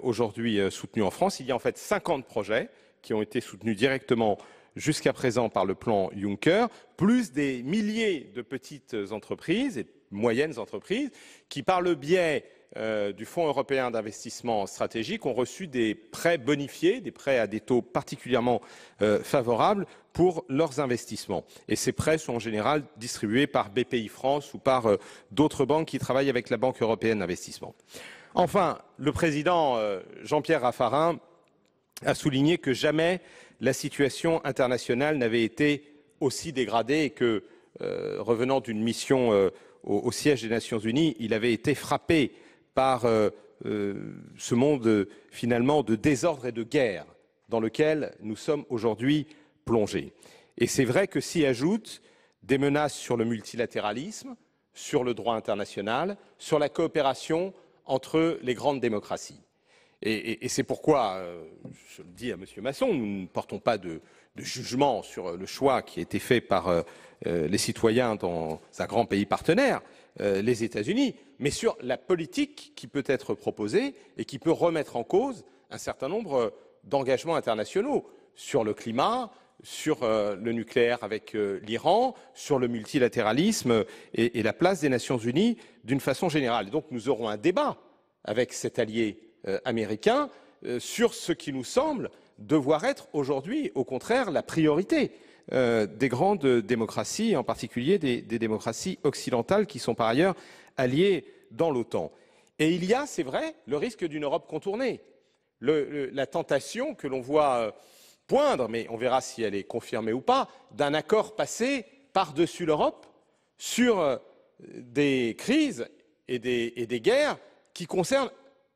aujourd'hui soutenus en France. Il y a en fait 50 projets qui ont été soutenus directement jusqu'à présent par le plan Juncker, plus des milliers de petites entreprises et moyennes entreprises qui, par le biais du Fonds européen d'investissement stratégique, ont reçu des prêts bonifiés, des prêts à des taux particulièrement favorables pour leurs investissements. Et ces prêts sont en général distribués par BPI France ou par d'autres banques qui travaillent avec la Banque européenne d'investissement. Enfin, le président Jean-Pierre Raffarin a souligné que jamais la situation internationale n'avait été aussi dégradée et que, revenant d'une mission au siège des Nations Unies, il avait été frappé par ce monde finalement de désordre et de guerre dans lequel nous sommes aujourd'hui plongés. Et c'est vrai que s'y ajoutent des menaces sur le multilatéralisme, sur le droit international, sur la coopération entre les grandes démocraties. Et c'est pourquoi, je le dis à M. Masson, nous ne portons pas de jugement sur le choix qui a été fait par les citoyens dans un grand pays partenaire, les États-Unis, mais sur la politique qui peut être proposée et qui peut remettre en cause un certain nombre d'engagements internationaux sur le climat, sur le nucléaire avec l'Iran, sur le multilatéralisme et la place des Nations Unies d'une façon générale. Et donc nous aurons un débat avec cet allié américain sur ce qui nous semble devoir être aujourd'hui, au contraire, la priorité des grandes démocraties, en particulier des démocraties occidentales qui sont par ailleurs alliées dans l'OTAN. Et il y a, c'est vrai, le risque d'une Europe contournée. La tentation que l'on voit poindre, mais on verra si elle est confirmée ou pas, d'un accord passé par-dessus l'Europe sur des crises et des guerres qui concernent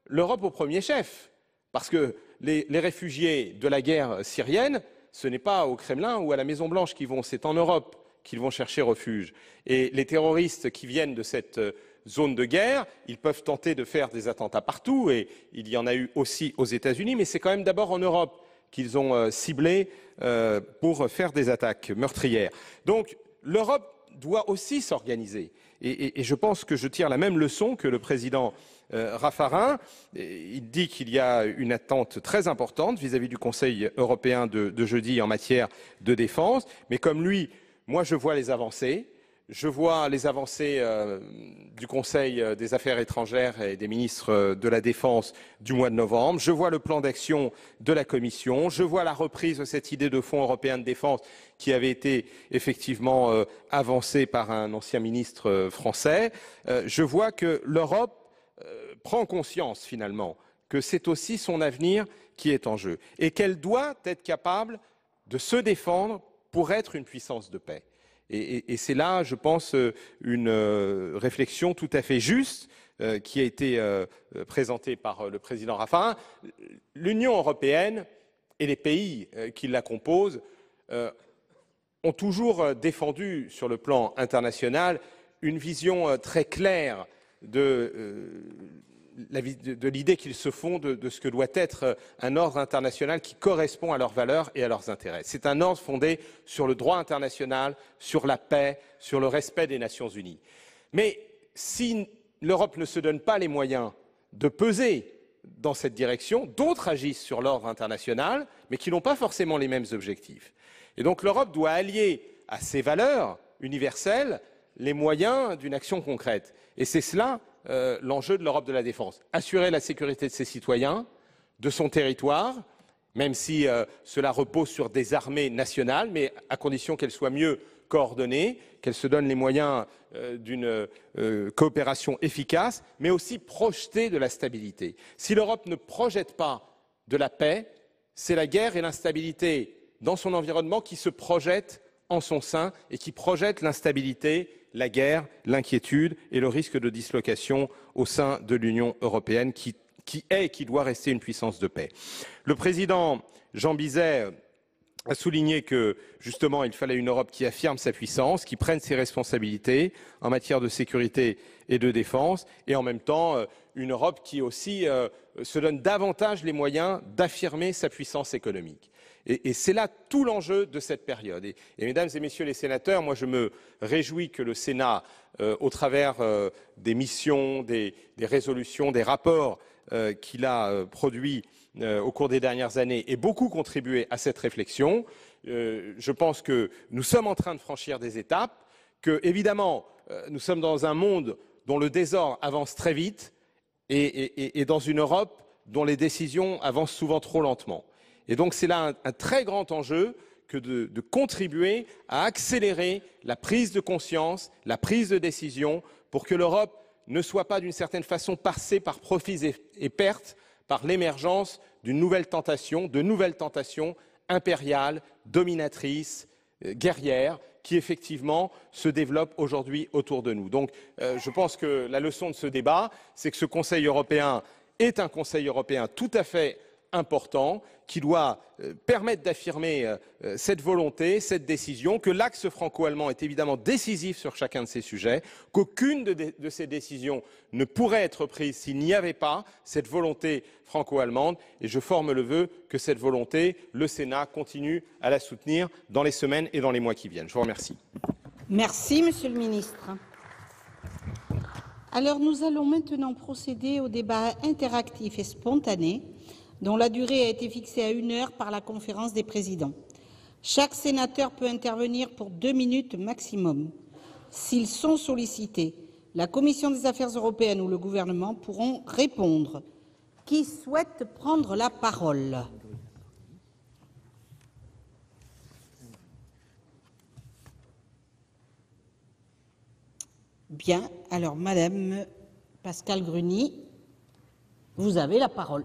l'Europe au premier chef. Parce que les réfugiés de la guerre syrienne, ce n'est pas au Kremlin ou à la Maison-Blanche qu'ils vont, c'est en Europe qu'ils vont chercher refuge. Et les terroristes qui viennent de cette zone de guerre, ils peuvent tenter de faire des attentats partout, et il y en a eu aussi aux États-Unis, mais c'est quand même d'abord en Europe qu'ils ont ciblé pour faire des attaques meurtrières. Donc l'Europe doit aussi s'organiser. Et je pense que je tire la même leçon que le président Raffarin. Il dit qu'il y a une attente très importante vis-à-vis du Conseil européen de jeudi en matière de défense. Mais comme lui, moi je vois les avancées. Je vois les avancées du Conseil des affaires étrangères et des ministres de la Défense du mois de novembre. Je vois le plan d'action de la Commission. Je vois la reprise de cette idée de fonds européen de défense qui avait été effectivement avancée par un ancien ministre français. Je vois que l'Europe prend conscience finalement que c'est aussi son avenir qui est en jeu et qu'elle doit être capable de se défendre pour être une puissance de paix. Et c'est là, je pense, une réflexion tout à fait juste qui a été présentée par le président Raffarin. L'Union européenne et les pays qui la composent ont toujours défendu, sur le plan international, une vision très claire de l'idée qu'ils se font de ce que doit être un ordre international qui correspond à leurs valeurs et à leurs intérêts. C'est un ordre fondé sur le droit international, sur la paix, sur le respect des Nations unies. Mais si l'Europe ne se donne pas les moyens de peser dans cette direction, d'autres agissent sur l'ordre international, mais qui n'ont pas forcément les mêmes objectifs. Et donc l'Europe doit allier à ses valeurs universelles les moyens d'une action concrète. Et c'est cela l'enjeu de l'Europe de la défense. Assurer la sécurité de ses citoyens, de son territoire, même si cela repose sur des armées nationales, mais à condition qu'elles soient mieux coordonnées, qu'elles se donnent les moyens d'une coopération efficace, mais aussi projeter de la stabilité. Si l'Europe ne projette pas de la paix, c'est la guerre et l'instabilité dans son environnement qui se projettent en son sein et qui projettent l'instabilité, la guerre, l'inquiétude et le risque de dislocation au sein de l'Union européenne qui doit rester une puissance de paix. Le président Jean Bizet a souligné que, justement, il fallait une Europe qui affirme sa puissance, qui prenne ses responsabilités en matière de sécurité et de défense, et en même temps, une Europe qui aussi se donne davantage les moyens d'affirmer sa puissance économique. Et c'est là tout l'enjeu de cette période. Et mesdames et messieurs les sénateurs, moi je me réjouis que le Sénat, au travers des missions, des résolutions, des rapports qu'il a produits au cours des dernières années, ait beaucoup contribué à cette réflexion. Je pense que nous sommes en train de franchir des étapes, que évidemment nous sommes dans un monde dont le désordre avance très vite et dans une Europe dont les décisions avancent souvent trop lentement. Et donc c'est là un très grand enjeu que de contribuer à accélérer la prise de conscience, la prise de décision, pour que l'Europe ne soit pas d'une certaine façon passée par profits et pertes, par l'émergence d'une nouvelle tentation, de nouvelles tentations impériales, dominatrices, guerrières, qui effectivement se développent aujourd'hui autour de nous. Donc je pense que la leçon de ce débat, c'est que ce Conseil européen est un Conseil européen tout à fait important, qui doit permettre d'affirmer cette volonté, cette décision, que l'axe franco-allemand est évidemment décisif sur chacun de ces sujets, qu'aucune de ces décisions ne pourrait être prise s'il n'y avait pas cette volonté franco-allemande, et je forme le vœu que cette volonté, le Sénat continue à la soutenir dans les semaines et dans les mois qui viennent. Je vous remercie. Merci, Monsieur le Ministre. Alors, nous allons maintenant procéder au débat interactif et spontané, dont la durée a été fixée à 1 heure par la conférence des présidents. Chaque sénateur peut intervenir pour 2 minutes maximum. S'ils sont sollicités, la Commission des affaires européennes ou le gouvernement pourront répondre. Qui souhaite prendre la parole? Bien, alors Madame Pascale Gruny, vous avez la parole.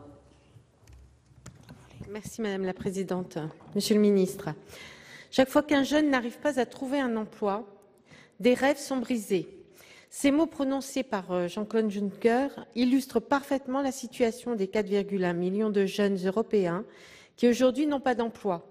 Merci Madame la Présidente. Monsieur le Ministre, chaque fois qu'un jeune n'arrive pas à trouver un emploi, des rêves sont brisés. Ces mots prononcés par Jean-Claude Juncker illustrent parfaitement la situation des 4,1 millions de jeunes européens qui aujourd'hui n'ont pas d'emploi.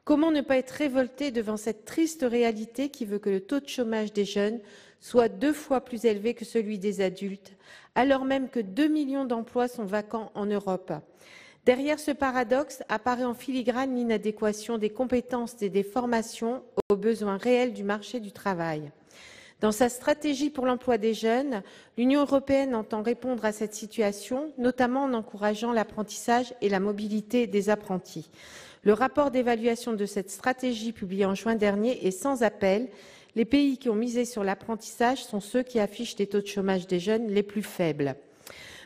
Comment ne pas être révolté devant cette triste réalité qui veut que le taux de chômage des jeunes soit 2 fois plus élevé que celui des adultes, alors même que 2 millions d'emplois sont vacants en Europe? Derrière ce paradoxe apparaît en filigrane l'inadéquation des compétences et des formations aux besoins réels du marché du travail. Dans sa stratégie pour l'emploi des jeunes, l'Union européenne entend répondre à cette situation, notamment en encourageant l'apprentissage et la mobilité des apprentis. Le rapport d'évaluation de cette stratégie publié en juin dernier est sans appel. Les pays qui ont misé sur l'apprentissage sont ceux qui affichent les taux de chômage des jeunes les plus faibles.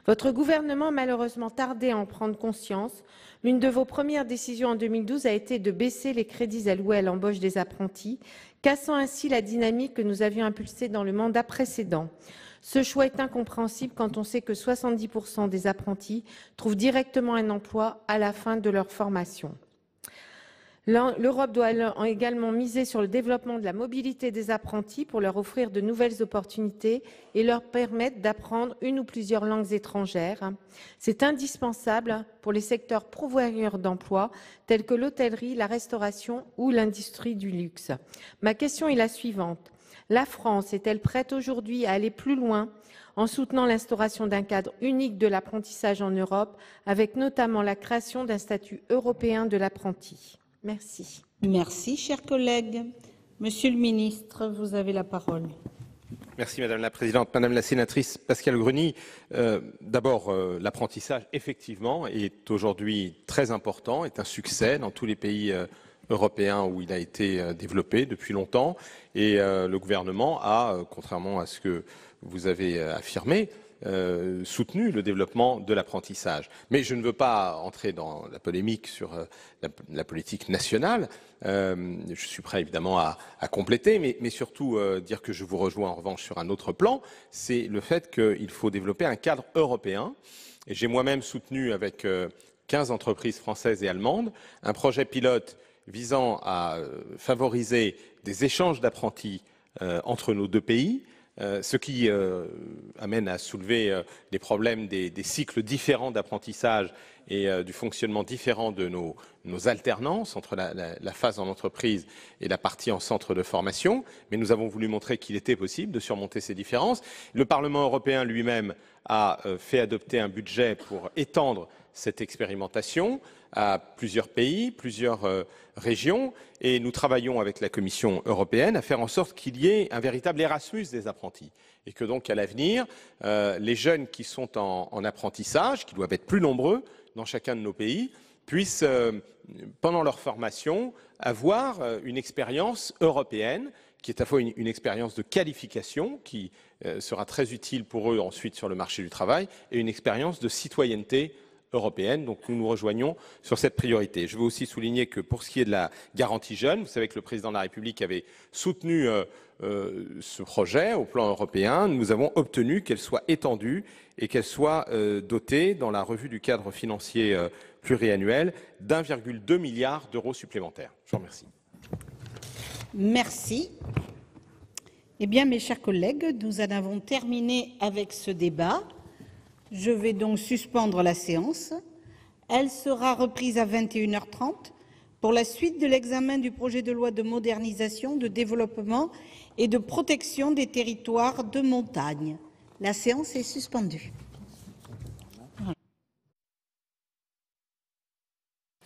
Votre gouvernement a malheureusement tardé à en prendre conscience. L'une de vos premières décisions en 2012 a été de baisser les crédits alloués à l'embauche des apprentis, cassant ainsi la dynamique que nous avions impulsée dans le mandat précédent. Ce choix est incompréhensible quand on sait que 70% des apprentis trouvent directement un emploi à la fin de leur formation. L'Europe doit également miser sur le développement de la mobilité des apprentis pour leur offrir de nouvelles opportunités et leur permettre d'apprendre une ou plusieurs langues étrangères. C'est indispensable pour les secteurs pourvoyeurs d'emplois tels que l'hôtellerie, la restauration ou l'industrie du luxe. Ma question est la suivante. La France est-elle prête aujourd'hui à aller plus loin en soutenant l'instauration d'un cadre unique de l'apprentissage en Europe, avec notamment la création d'un statut européen de l'apprenti? Merci. Merci, chers collègues. Monsieur le ministre, vous avez la parole. Merci Madame la Présidente. Madame la sénatrice Pascale Gruny, d'abord l'apprentissage effectivement est aujourd'hui très important, est un succès dans tous les pays européen où il a été développé depuis longtemps et le gouvernement a, contrairement à ce que vous avez affirmé, soutenu le développement de l'apprentissage. Mais je ne veux pas entrer dans la polémique sur la politique nationale. Je suis prêt évidemment à compléter, mais surtout dire que je vous rejoins en revanche sur un autre plan, c'est le fait qu'il faut développer un cadre européen. Et j'ai moi-même soutenu avec 15 entreprises françaises et allemandes un projet pilote visant à favoriser des échanges d'apprentis entre nos deux pays, ce qui amène à soulever des problèmes des cycles différents d'apprentissage et du fonctionnement différent de nos alternances entre la phase en entreprise et la partie en centre de formation. Mais nous avons voulu montrer qu'il était possible de surmonter ces différences. Le Parlement européen lui-même a fait adopter un budget pour étendre cette expérimentation à plusieurs pays, plusieurs régions, et nous travaillons avec la Commission européenne à faire en sorte qu'il y ait un véritable Erasmus des apprentis, et que donc à l'avenir, les jeunes qui sont en apprentissage, qui doivent être plus nombreux dans chacun de nos pays, puissent, pendant leur formation, avoir une expérience européenne, qui est à la fois une expérience de qualification, qui sera très utile pour eux ensuite sur le marché du travail, et une expérience de citoyenneté européenne. Donc nous nous rejoignons sur cette priorité. Je veux aussi souligner que pour ce qui est de la garantie jeune, vous savez que le président de la République avait soutenu ce projet au plan européen. Nous avons obtenu qu'elle soit étendue et qu'elle soit dotée dans la revue du cadre financier pluriannuel d'1,2 milliard d'euros supplémentaires. Je vous remercie. Merci. Eh bien, mes chers collègues, nous en avons terminé avec ce débat. Je vais donc suspendre la séance. Elle sera reprise à 21h30 pour la suite de l'examen du projet de loi de modernisation, de développement et de protection des territoires de montagne. La séance est suspendue.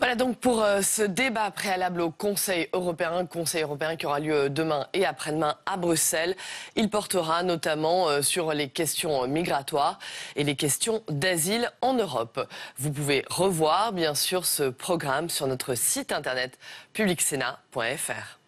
Voilà donc pour ce débat préalable au Conseil européen qui aura lieu demain et après-demain à Bruxelles. Il portera notamment sur les questions migratoires et les questions d'asile en Europe. Vous pouvez revoir bien sûr ce programme sur notre site internet publicsénat.fr.